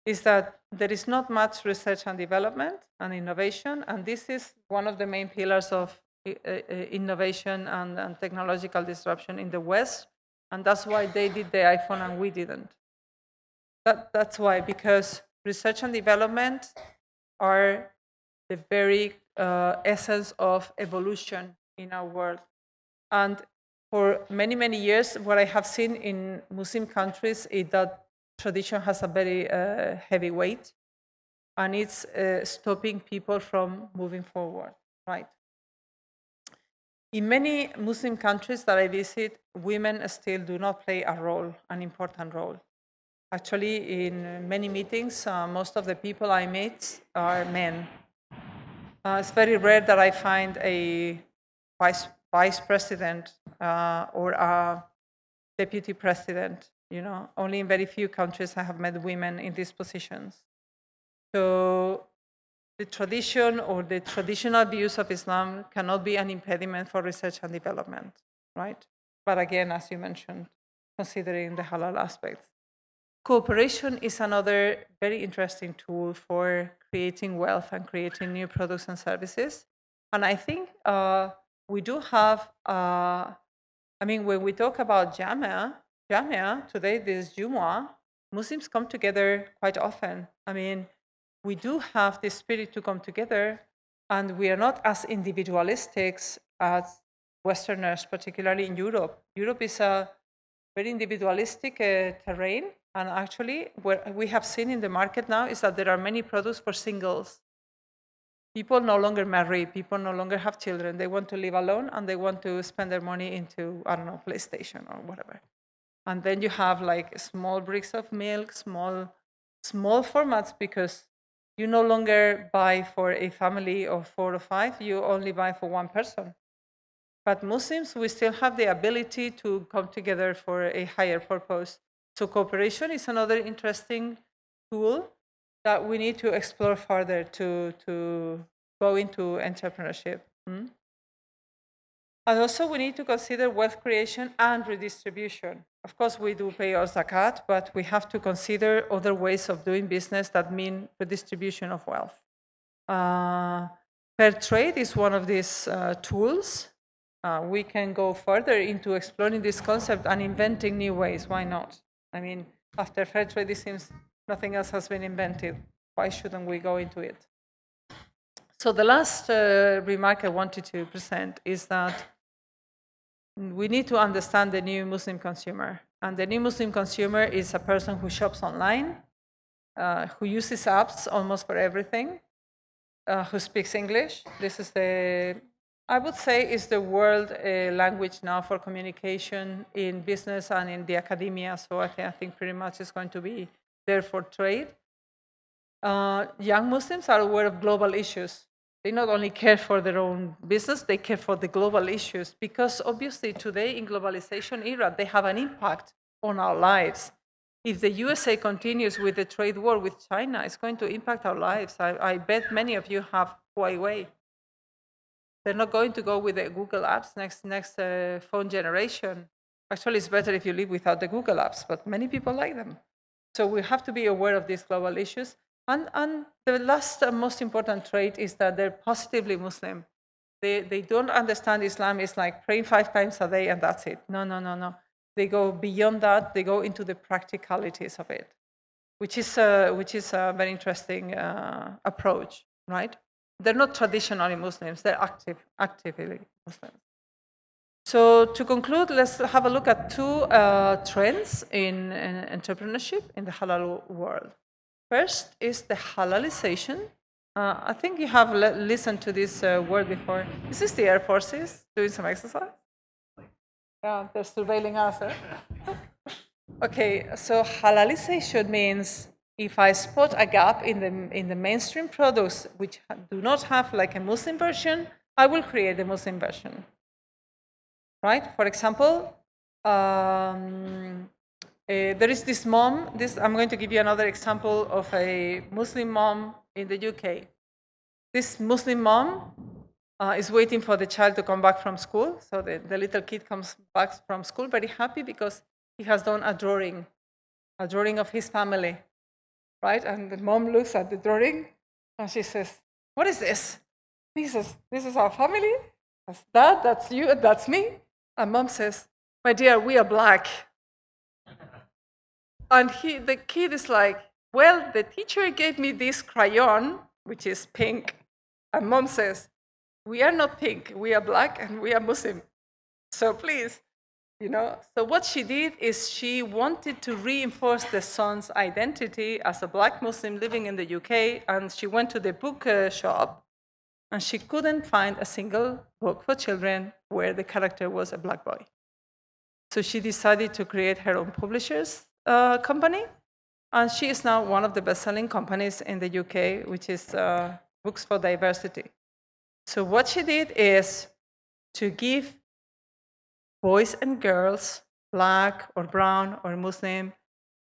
is that there is not much research and development and innovation, and this is one of the main pillars of innovation and technological disruption in the West, and that's why they did the iPhone and we didn't. That's why, because research and development are the very essence of evolution in our world. And for many, many years, what I have seen in Muslim countries is that tradition has a very heavy weight, and it's stopping people from moving forward, right? In many Muslim countries that I visit, women still do not play an important role. Actually, in many meetings, most of the people I meet are men. It's very rare that I find a vice president or a deputy president. Only in very few countries I have met women in these positions. So the tradition or the traditional views of Islam cannot be an impediment for research and development, right? But again, as you mentioned, considering the halal aspects. Cooperation is another very interesting tool for creating wealth and creating new products and services. And I think we do have, when we talk about Jamia, today this Jumu'ah, Muslims come together quite often. We do have the spirit to come together, and we are not as individualistic as Westerners, particularly in Europe. Europe is a very individualistic terrain, and actually what we have seen in the market now is that there are many products for singles. People no longer marry, people no longer have children, they want to live alone and they want to spend their money into, I don't know, PlayStation or whatever. And then you have like small bricks of milk, small formats, because you no longer buy for a family of 4 or 5, you only buy for one person. But Muslims, we still have the ability to come together for a higher purpose. So cooperation is another interesting tool that we need to explore further to go into entrepreneurship. And also we need to consider wealth creation and redistribution. Of course, we do pay our zakat, but we have to consider other ways of doing business that mean redistribution of wealth. Fair trade is one of these tools. We can go further into exploring this concept and inventing new ways. Why not? I mean, after fair trade, it seems nothing else has been invented. Why shouldn't we go into it? So the last remark I wanted to present is that we need to understand the new Muslim consumer. And the new Muslim consumer is a person who shops online, who uses apps almost for everything, who speaks English. This is I would say, is the world language now for communication in business and in the academia. So I think pretty much it's going to be there for trade. Young Muslims are aware of global issues. They not only care for their own business, they care for the global issues, because obviously today in globalization era, they have an impact on our lives. If the USA continues with the trade war with China, it's going to impact our lives. I bet many of you have Huawei. They're not going to go with the Google apps next phone generation. Actually, it's better if you live without the Google apps, but many people like them. So we have to be aware of these global issues. And the last and most important trait is that they're positively Muslim. They don't understand Islam is like praying 5 times a day and that's it. No. They go beyond that. They go into the practicalities of it, which is a very interesting approach, right? They're not traditionally Muslims. They're actively Muslims. So to conclude, let's have a look at 2 trends in entrepreneurship in the halal world. First is the halalization. I think you have listened to this word before. Is this the Air Forces doing some exercise? Yeah, they're surveilling us. Okay, so halalization means if I spot a gap in the mainstream products which do not have like a Muslim version, I will create a Muslim version. Right? For example, there is this mom. I'm going to give you another example of a Muslim mom in the UK. This Muslim mom is waiting for the child to come back from school. So the little kid comes back from school very happy because he has done a drawing of his family, right? And the mom looks at the drawing and she says, "What is this?" He says, "This is our family. That's Dad, that's you, that's me." And mom says, "My dear, we are black." And the kid is like, "Well, the teacher gave me this crayon, which is pink." And mom says, "We are not pink, we are black and we are Muslim. So please, So what she did is she wanted to reinforce the son's identity as a black Muslim living in the UK. And she went to the book shop and she couldn't find a single book for children where the character was a black boy. So she decided to create her own publishers company, and she is now one of the best-selling companies in the UK, which is Books for Diversity. So what she did is to give boys and girls, black or brown or Muslim,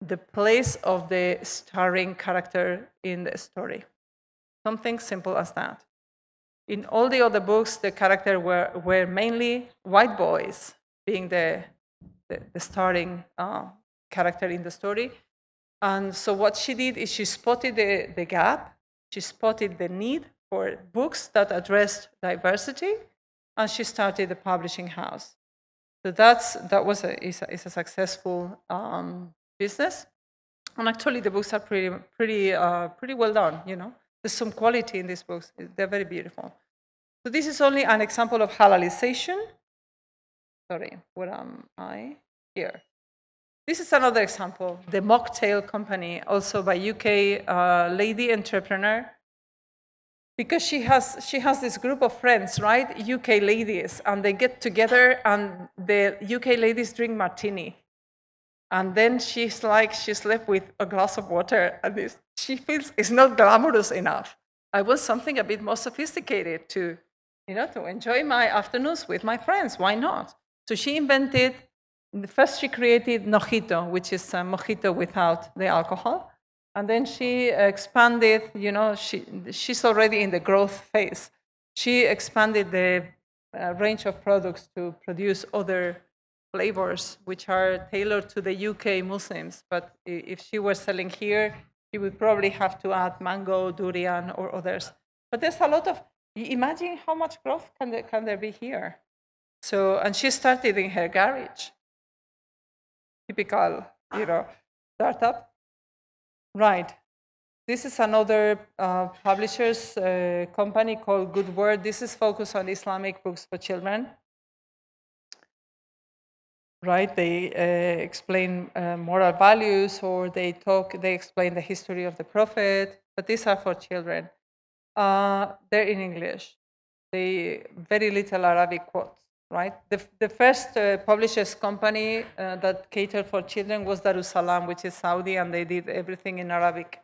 the place of the starring character in the story. Something simple as that. In all the other books, the character were mainly white boys being the starring character in the story. And so what she did is she spotted the gap, she spotted the need for books that addressed diversity, and she started a publishing house. So is a successful business, and actually the books are pretty well done. There's some quality in these books; they're very beautiful. So this is only an example of halalization. Sorry, where am I? Here. This is another example. The mocktail company, also by UK lady entrepreneur, because she has this group of friends, right? UK ladies, and they get together, and the UK ladies drink martini. And then she's like, she's left with a glass of water, and she feels it's not glamorous enough. I want something a bit more sophisticated to enjoy my afternoons with my friends. Why not? So she invented, first she created mojito, which is a mojito without the alcohol. And then she expanded, she's already in the growth phase. She expanded the range of products to produce other flavors which are tailored to the UK Muslims. But if she were selling here, she would probably have to add mango, durian, or others. But there's a lot of, imagine how much growth can there be here. So, and she started in her garage. Typical, startup. Right. This is another publisher's company called Good Word. This is focused on Islamic books for children. Right, they explain moral values, or they explain the history of the Prophet, but these are for children. They're in English. They very little Arabic quotes, right? The first publishers company that catered for children was Darussalam, which is Saudi, and they did everything in Arabic,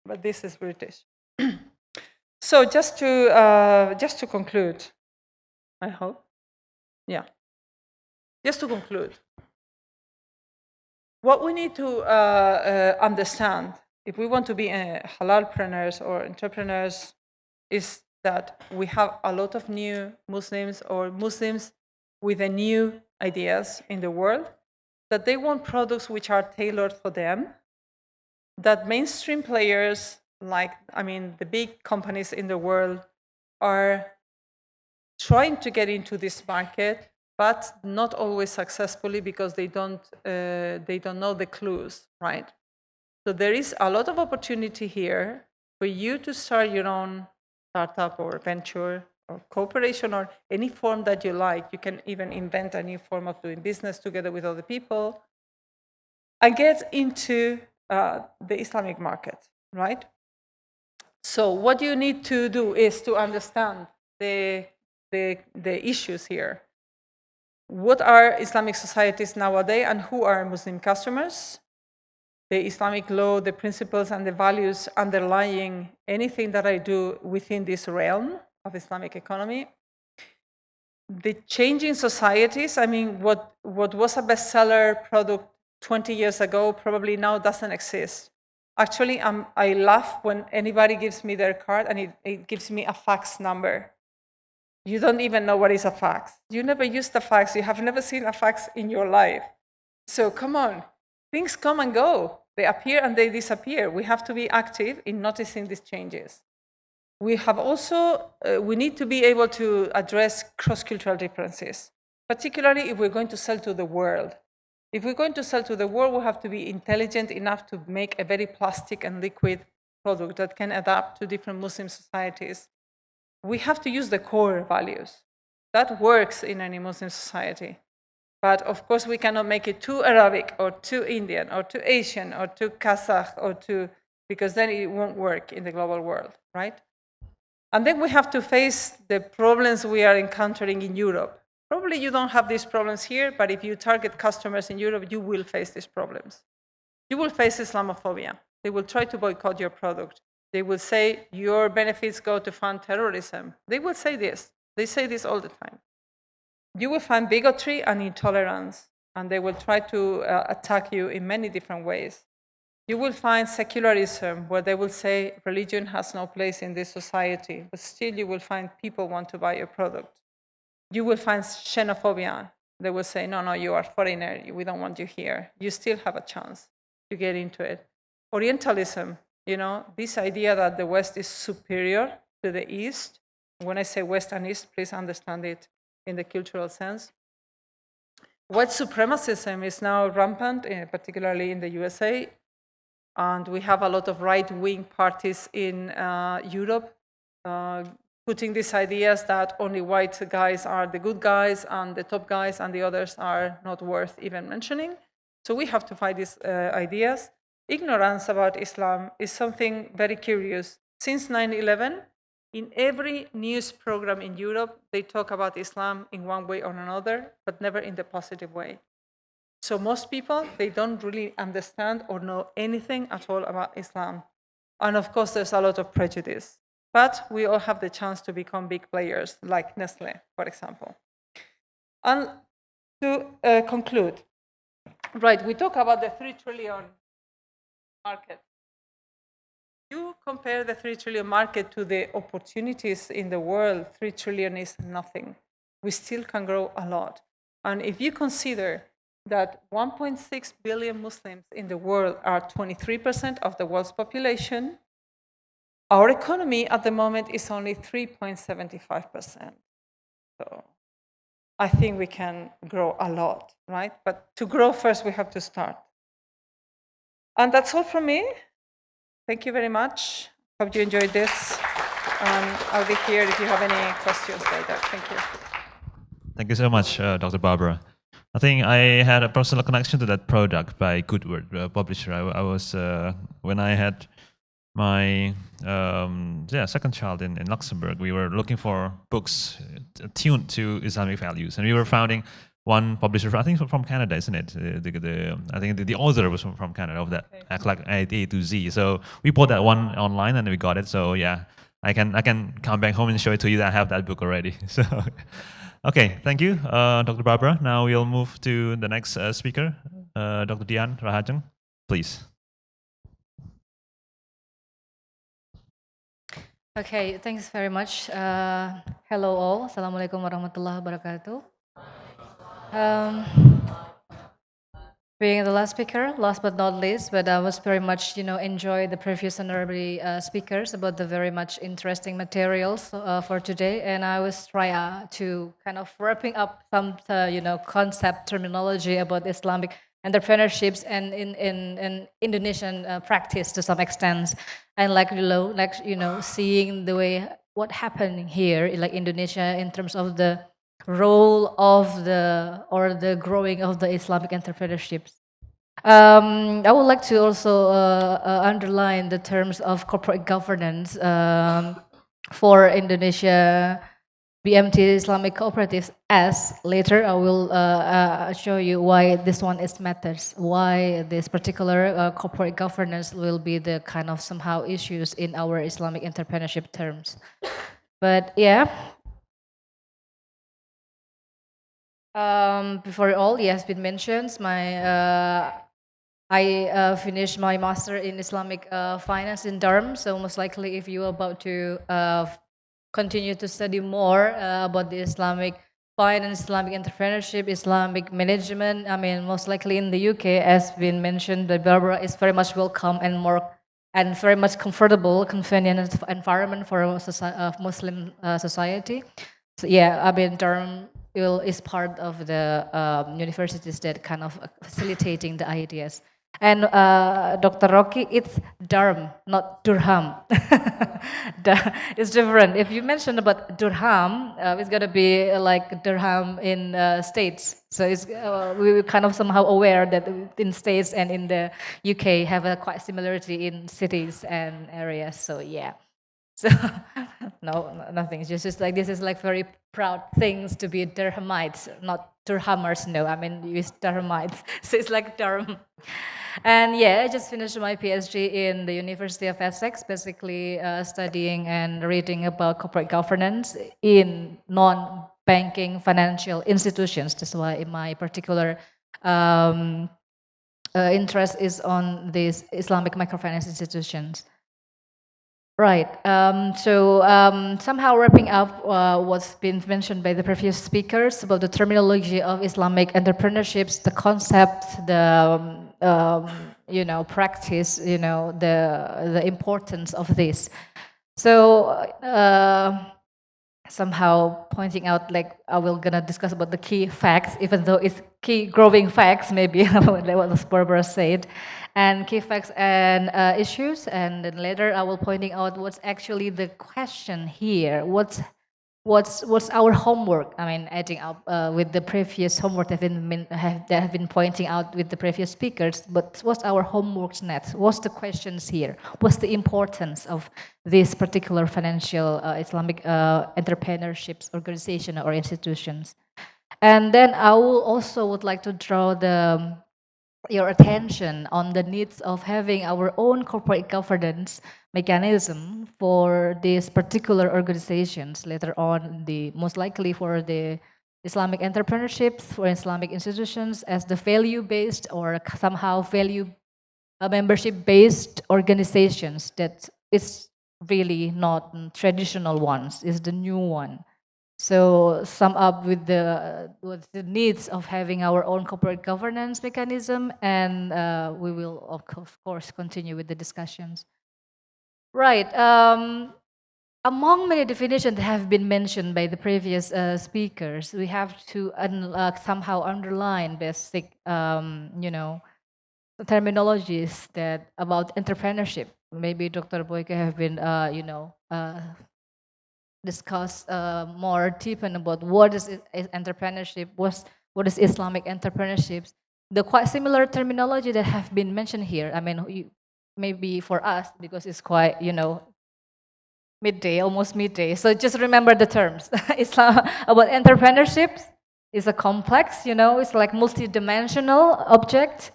but this is British. So just to conclude, I hope, yeah. Just to conclude, what we need to understand if we want to be halalpreneurs or entrepreneurs is that we have a lot of new Muslims or Muslims with new ideas in the world, that they want products which are tailored for them, that mainstream players like, the big companies in the world are trying to get into this market, but not always successfully because they don't know the clues, right? So there is a lot of opportunity here for you to start your own startup or venture or cooperation or any form that you like. You can even invent a new form of doing business together with other people and get into the Islamic market, right? So what you need to do is to understand the issues here. What are Islamic societies nowadays, and who are Muslim customers? The Islamic law, the principles and the values underlying anything that I do within this realm of Islamic economy. The changing societies, what was a bestseller product 20 years ago probably now doesn't exist. Actually, I laugh when anybody gives me their card and it gives me a fax number. You don't even know what is a fax. You never used a fax. You have never seen a fax in your life. So come on, things come and go. They appear and they disappear. We have to be active in noticing these changes. We have also, we need to be able to address cross-cultural differences, particularly if we're going to sell to the world. If we're going to sell to the world, we have to be intelligent enough to make a very plastic and liquid product that can adapt to different Muslim societies. We have to use the core values. That works in any Muslim society. But of course, we cannot make it too Arabic or too Indian or too Asian or too Kazakh or because then it won't work in the global world, right? And then we have to face the problems we are encountering in Europe. Probably you don't have these problems here, but if you target customers in Europe, you will face these problems. You will face Islamophobia. They will try to boycott your product. They will say your benefits go to fund terrorism. They will say this. They say this all the time. You will find bigotry and intolerance, and they will try to attack you in many different ways. You will find secularism, where they will say religion has no place in this society, but still you will find people want to buy your product. You will find xenophobia. They will say, no, you are foreigner, we don't want you here. You still have a chance to get into it. Orientalism, this idea that the West is superior to the East. When I say West and East, please understand it in the cultural sense. White supremacism is now rampant, particularly in the USA. And we have a lot of right-wing parties in Europe putting these ideas that only white guys are the good guys and the top guys and the others are not worth even mentioning. So we have to fight these ideas. Ignorance about Islam is something very curious. Since 9/11, in every news program in Europe, they talk about Islam in one way or another, but never in the positive way. So most people, they don't really understand or know anything at all about Islam. And of course, there's a lot of prejudice. But we all have the chance to become big players, like Nestle, for example. And to conclude, right, we talk about the 3 trillion market. You compare the 3 trillion market to the opportunities in the world, 3 trillion is nothing. We still can grow a lot. And if you consider that 1.6 billion Muslims in the world are 23% of the world's population, our economy at the moment is only 3.75%. So I think we can grow a lot, right? But to grow first, we have to start. And that's all from me. Thank you very much. Hope you enjoyed this. I'll be here if you have any questions later. Thank you. Thank you so much, Dr. Barbara. I think I had a personal connection to that product by Goodword, publisher. I was, when I had my second child in Luxembourg, we were looking for books tuned to Islamic values, and we were finding one publisher, I think from Canada, isn't it? I think the author was from Canada of that, like A to Z. So we bought that one online and we got it. So yeah, I can come back home and show it to you that I have that book already. So okay, thank you, Dr. Barbara. Now we'll move to the next speaker, Dr. Dian Rahajeng, please. Okay, thanks very much. Hello all. Assalamualaikum warahmatullahi wabarakatuh. Being the last speaker, last but not least, but I was very much, enjoy the previous honorary speakers about the very much interesting materials for today, and I was try to kind of wrapping up some, concept terminology about Islamic entrepreneurships and in Indonesian practice to some extent, and seeing the way what happened here, like Indonesia, in terms of the role of the growing of the Islamic entrepreneurships. I would like to also underline the terms of corporate governance for Indonesia BMT Islamic Cooperatives, as later I will show you why this one is matters, why this particular corporate governance will be the kind of somehow issues in our Islamic entrepreneurship terms. But yeah, before all, it has been mentioned, I finished my master in Islamic finance in Durham, so most likely if you are about to continue to study more about the Islamic finance, Islamic entrepreneurship, Islamic management, I mean, most likely in the UK, as been mentioned by Barbara, is very much welcome and very much comfortable, convenient environment for a Muslim society. So yeah, I mean, Durham is part of the universities that kind of facilitating the ideas. And Dr. Rocky, it's Durham, not Durham. It's different. If you mention about Durham, it's gonna be like Durham in States. So it's we kind of somehow aware that in States and in the UK have a quite similarity in cities and areas. So yeah. So no, nothing. It's just like this is like very proud things to be Durhamites, not Durhamers. No, I mean use Durhamites. So it's like Durham. And yeah, I just finished my PhD in the University of Essex, basically studying and reading about corporate governance in non-banking financial institutions. That's why my particular interest is on these Islamic microfinance institutions. Right. Somehow wrapping up what's been mentioned by the previous speakers about the terminology of Islamic entrepreneurships, the concept, the practice, the importance of this. So somehow pointing out, like I will gonna discuss about the key facts, even though it's key growing facts, maybe what Barbara said, and key facts and issues, and then later I will pointing out what's actually the question here, what's our homework? I mean, adding up with the previous homework that have been pointing out with the previous speakers. But what's our homework next? What's the questions here? What's the importance of this particular financial Islamic entrepreneurships organization or institutions? And then I will also would like to draw your attention on the needs of having our own corporate governance mechanism for these particular organizations later on, most likely for the Islamic entrepreneurships, for Islamic institutions, as the value-based or somehow value membership-based organizations that is really not traditional ones, is the new one. So sum up with the needs of having our own corporate governance mechanism, and we will of course continue with the discussions. Right. Among many definitions that have been mentioned by the previous speakers, we have to somehow underline basic, terminologies that about entrepreneurship. Maybe Dr. Boyke have been, discuss more deep about what is entrepreneurship, what is Islamic entrepreneurships. The quite similar terminology that have been mentioned here. I mean, maybe for us because it's quite midday, almost midday. So just remember the terms. Islam about entrepreneurships is a complex. It's like multi-dimensional object.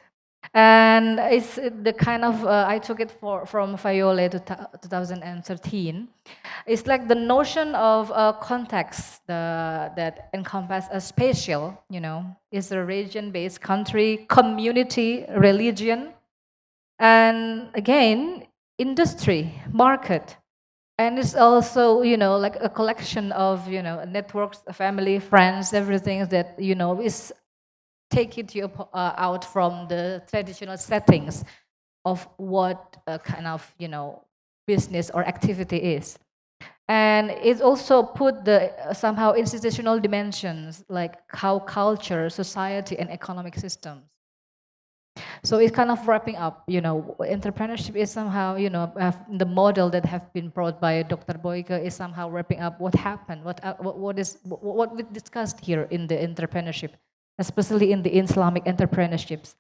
And it's the kind of, I took it from Fayole 2013. It's like the notion of context that encompass a spatial, is a region-based country, community, religion, and again, industry, market. And it's also, like a collection of, networks, family, friends, everything that, is take it out from the traditional settings of what kind of business or activity is. And it also put the somehow institutional dimensions like how culture, society, and economic systems. So it's kind of wrapping up, entrepreneurship is somehow, the model that have been brought by Dr. Boyke is somehow wrapping up what happened, what we discussed here in the entrepreneurship, especially in the Islamic entrepreneurships.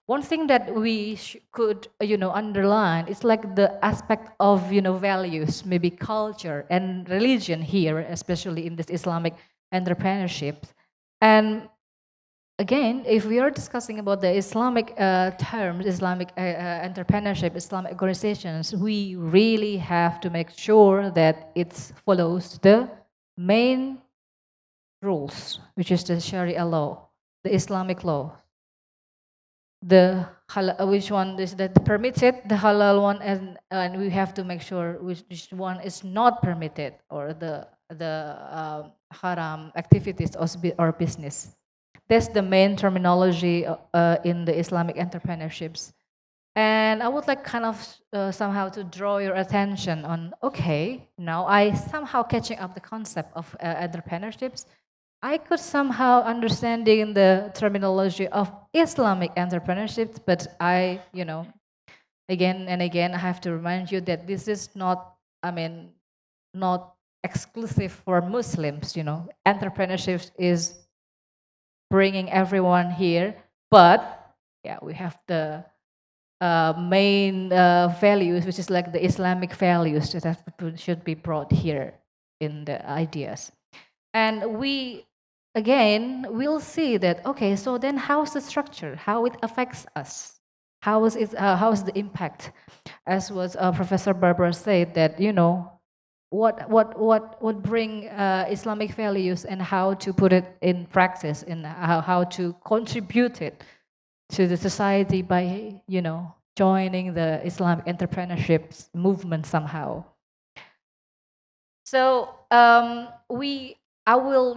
One thing that we could, underline is like the aspect of, values, maybe culture and religion here, especially in this Islamic entrepreneurship. And again, if we are discussing about the Islamic terms, Islamic entrepreneurship, Islamic organizations, we really have to make sure that it follows the main rules, which is the Sharia law, the Islamic law. The halal, which one is that permitted, the halal one, and we have to make sure which one is not permitted, or the haram activities or business. That's the main terminology in the Islamic entrepreneurships. And I would like kind of somehow to draw your attention on, okay, now I somehow catching up the concept of entrepreneurships. I could somehow understanding the terminology of Islamic entrepreneurship, but I, again and again, I have to remind you that this is not, not exclusive for Muslims, entrepreneurship is bringing everyone here, but yeah, we have the main values, which is like the Islamic values that should be brought here in the ideas. And we, again, will see that, okay, so then how's the structure, how it affects us? How is the impact? As was Professor Barbara said, that, what bring Islamic values and how to put it in practice, and how to contribute it to the society by, joining the Islamic entrepreneurship movement somehow. So I will,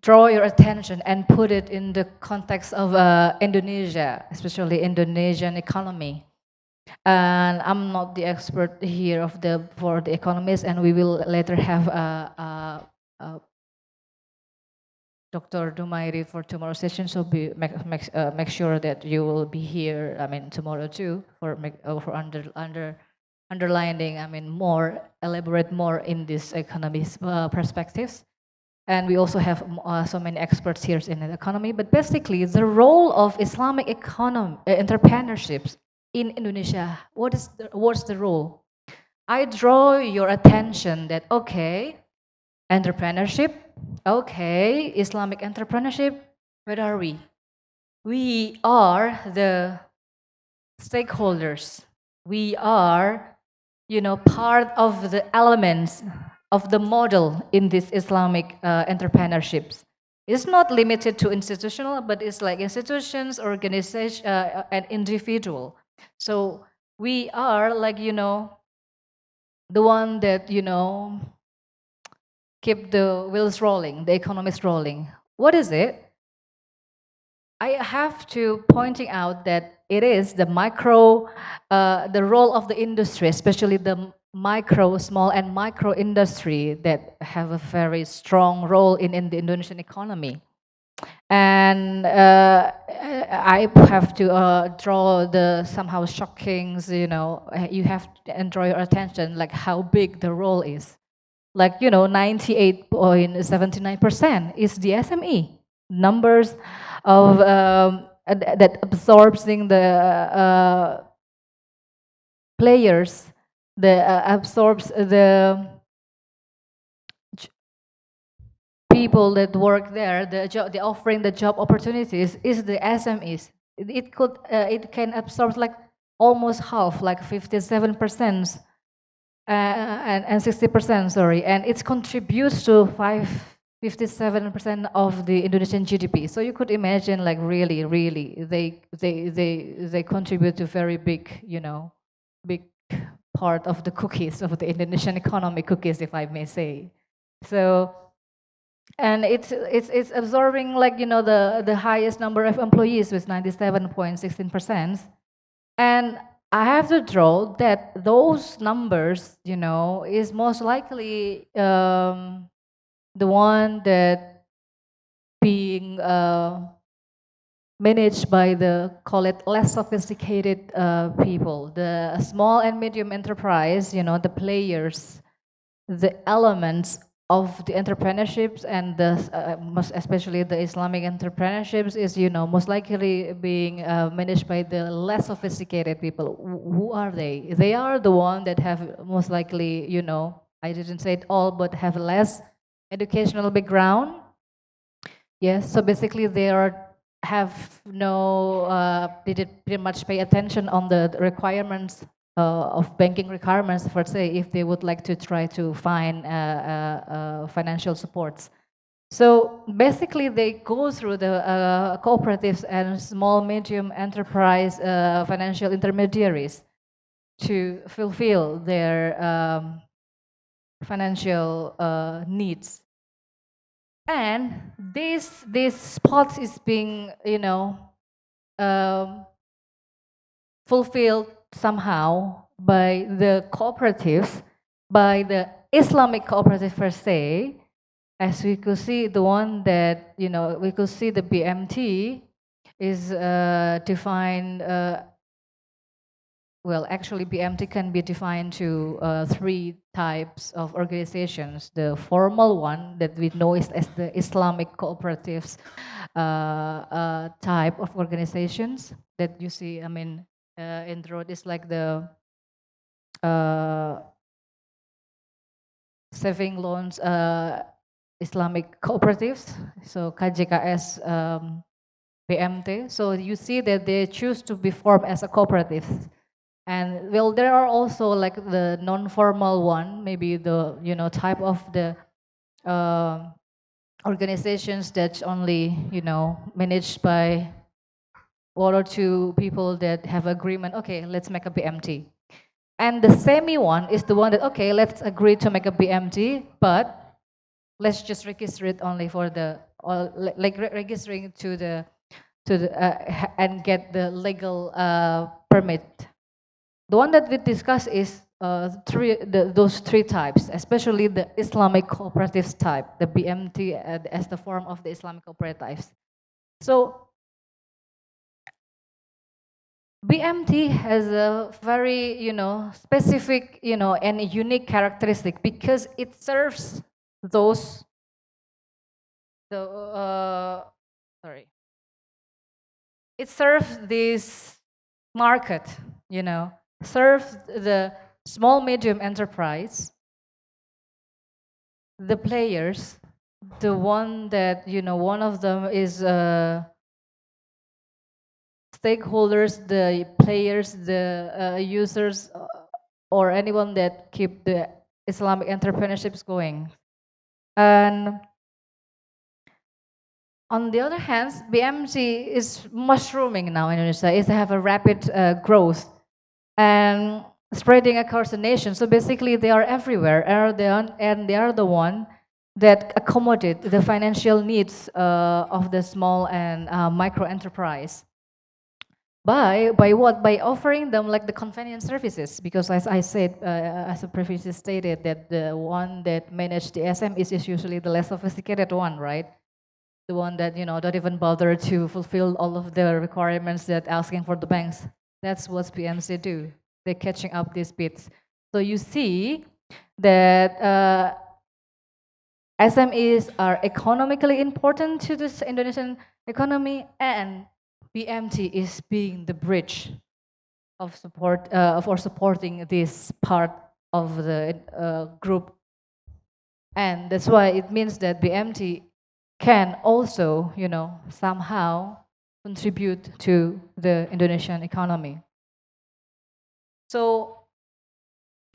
draw your attention and put it in the context of Indonesia, especially Indonesian economy. And I'm not the expert here for the economists, and we will later have Dr. Dumairi for tomorrow's session. So make sure that you will be here. I mean tomorrow too for underlining. I mean elaborate more in this economy perspectives. And we also have so many experts here in the economy. But basically, the role of Islamic entrepreneurships in Indonesia. What's the role? I draw your attention that okay, entrepreneurship, okay, Islamic entrepreneurship. Where are we? We are the stakeholders. We are, part of the elements of the model in this Islamic entrepreneurships. It's not limited to institutional, but it's like institutions, organizations, and individual. So we are like, the one that, keep the wheels rolling, the economics rolling. What is it? I have to pointing out that it is the the role of the industry, especially the small and micro industry that have a very strong role in the Indonesian economy. And I have to draw the somehow shocking, you have to draw your attention like how big the role is. Like, 98.79% is the SME. Numbers of that absorbing the players, absorbs the people that work there, the offering the job opportunities is the SMEs. It can absorb like almost half, like 57%. And 60%, sorry, and it contributes to 57% of the Indonesian GDP. So you could imagine, like really, they contribute to very big, big part of the cookies of the Indonesian economic cookies, if I may say. So, and it's absorbing like the highest number of employees with 97.16%, and I have to draw that those numbers, is most likely the one that being managed by call it less sophisticated people, the small and medium enterprise, the players, the elements of the entrepreneurships and most especially the Islamic entrepreneurships is, most likely being managed by the less sophisticated people. Who are they? They are the one that have most likely, I didn't say it all, but have less educational background. Yes, so basically they have didn't pretty much pay attention on the requirements of banking requirements, for say, if they would like to try to find financial supports. So basically they go through the cooperatives and small medium enterprise financial intermediaries to fulfill their financial needs. And this spot is being, fulfilled somehow by the cooperatives, by the Islamic cooperative per se, as we could see the one that, we could see the BMT is defined, well, actually BMT can be defined to 3 types of organizations. The formal one that we know is as the Islamic cooperatives type of organizations that you see, I mean, in the road is like the saving loans Islamic cooperatives, so KJKS BMT. So you see that they choose to be formed as a cooperative. And well, there are also like the non-formal one, maybe the type of the organizations that's only managed by 1 or 2 people that have agreement. Okay, let's make a BMT. And the semi one is the one that okay, let's agree to make a BMT, but let's just register it only for like registering to the and get the legal permit. The one that we discuss is those three types, especially the Islamic cooperatives type, the BMT as the form of the Islamic cooperatives. So BMT has a very, specific, and unique characteristic because it serves those, it serves this market, serves the small medium enterprise, the players, the one that, one of them is stakeholders, the players, the users, or anyone that keep the Islamic entrepreneurships going. And on the other hand, BMC is mushrooming now in Indonesia. It have a rapid growth and spreading across the nation. So basically, they are everywhere, and they are the one that accommodate the financial needs of the small and micro enterprise. By what? By offering them like the convenience services, because as I said, as I previously stated, that the one that manage the SMEs is usually the less sophisticated one, right? The one that don't even bother to fulfill all of the requirements that asking for the banks. That's what PMC do. They're catching up these bits. So you see that SMEs are economically important to this Indonesian economy, and BMT is being the bridge of support for supporting this part of the group, and that's why it means that BMT can also, somehow contribute to the Indonesian economy.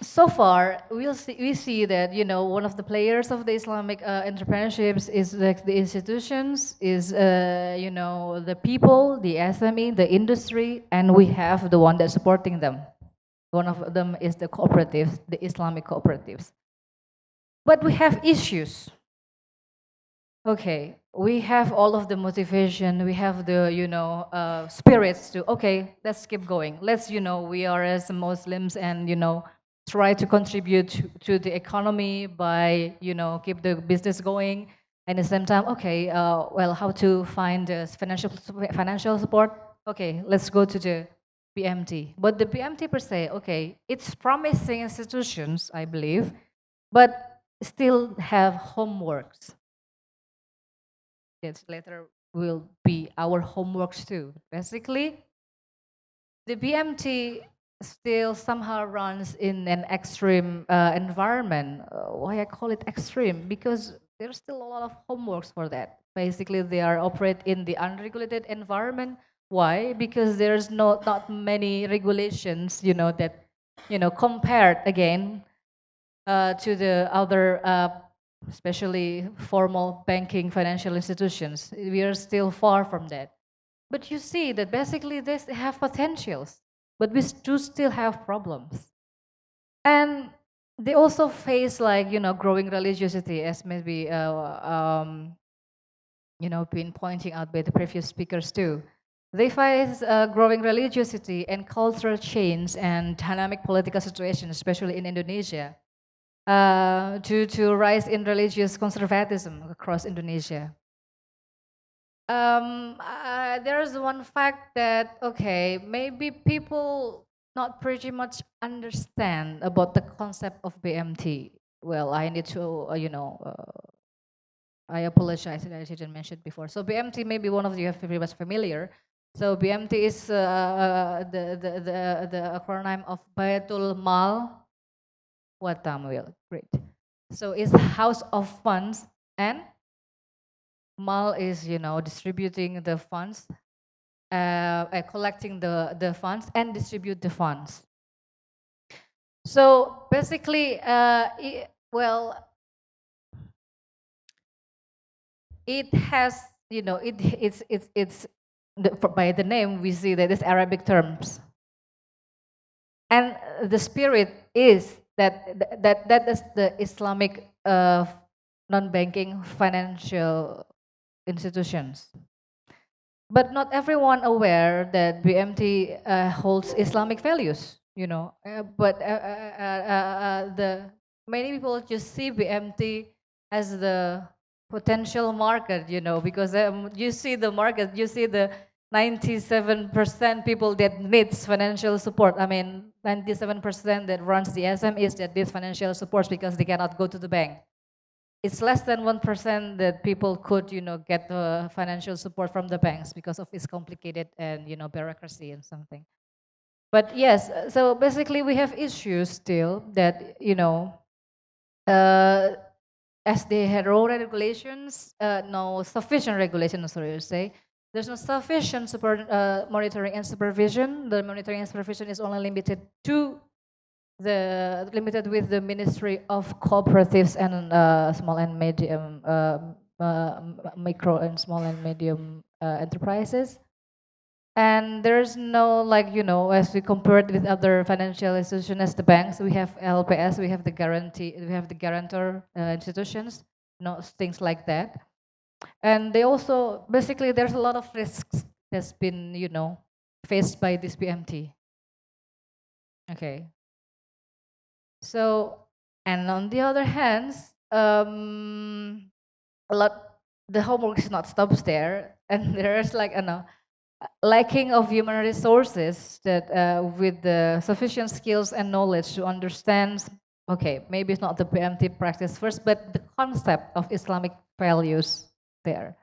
So far, we see that, one of the players of the Islamic entrepreneurships is like the institutions, is, the people, the SME, the industry, and we have the one that's supporting them. One of them is the cooperatives, the Islamic cooperatives. But we have issues. Okay, we have all of the motivation, we have the, spirits to, okay, let's keep going. Let's, we are as Muslims and, try to contribute to the economy by, keep the business going. And at the same time, okay, well, how to find financial support? Okay, let's go to the BMT. But the BMT per se, okay, it's promising institutions, I believe, but still have homeworks. That later will be our homeworks too. Basically, the BMT still somehow runs in an extreme environment. Why I call it extreme? Because there's still a lot of homeworks for that. Basically, they are operate in the unregulated environment. Why? Because there's not many regulations, that, compared again to the other, especially formal banking financial institutions. We are still far from that. But you see that basically they have potentials, but we do still have problems. And they also face like, growing religiosity, as maybe, been pointing out by the previous speakers too. They face growing religiosity and cultural change and dynamic political situation, especially in Indonesia, due to rise in religious conservatism across Indonesia. There's one fact that, okay, maybe people not pretty much understand about the concept of BMT. Well, I need to, I apologize that I didn't mention before. So BMT, maybe one of you are very much familiar. So BMT is the acronym of Baitul Mal wa Tamwil. Great. So it's House of Funds, and Mal is, distributing the funds, collecting the funds and distribute the funds. So basically, it has, it's by the name we see that it's Arabic terms, and the spirit is that is the Islamic non-banking financial institutions. But not everyone aware that BMT holds Islamic values. you know. The many people just see BMT as the potential market, you know, because you see the market, you see the 97% people that needs financial support. I mean, 97% that runs the SMEs that needs financial support because they cannot go to the bank. It's less than 1% that people could, you know, get financial support from the banks because of its complicated and, you know, bureaucracy and something. But yes, so basically we have issues still that, you know, as they had no regulations, no sufficient regulation, sorry to say, there's no sufficient monitoring and supervision. The monitoring and supervision is only limited with the Ministry of Cooperatives and small and medium, micro and small and medium enterprises. And there's no, like, you know, as we compare it with other financial institutions as the banks, we have LPS, we have the guarantor institutions, you know, things like that. And they also, basically, there's a lot of risks that's been, you know, faced by this BMT. Okay. So, and on the other hand, the homework is not stops there, and there's like, I know, lacking of human resources that with the sufficient skills and knowledge to understand, okay, maybe it's not the BMT practice first, but the concept of Islamic values there.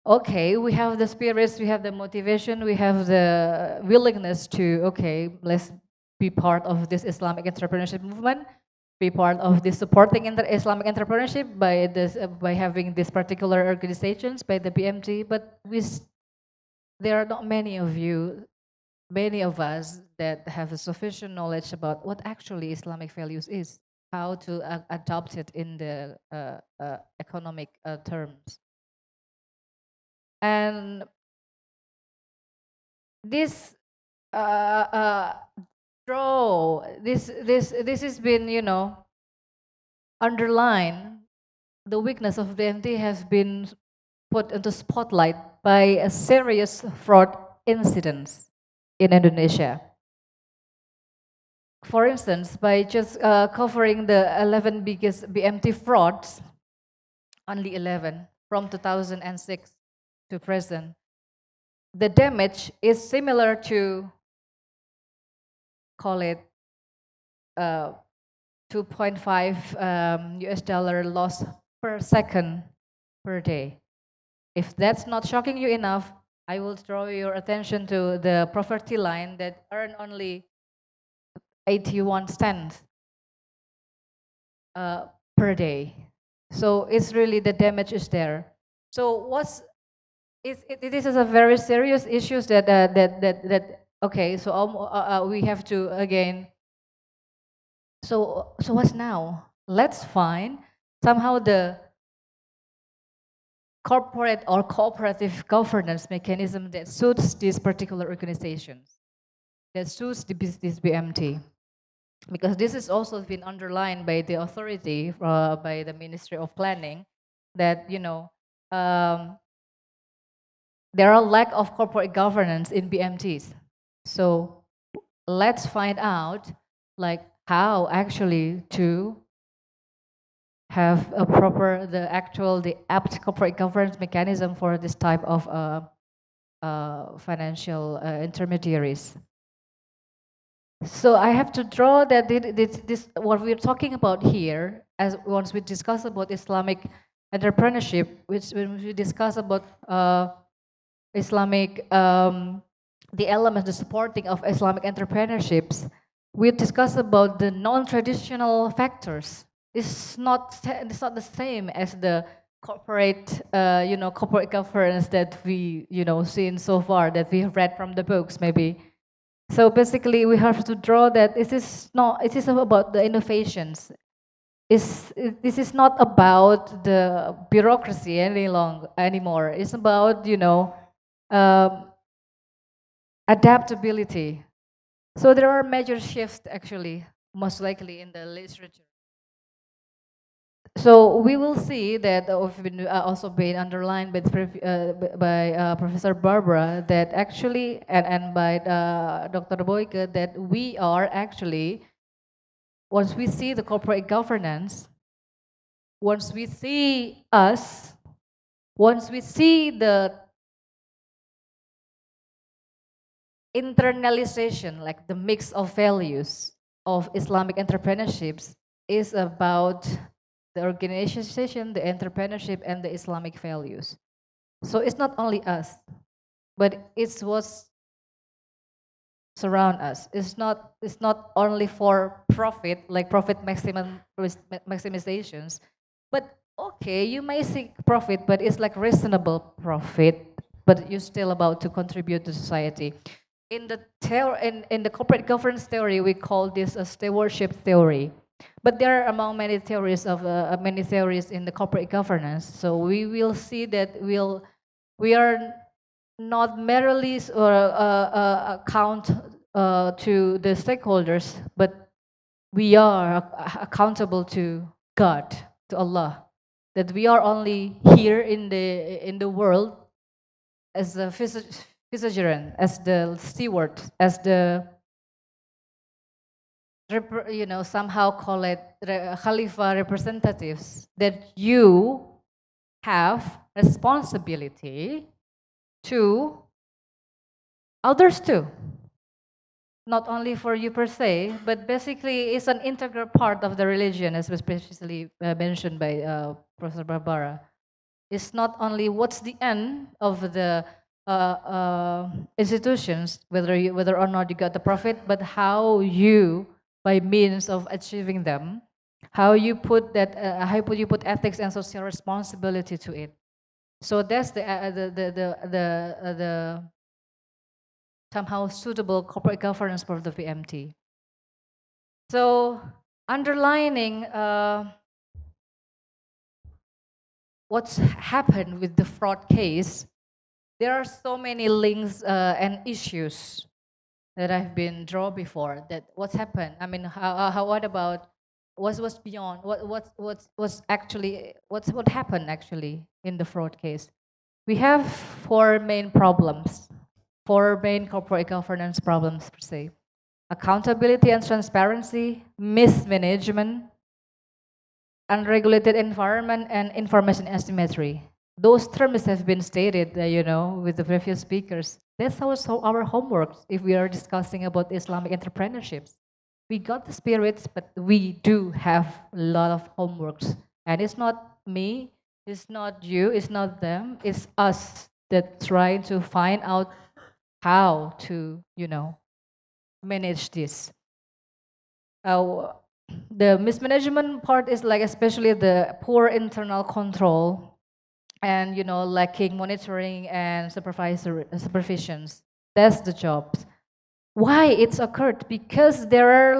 Okay, we have the spirits, we have the motivation, we have the willingness to, okay, let's be part of this Islamic entrepreneurship movement, be part of this supporting Islamic entrepreneurship by having these particular organizations, by the BMT, but there are not many of us that have a sufficient knowledge about what actually Islamic values is, how to adopt it in the economic terms. And this this has been, you know, underlined. The weakness of the BMT has been put into spotlight by a serious fraud incidents in Indonesia. For instance, by just covering the 11 biggest BMT frauds, only 11 from 2006 to present, the damage is similar to, call it, 2.5 US dollar loss per second per day. If that's not shocking you enough, I will draw your attention to the poverty line that earn only 81 cents per day. So it's really, the damage is there. So this is a very serious issue okay, so we have to again, so what's now? Let's find somehow the corporate or cooperative governance mechanism that suits these particular organizations, that suits this BMT. Because this has also been underlined by the authority, by the Ministry of Planning, that, you know, there are lack of corporate governance in BMTs. So let's find out, like, how actually to have a proper, the apt corporate governance mechanism for this type of financial intermediaries. So I have to draw that this what we're talking about here, as once we discuss about Islamic entrepreneurship, which when we discuss about Islamic, the elements, the supporting of Islamic entrepreneurships, we discuss about the non-traditional factors. It's not the same as the corporate, you know, corporate governance that we, you know, seen so far, that we have read from the books maybe. So basically, we have to draw that it is about the innovations. This is not about the bureaucracy anymore. It's about, you know, adaptability. So there are major shifts actually, most likely in the literature. So we will see that also been underlined by Professor Barbara that actually and by Dr. Boyke that we are actually, once we see the corporate governance, once we see us, once we see the internalization, like the mix of values of Islamic entrepreneurships, is about the organization, the entrepreneurship, and the Islamic values. So it's not only us, but it's what surround us. It's not only for profit, like profit maximizations, but okay, you may seek profit, but it's like reasonable profit, but you're still about to contribute to society. In the in the corporate governance theory, we call this a stewardship theory. But there are among many theories in the corporate governance. So we will see that we are not merely account to the stakeholders, but we are accountable to God, to Allah. That we are only here in the world as a vicegerent, as the steward, as the somehow call it Khalifa representatives, that you have responsibility to others too. Not only for you per se, but basically it's an integral part of the religion, as was previously mentioned by Professor Barbara. It's not only what's the end of the institutions, whether or not you got the profit, but how you, by means of achieving them, how you put that, you put ethics and social responsibility to it. So that's the somehow suitable corporate governance for the VMT. So underlining what's happened with the fraud case, there are so many links and issues that I've been drawn before. That what's happened. I mean, what about what's beyond what's actually what happened actually in the fraud case? We have four main problems, four main corporate governance problems per se: accountability and transparency, mismanagement, unregulated environment, and information asymmetry. Those terms have been stated, with the previous speakers. That's also our homework if we are discussing about Islamic entrepreneurships. We got the spirits, but we do have a lot of homeworks. And it's not me, it's not you, it's not them, it's us that trying to find out how to, manage this. The mismanagement part is like especially the poor internal control and lacking monitoring and supervisions. That's the job. Why it's occurred? Because there are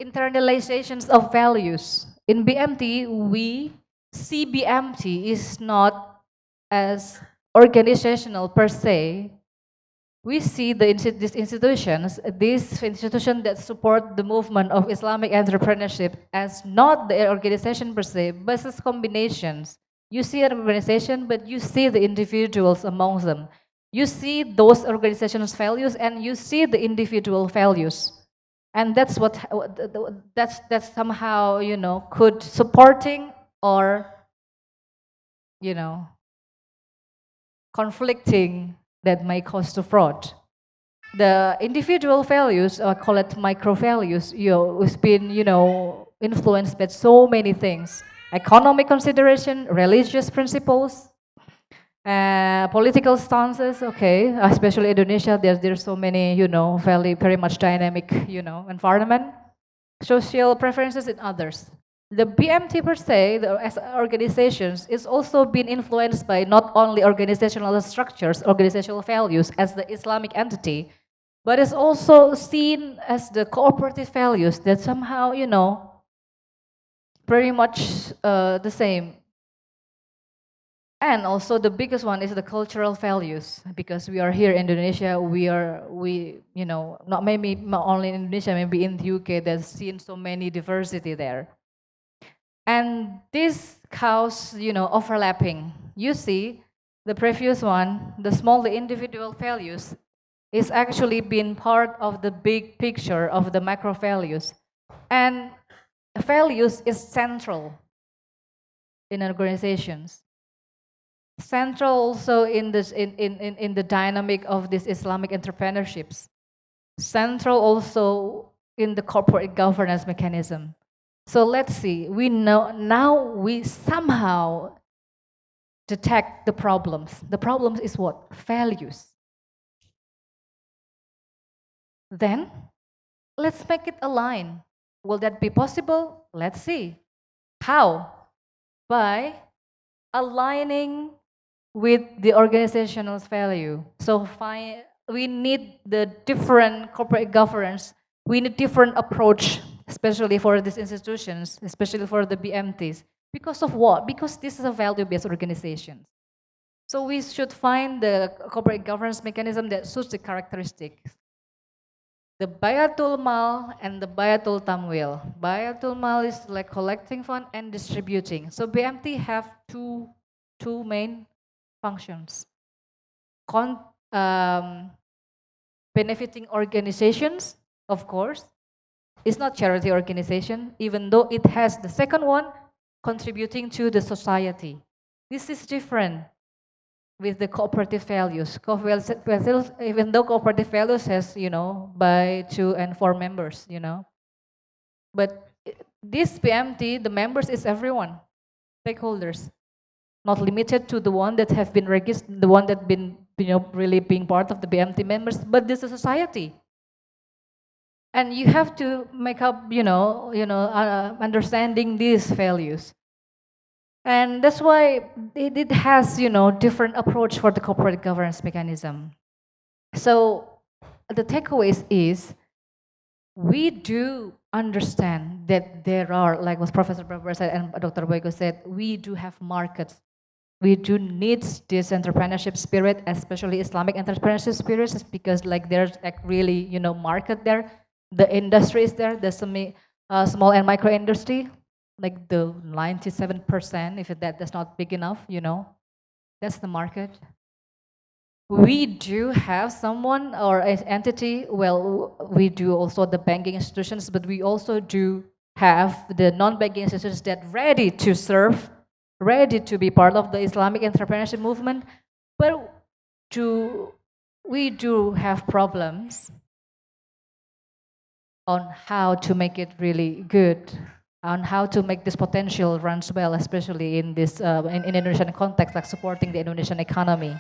internalizations of values. In BMT, we see BMT is not as organizational per se. We see these institutions that support the movement of Islamic entrepreneurship as not the organization per se, but as combinations. You see an organization, but you see the individuals among them. You see those organizations' values, and you see the individual values, and that's that's somehow could supporting or conflicting that may cause to fraud. The individual values, or call it micro values, has been influenced by so many things: economic consideration, religious principles, political stances. Okay, especially Indonesia, there's so many very much dynamic environment, social preferences, and others. The BMT per se, as organizations, is also being influenced by not only organizational structures, organizational values as the Islamic entity, but it's also seen as the cooperative values that somehow, pretty much the same. And also the biggest one is the cultural values, because we are here in Indonesia, not maybe not only in Indonesia, maybe in the UK, there's seen so many diversity there. And this cause, overlapping. You see, the previous one, the small, the individual values, is actually being part of the big picture of the macro values. And values is central in organizations. Central also in this in the dynamic of this Islamic entrepreneurships. Central also in the corporate governance mechanism. So let's see, we know now we somehow detect the problems. The problems is what? Values. Then let's make it align. Will that be possible? Let's see. How? By aligning with the organizational value. So we need the different corporate governance. We need different approach, especially for these institutions, especially for the BMTs. Because of what? Because this is a value-based organization. So we should find the corporate governance mechanism that suits the characteristics. The Bayatul Mal and the Bayatul Tamwil. Bayatul Mal is like collecting fund and distributing. So BMT have two main functions. Benefiting organizations, of course. It's not charity organization, even though it has the second one, contributing to the society. This is different with the cooperative values. Even though cooperative values has, by 2 and 4 members, But this PMT, the members is everyone, stakeholders, not limited to the one that have been registered, the one that been, really being part of the BMT members, but this is society. And you have to make up, understanding these values. And that's why it has, different approach for the corporate governance mechanism. So the takeaways is we do understand that there are, like what Professor Barbara said and Dr. Boyke said, we do have markets. We do need this entrepreneurship spirit, especially Islamic entrepreneurship spirit, because like there's like really, market there. The industry is there, the small and micro industry, like the 97%, if that's not big enough, that's the market. We do have someone or an entity, well, we do also the banking institutions, but we also do have the non-banking institutions that ready to serve, ready to be part of the Islamic entrepreneurship movement, but we do have problems on how to make it really good, on how to make this potential runs well, especially in this in Indonesian context, like supporting the Indonesian economy.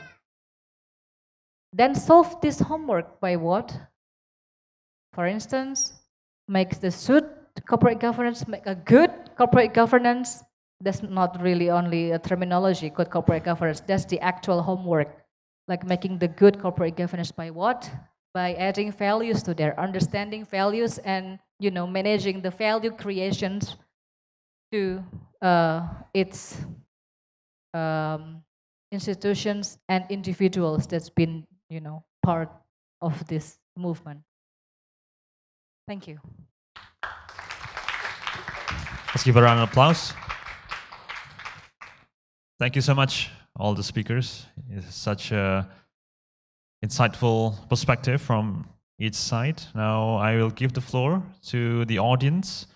Then solve this homework by what? For instance, make the suit corporate governance, make a good corporate governance. That's not really only a terminology, good corporate governance. That's the actual homework. Like making the good corporate governance by what? By adding values to their understanding values and managing the value creations to its institutions and individuals that's been part of this movement. Thank you. Let's give a round of applause. Thank you so much, all the speakers. It's such a insightful perspective from each side. Now I will give the floor to the audience.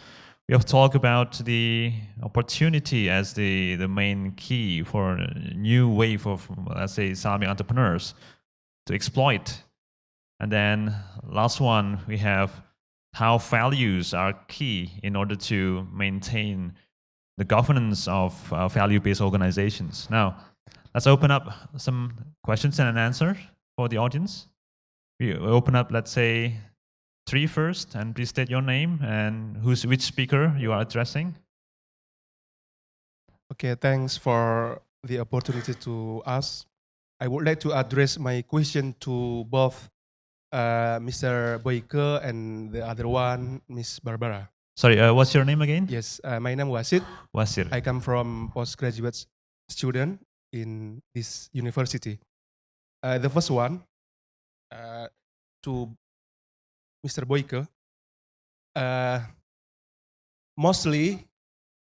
We have talked about the opportunity as the main key for a new wave of, let's say, Islamic entrepreneurs to exploit. And then last one, we have how values are key in order to maintain the governance of value-based organizations. Now, let's open up some questions and answers for the audience. We open up, let's say, 3 first, and please state your name and which speaker you are addressing. Okay, thanks for the opportunity to ask. I would like to address my question to both Mr. Boyke and the other one, Miss Barbara. Sorry, what's your name again? Yes, my name is Wasid. Wasir. I come from postgraduate student in this university. The first one, to Mr. Boyke. Mostly,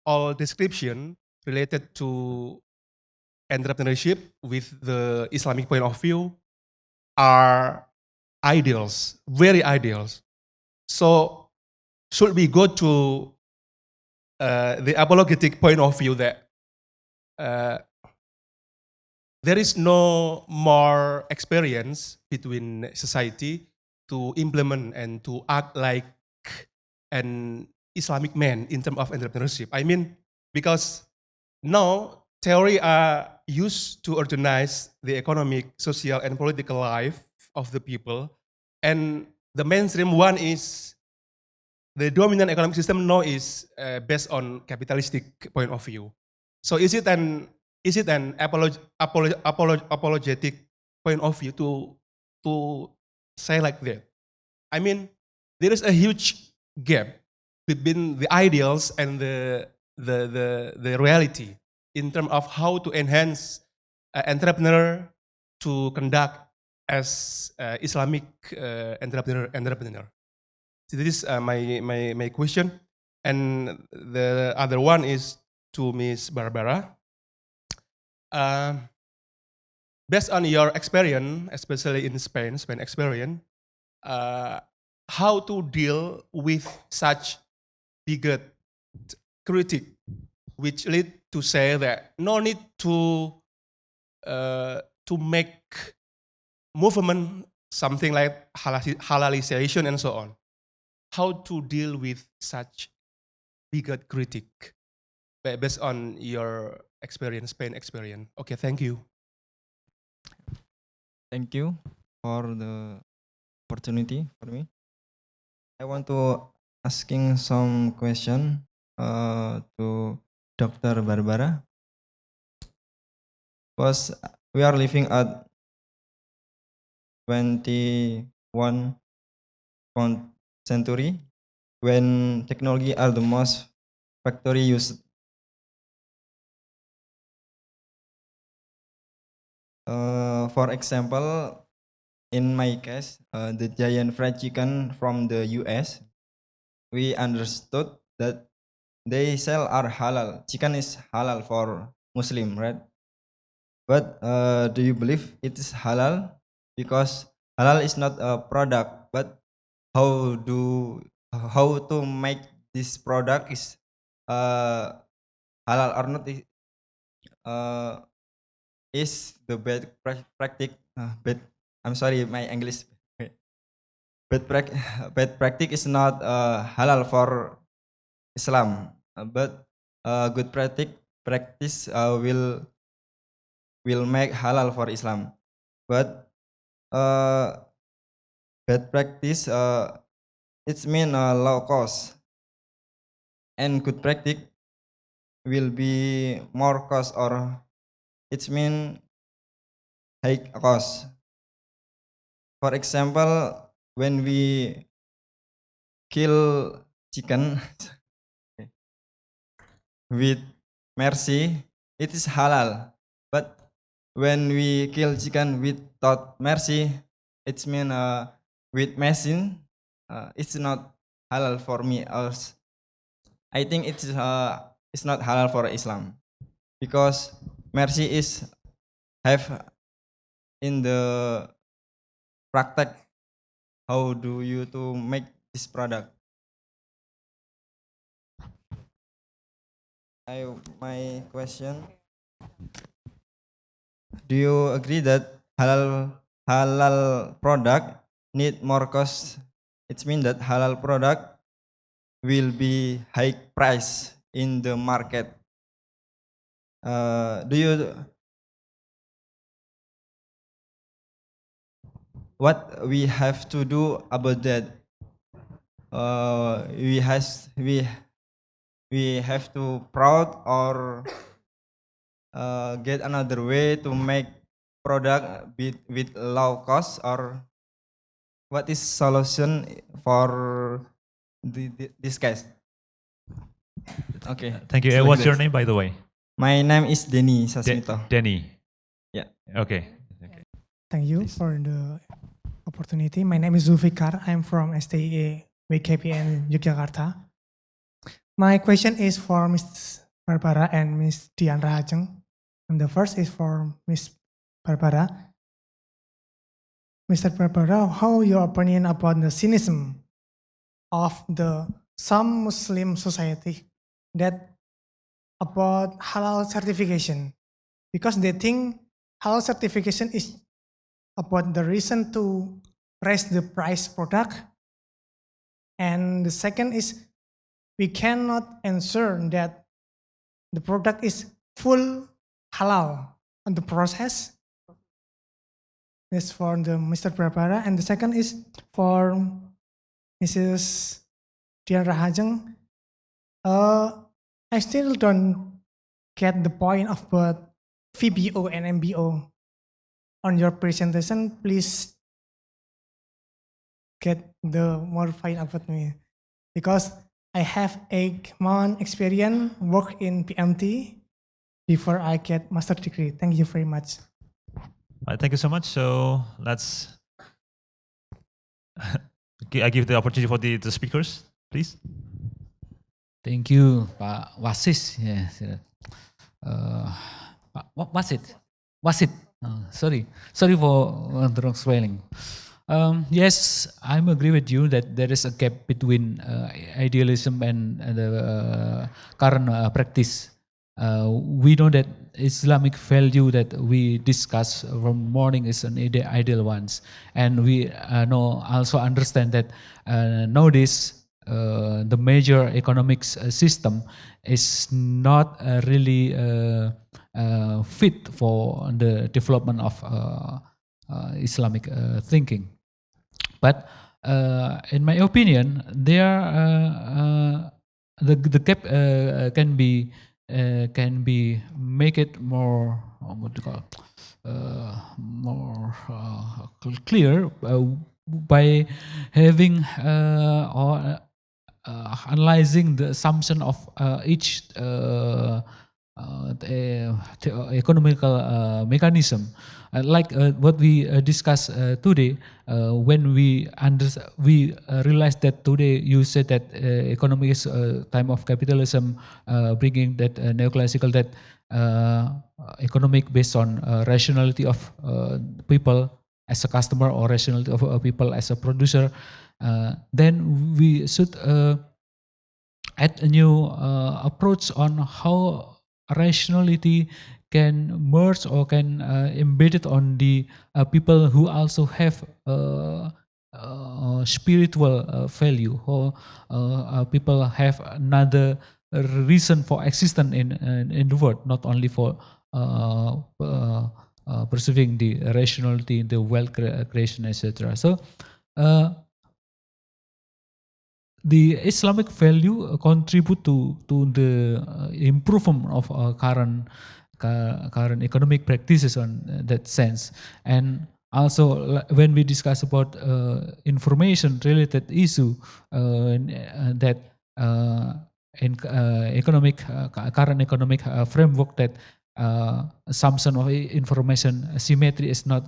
all description related to entrepreneurship with the Islamic point of view are ideals, very ideals. So should we go to the apologetic point of view that there is no more experience between society to implement and to act like an Islamic man in terms of entrepreneurship. I mean, because now theory are used to organize the economic, social, and political life of the people, and the mainstream one is the dominant economic system now is based on capitalistic point of view. So is it an apologetic point of view to say like that? I mean, there is a huge gap between the ideals and the reality in terms of how to enhance entrepreneur to conduct as Islamic entrepreneur. So this is my question, and the other one is to Ms. Barbara. Based on your experience, especially in Spain experience, how to deal with such bigot critic, which lead to say that no need to make movement something like halalization and so on. How to deal with such bigot critic based on your experience, Spain experience. Okay, thank you. Thank you for the opportunity for me. I want to asking some question to Dr. Barbara. Because we are living at 21st century when technology are the most factory used. For example, in my case, the giant fried chicken from the US, we understood that they sell are halal. Chicken is halal for Muslim, right? But do you believe it is halal? Because halal is not a product, but how to make this product is halal or not is the bad practice. I'm sorry, my English. Bad practice is not halal for Islam, but good practice will make halal for Islam. But bad practice it's mean low cost, and good practice will be more cost, or it's mean high cost. For example, when we kill chicken with mercy, it is halal. But when we kill chicken without mercy, it's mean with machine, it's not halal for me. Else, I think it's not halal for Islam, because mercy is have in the practice. How do you to make this product? My question: do you agree that halal product need more cost? It means that halal product will be high price in the market. Do you what we have to do about that? We have to proud or get another way to make product with low cost, or what is solution for this case? Okay. Thank you. So What's like your this. name, by the way? My name is Denny Sasmito. Denny. Yeah. Okay. Thank you Please. for the opportunity. My name is Zulfikar. I'm from STIA WKPN Yogyakarta. My question is for Ms. Barbara and Ms. Dian Rahajeng. And the first is for Ms. Barbara. Mr. Barbara, how your opinion about the cynicism of some Muslim society that about halal certification? Because they think halal certification is about the reason to raise the price product. And the second is we cannot ensure that the product is full halal on the process. That's for the Mr. Barbara. And the second is for Mrs. Dian Rahajeng. I still don't get the point of both VBO and MBO. On your presentation, please get the more point about me. Because I have 8-month experience work in PMT before I get master degree. Thank you very much. Thank you so much. So let's, I give the opportunity for the speakers, please. Thank you, Pak Wasis. Yes. Pak Wasit. Wasit. Sorry for the wrong spelling. Yes, I'm agree with you that there is a gap between idealism and the current practice. We know that Islamic value that we discuss from morning is an ideal ones, and we also understand that nowadays the major economics system is not really fit for the development of Islamic thinking. But in my opinion, there the gap can be make it more what do you call more clear by having or analyzing the assumption of each economical mechanism, like what we discussed today. When we realize that today you said that economy is a time of capitalism, bringing that neoclassical, that economic based on rationality of people as a customer or rationality of people as a producer, then we should add a new approach on how rationality can merge or can embed it on the people who also have spiritual value, or people have another reason for existence in the world, not only for perceiving the rationality, the wealth creation, etc. So the Islamic value contribute to the improvement of current economic practices on that sense. And also when we discuss about information related issue, that in current economic framework, that assumption of information symmetry is not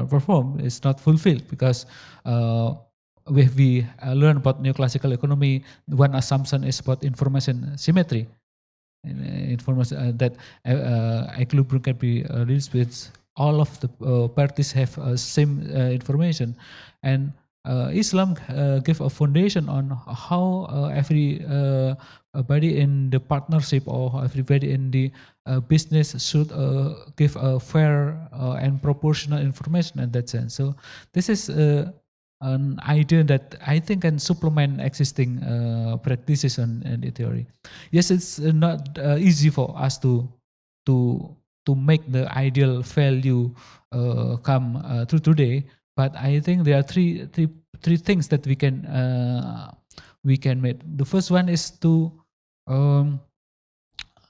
performed, is not fulfilled, because we learn about neoclassical economy, one assumption is about information symmetry. Information that equilibrium can be reached with all of the parties have same information, and Islam give a foundation on how everybody in the partnership or everybody in the business should give a fair and proportional information in that sense. So this is an idea that I think can supplement existing practices and the theory. Yes, it's not easy for us to make the ideal value come through today, but I think there are three things that we can make. The first one is to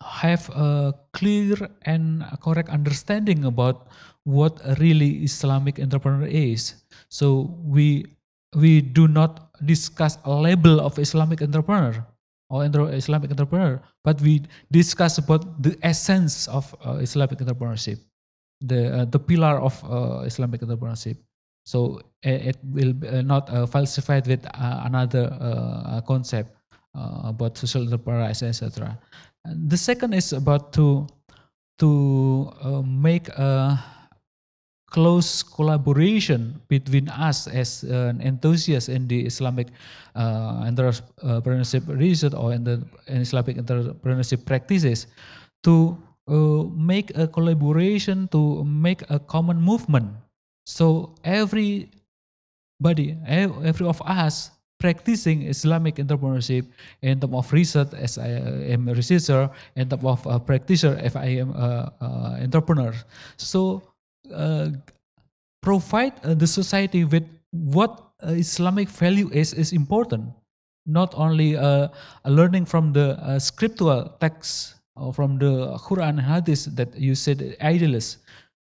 have a clear and correct understanding about what really Islamic entrepreneur is. So we do not discuss a label of Islamic entrepreneur or Islamic entrepreneur, but we discuss about the essence of Islamic entrepreneurship, the pillar of Islamic entrepreneurship. So it will not falsified with another concept. about social enterprise, etc. And the second is about to make a close collaboration between us as an enthusiast in the Islamic entrepreneurship research or in the Islamic entrepreneurship practices to make a collaboration, to make a common movement. So everybody, every of us practicing Islamic entrepreneurship in terms of research as I am a researcher, in terms of a practitioner if I am an entrepreneur. So provide the society with what Islamic value is important. Not only learning from the scriptural texts or from the Quran and Hadith that you said idealist,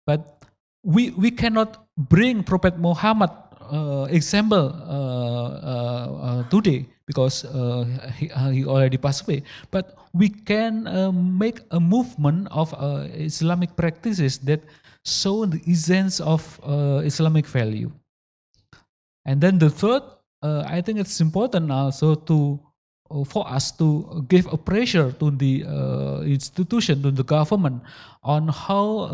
but we cannot bring Prophet Muhammad example today because he already passed away. But we can make a movement of Islamic practices that show the essence of Islamic value. And then the third, I think it's important also to for us to give a pressure to the institution, to the government, on how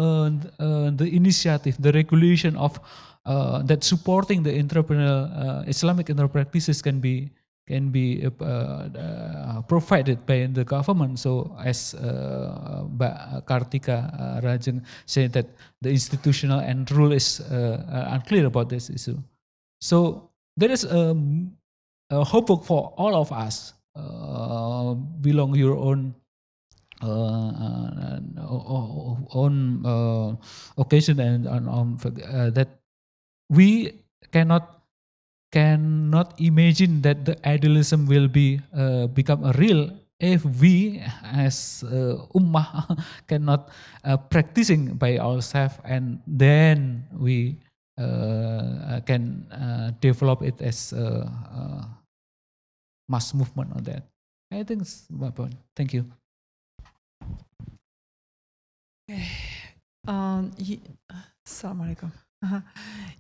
the initiative, the regulation of that supporting the Islamic entrepreneurial practices can be provided by the government. So as Kartika Rahajeng said that the institutional and rule is unclear about this issue. So there is a hope for all of us. Belong your own occasion and that we cannot imagine that the idealism will be become a real if we as ummah cannot practicing by ourselves, and then we can develop it as a mass movement on that. I think it's my point. Thank you. Assalamualaikum.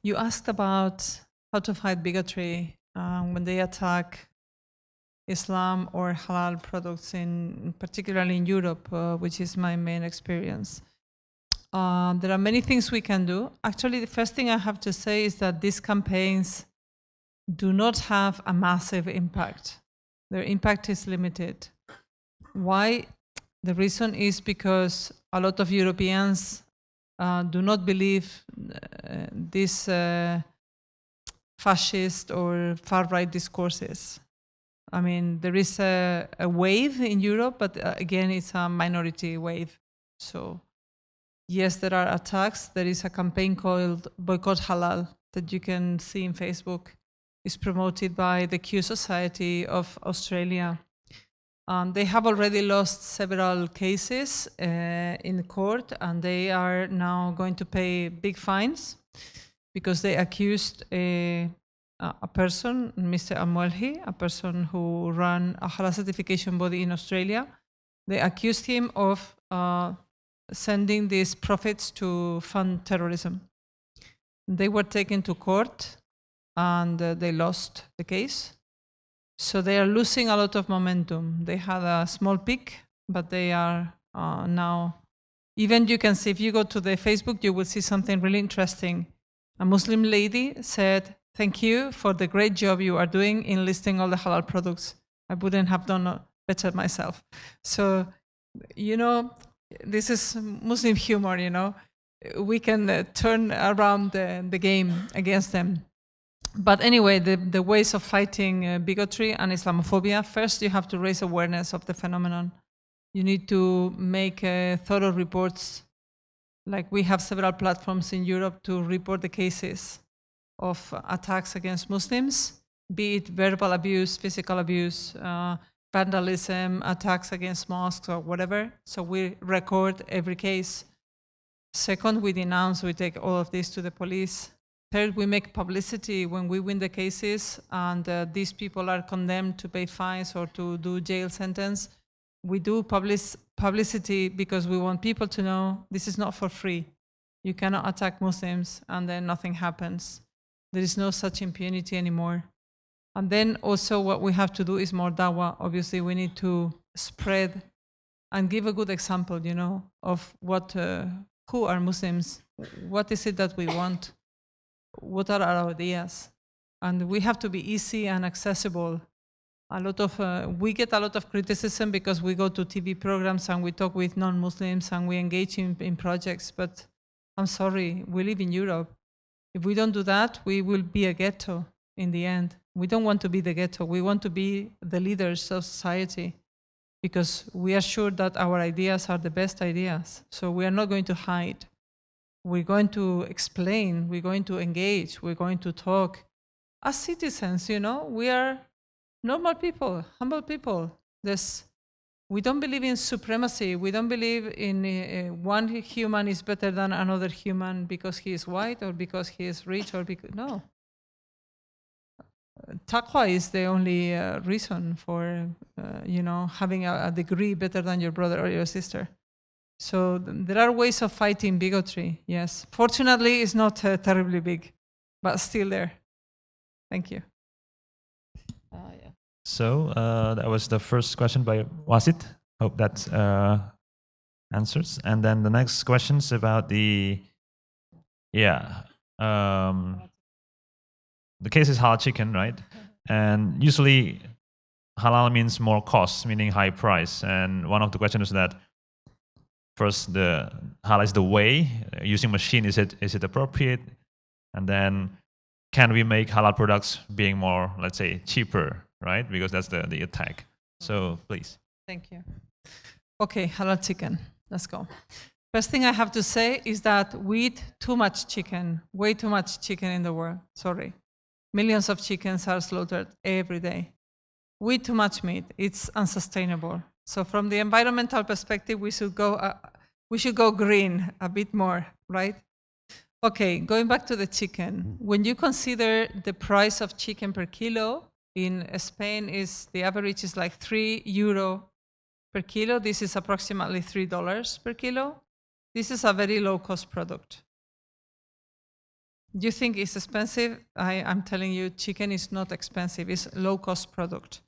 You asked about how to fight bigotry when they attack Islam or halal products, particularly in Europe, which is my main experience. There are many things we can do. Actually, the first thing I have to say is that these campaigns do not have a massive impact. Their impact is limited. Why? The reason is because a lot of Europeans do not believe these fascist or far-right discourses. I mean, there is a wave in Europe, but again, it's a minority wave. So yes, there are attacks. There is a campaign called Boycott Halal that you can see in Facebook. It's promoted by the Q Society of Australia. They have already lost several cases in court, and they are now going to pay big fines because they accused a person, Mr. Amwalhi, a person who ran a halal certification body in Australia. They accused him of sending these profits to fund terrorism. They were taken to court and they lost the case. So they are losing a lot of momentum. They had a small peak, but they are now, even you can see, if you go to the Facebook, you will see something really interesting. A Muslim lady said, "Thank you for the great job you are doing in listing all the halal products. I wouldn't have done better myself." So, you know, this is Muslim humor, you know. We can turn around the game against them. But anyway, the ways of fighting bigotry and Islamophobia, first you have to raise awareness of the phenomenon. You need to make thorough reports. Like we have several platforms in Europe to report the cases of attacks against Muslims, be it verbal abuse, physical abuse, vandalism, attacks against mosques or whatever. So we record every case. Second, we denounce, we take all of this to the police. Third, we make publicity when we win the cases and these people are condemned to pay fines or to do jail sentence. We do publicity because we want people to know this is not for free. You cannot attack Muslims and then nothing happens. There is no such impunity anymore. And then also what we have to do is more dawah. Obviously, we need to spread and give a good example, you know, of what, who are Muslims, what is it that we want, what are our ideas. And we have to be easy and accessible. A lot of, we get a lot of criticism because we go to TV programs and we talk with non-Muslims and we engage in projects, but I'm sorry, we live in Europe. If we don't do that, we will be a ghetto in the end. We don't want to be the ghetto. We want to be the leaders of society because we are sure that our ideas are the best ideas. So we are not going to hide. We're going to explain. We're going to engage. We're going to talk. As citizens, you know, we are normal people, humble people. We don't believe in supremacy. We don't believe in one human is better than another human because he is white or because he is rich or because, no. Taqwa is the only reason for, you know, having a degree better than your brother or your sister. So there are ways of fighting bigotry, yes. Fortunately, it's not terribly big, but still there. Thank you. Yeah. So that was the first question by Wasit. Hope that answers. And then the next question is about the case is halal chicken, right? And usually halal means more cost, meaning high price. And one of the questions is that first, the halal is the way, using machine, is it appropriate? And then can we make halal products being more, let's say, cheaper, right? Because that's the attack. So please. Thank you. Okay, halal chicken. Let's go. First thing I have to say is that we eat too much chicken, way too much chicken in the world. Sorry. Millions of chickens are slaughtered every day. We eat too much meat. It's unsustainable. So from the environmental perspective, we should go green a bit more, right? Okay, going back to the chicken. When you consider the price of chicken per kilo, in Spain the average is like €3 per kilo. This is approximately $3 per kilo. This is a very low cost product. Do you think it's expensive? I'm telling you, chicken is not expensive. It's a low cost product.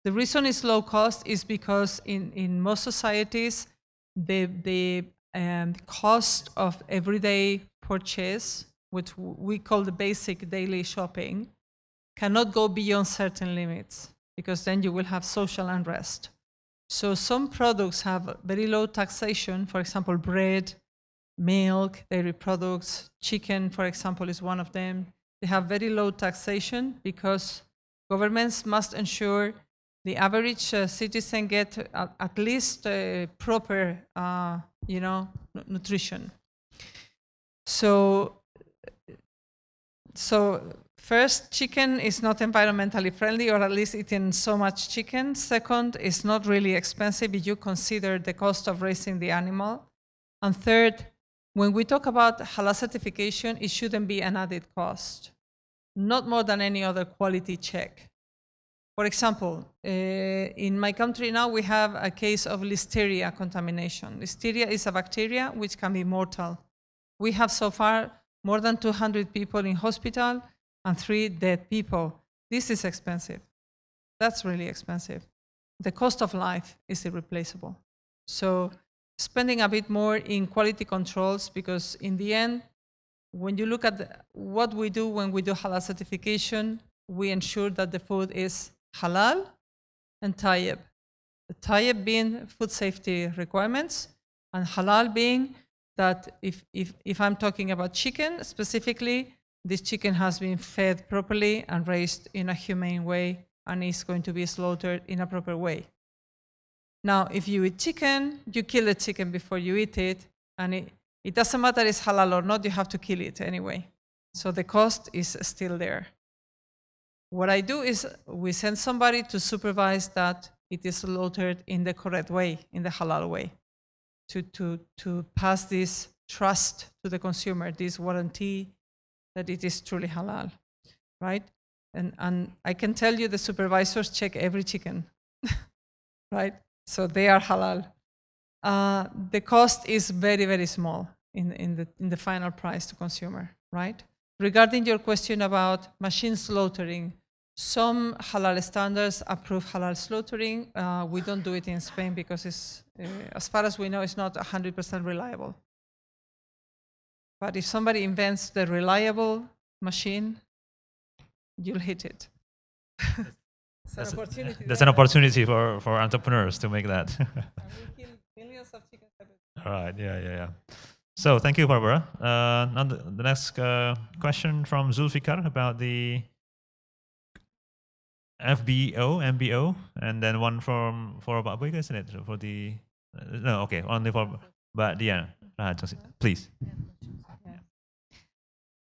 The reason it's low cost is because in most societies, the cost of everyday purchase, which we call the basic daily shopping, cannot go beyond certain limits because then you will have social unrest. So some products have very low taxation, for example, bread, milk, dairy products, chicken, for example, is one of them. They have very low taxation because governments must ensure the average citizen get at least proper, nutrition. So first, chicken is not environmentally friendly, or at least eating so much chicken. Second, it's not really expensive if you consider the cost of raising the animal. And third, when we talk about halal certification, it shouldn't be an added cost, not more than any other quality check. For example, in my country now, we have a case of listeria contamination. Listeria is a bacteria which can be mortal. We have so far more than 200 people in hospital and 3 dead people. This is expensive. That's really expensive. The cost of life is irreplaceable. So spending a bit more in quality controls, because in the end, when you look at what we do when we do halal certification, we ensure that the food is halal and tayyib. The tayyib being food safety requirements, and halal being that if I'm talking about chicken specifically, this chicken has been fed properly and raised in a humane way and is going to be slaughtered in a proper way. Now, if you eat chicken, you kill the chicken before you eat it, and it doesn't matter if it's halal or not, you have to kill it anyway. So the cost is still there. What I do is we send somebody to supervise that it is slaughtered in the correct way, in the halal way, to pass this trust to the consumer, this warranty that it is truly halal, right? And I can tell you the supervisors check every chicken, right? So they are halal. The cost is very, very small in the final price to consumer, right? Regarding your question about machine slaughtering, some halal standards approve halal slaughtering. We don't do it in Spain because it's, as far as we know, it's not 100% reliable. But if somebody invents the reliable machine, you'll hit it. That's an opportunity for entrepreneurs to make that. And we kill millions of chickens every day. All right, yeah. So thank you, Barbara. Now the next question from Zulfikar about the MBO, and then one for Boyke, isn't it? For the no, okay, only for Dian. Please.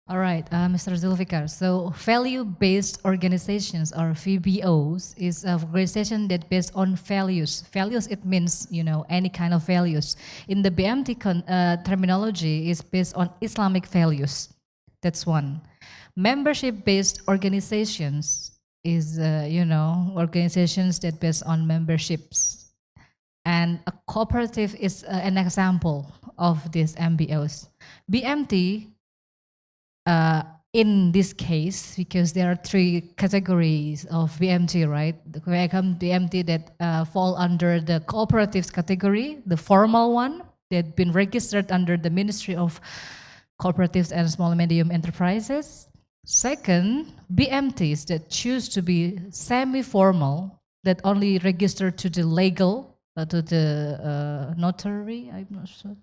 All right, Mr. Zulfikar. So value-based organizations, or VBOs, is an organization that based on values. Values, it means, any kind of values. In the BMT terminology, is based on Islamic values. That's one. Membership-based organizations is, organizations that based on memberships. And a cooperative is an example of these MBOs. BMT, in this case, because there are three categories of BMT, right? The BMT that fall under the cooperatives category, the formal one that been registered under the Ministry of Cooperatives and Small and Medium Enterprises. Second, BMTs that choose to be semi-formal, that only register to the legal, to the notary, I'm not sure.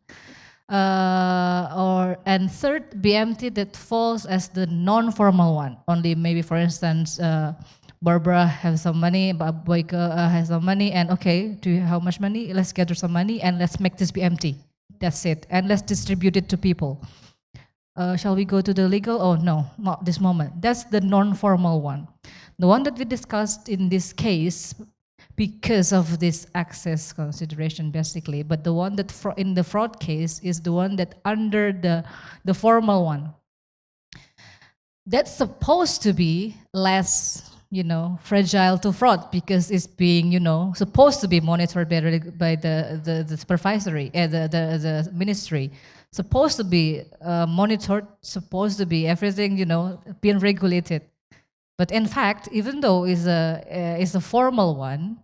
And third, BMT that falls as the non-formal one. Only maybe, for instance, Barbara has some money, Boyke has some money, and okay, do you have how much money? Let's gather some money and let's make this BMT. That's it, and let's distribute it to people. Shall we go to the legal? Oh no, not this moment. That's the non-formal one. The one that we discussed in this case, because of this access consideration, basically. But the one that in the fraud case is the one that under the formal one. That's supposed to be less, fragile to fraud, because it's being, supposed to be monitored by the supervisory, the ministry. Supposed to be monitored, supposed to be everything, being regulated. But in fact, even though it's a formal one,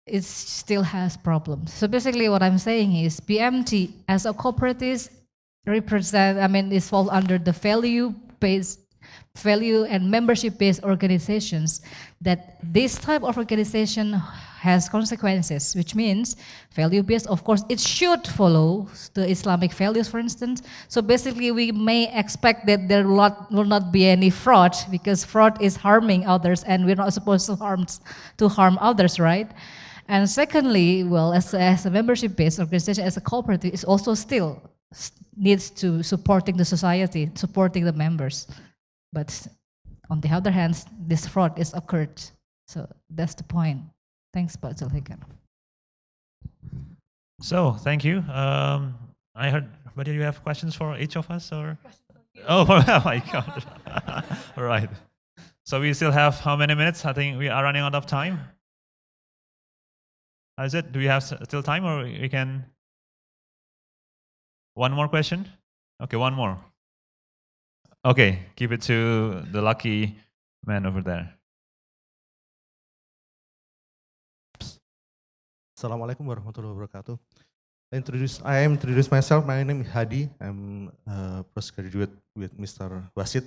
it still has problems. So basically what I'm saying is BMT as a cooperative it falls under the value and membership-based organizations, that this type of organization has consequences, which means value-based, of course, it should follow the Islamic values, for instance. So basically we may expect that there will not be any fraud, because fraud is harming others and we're not supposed to harm others, right? And secondly, well, as a membership-based organization, as a cooperative, it also still needs to supporting the society, supporting the members. But on the other hand, this fraud is occurred. So that's the point. Thanks, Pak Zulfikar. So thank you. I heard, but do you have questions for each of us, or? Oh my God! All right. So we still have how many minutes? I think we are running out of time. How is it? Do we have still time, or we can? One more question? Okay, one more. Okay, give it to the lucky man over there. Assalamualaikum warahmatullahi wabarakatuh. I introduce myself. My name is Hadi. I'm a postgraduate with Mr. Wasit.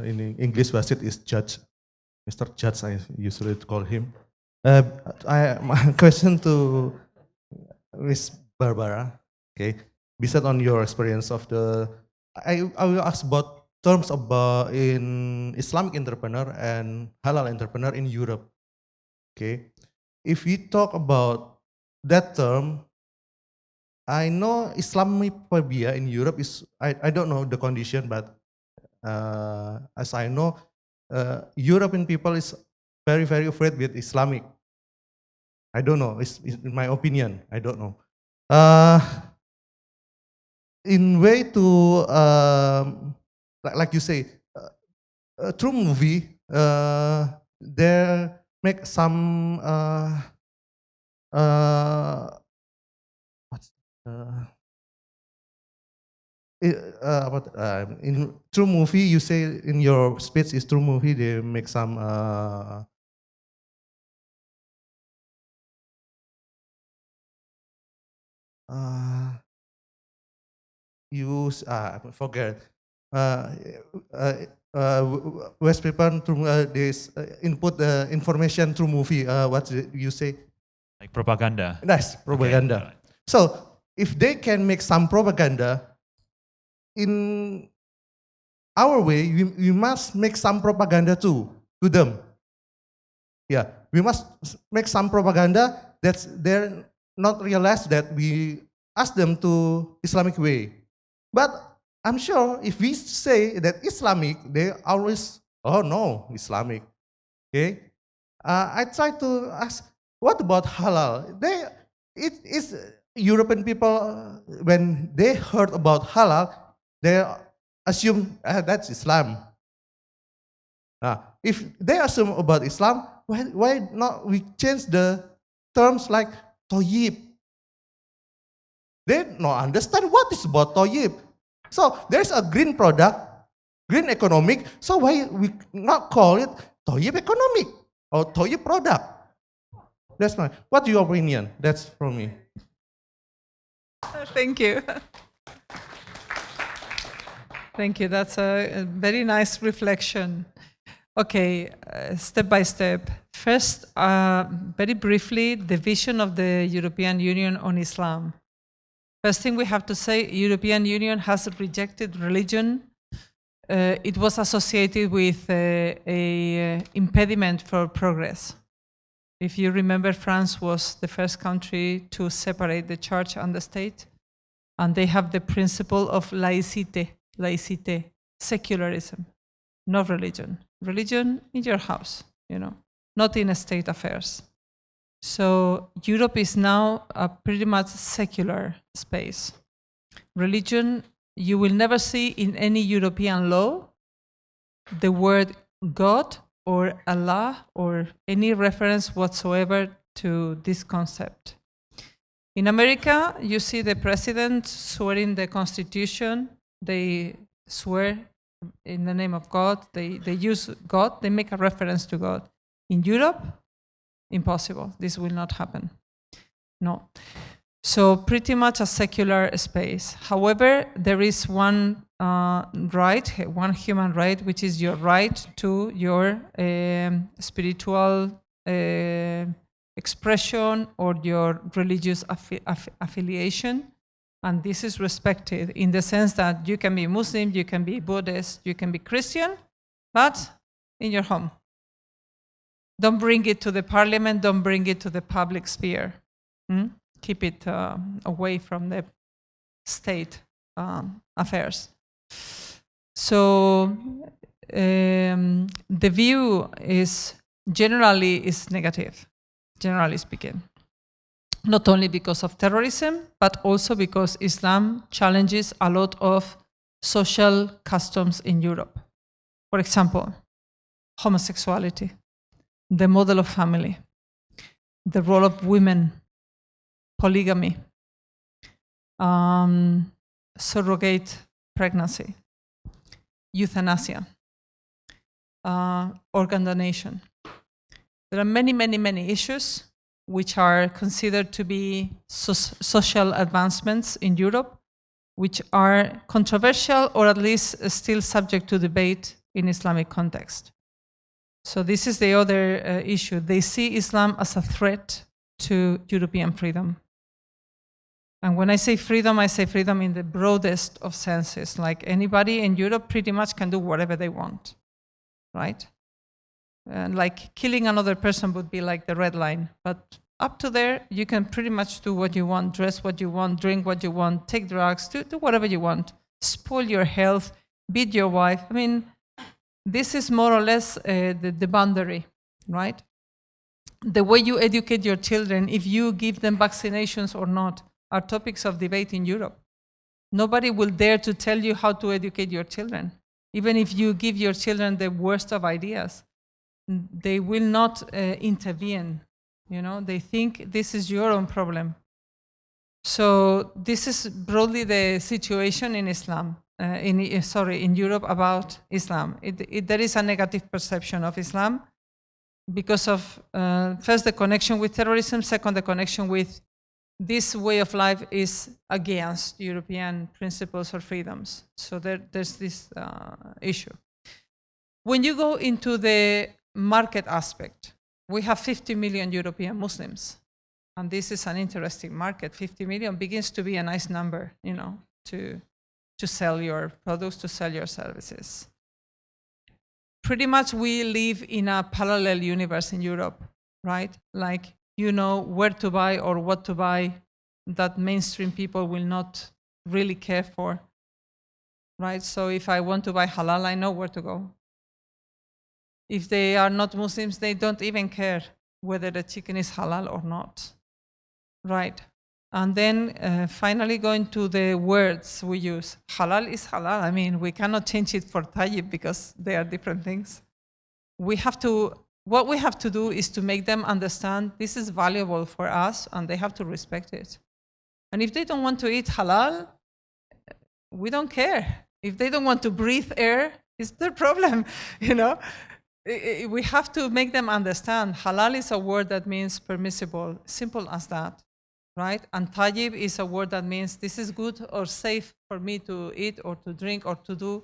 In English, Wasit is judge. Mr. Judge, I usually call him. My question to Miss Barbara. Okay, based on your experience of I will ask about terms about in Islamic entrepreneur and halal entrepreneur in Europe. Okay. If we talk about that term, I know Islamophobia in Europe is, I don't know the condition, but as I know, European people is very, very afraid with Islamic. I don't know, it's in my opinion, I don't know. In way to, like you say, through movie, there make some in True Movie, you say in your speech is True Movie, they make some use I forget West people through this input the information through movie. What you say? Like propaganda. Nice propaganda. Okay, right. So if they can make some propaganda, in our way, we must make some propaganda too to them. Yeah, we must make some propaganda that's they're not realize that we ask them to Islamic way. But I'm sure if we say that Islamic, they always, oh no, Islamic. Okay. I try to ask, what about halal? It is European people, when they heard about halal, they assume that's Islam. If they assume about Islam, why not we change the terms like toyib? They don't understand what is about toyib. So there's a green product, green economic, so why we not call it toyib economic or toyib product? That's my, what's your opinion? That's from me. Thank you. Thank you. That's a very nice reflection. Okay, step by step. First, very briefly, the vision of the European Union on Islam. First thing we have to say, European Union has rejected religion. It was associated with a impediment for progress. If you remember, France was the first country to separate the church and the state, and they have the principle of laïcité, secularism, not religion. Religion in your house, not in state affairs. So Europe is now a pretty much secular space. Religion, you will never see in any European law the word God or Allah or any reference whatsoever to this concept. In America, you see the president swearing the Constitution. They swear in the name of God. They use God. They make a reference to God. In Europe, impossible. This will not happen. No. So pretty much a secular space. However, there is one one human right, which is your right to your spiritual expression or your religious affiliation. And this is respected in the sense that you can be Muslim, you can be Buddhist, you can be Christian, but in your home. Don't bring it to the parliament, don't bring it to the public sphere. Keep it away from the state affairs. So the view is generally negative, generally speaking. Not only because of terrorism, but also because Islam challenges a lot of social customs in Europe. For example, homosexuality, the model of family, the role of women, polygamy, surrogate pregnancy, euthanasia, organ donation. There are many, many, many issues which are considered to be social advancements in Europe, which are controversial or at least still subject to debate in Islamic context. So this is the other issue. They see Islam as a threat to European freedom. And when I say freedom in the broadest of senses. Like anybody in Europe pretty much can do whatever they want, right? And like killing another person would be like the red line. But up to there, you can pretty much do what you want, dress what you want, drink what you want, take drugs, do whatever you want, spoil your health, beat your wife. I mean, this is more or less the boundary, right? The way you educate your children, if you give them vaccinations or not, are topics of debate in Europe. Nobody will dare to tell you how to educate your children. Even if you give your children the worst of ideas, they will not intervene. They think this is your own problem. So this is broadly the situation in Islam, in Europe about Islam. There is a negative perception of Islam because of, first, the connection with terrorism, second, the connection with this way of life is against European principles or freedoms. So there's this issue. When you go into the market aspect, we have 50 million European Muslims. And this is an interesting market. 50 million begins to be a nice number, you know, to sell your products, to sell your services. Pretty much we live in a parallel universe in Europe, right? Like, you know where to buy or what to buy that mainstream people will not really care for, right? So if I want to buy halal, I know where to go. If they are not Muslims, they don't even care whether the chicken is halal or not, right? And then finally going to the words we use. Halal is halal. I mean, we cannot change it for tayyib because they are different things. What we have to do is to make them understand this is valuable for us and they have to respect it. And if they don't want to eat halal, we don't care. If they don't want to breathe air, it's their problem, you know? We have to make them understand halal is a word that means permissible, simple as that, right? And tayyib is a word that means this is good or safe for me to eat or to drink or to do,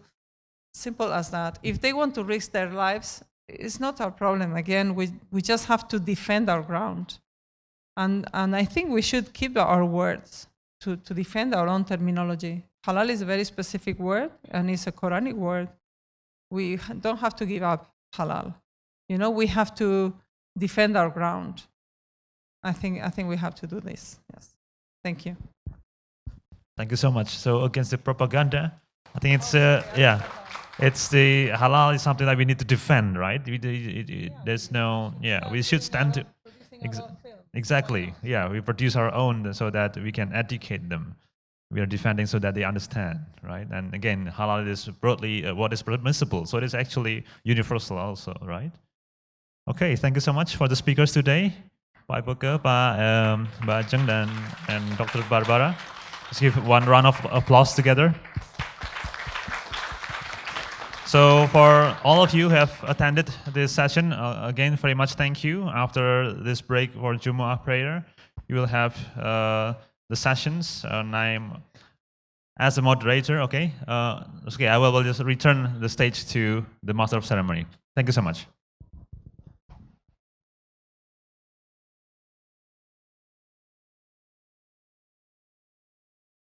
simple as that. If they want to risk their lives, it's not our problem. Again, we just have to defend our ground. And I think we should keep our words to defend our own terminology. Halal is a very specific word and it's a Quranic word. We don't have to give up halal. You know, we have to defend our ground. I think we have to do this. Yes. Thank you. Thank you so much. So against the propaganda, I think it's it's the halal is something that we need to defend, right? There's no, we should stand to, exactly, we produce our own so that we can educate them. We are defending so that they understand, right? And again, halal is broadly what is permissible, so it is actually universal also, right? Okay, thank you so much for the speakers today. Pak Boyke, Pak Rahajeng, and Dr. Barbara. Let's give one round of applause together. So for all of you who have attended this session, again, very much thank you. After this break for Jumu'ah prayer, you will have the sessions, and I'm as a moderator, okay? I will just return the stage to the Master of Ceremony. Thank you so much.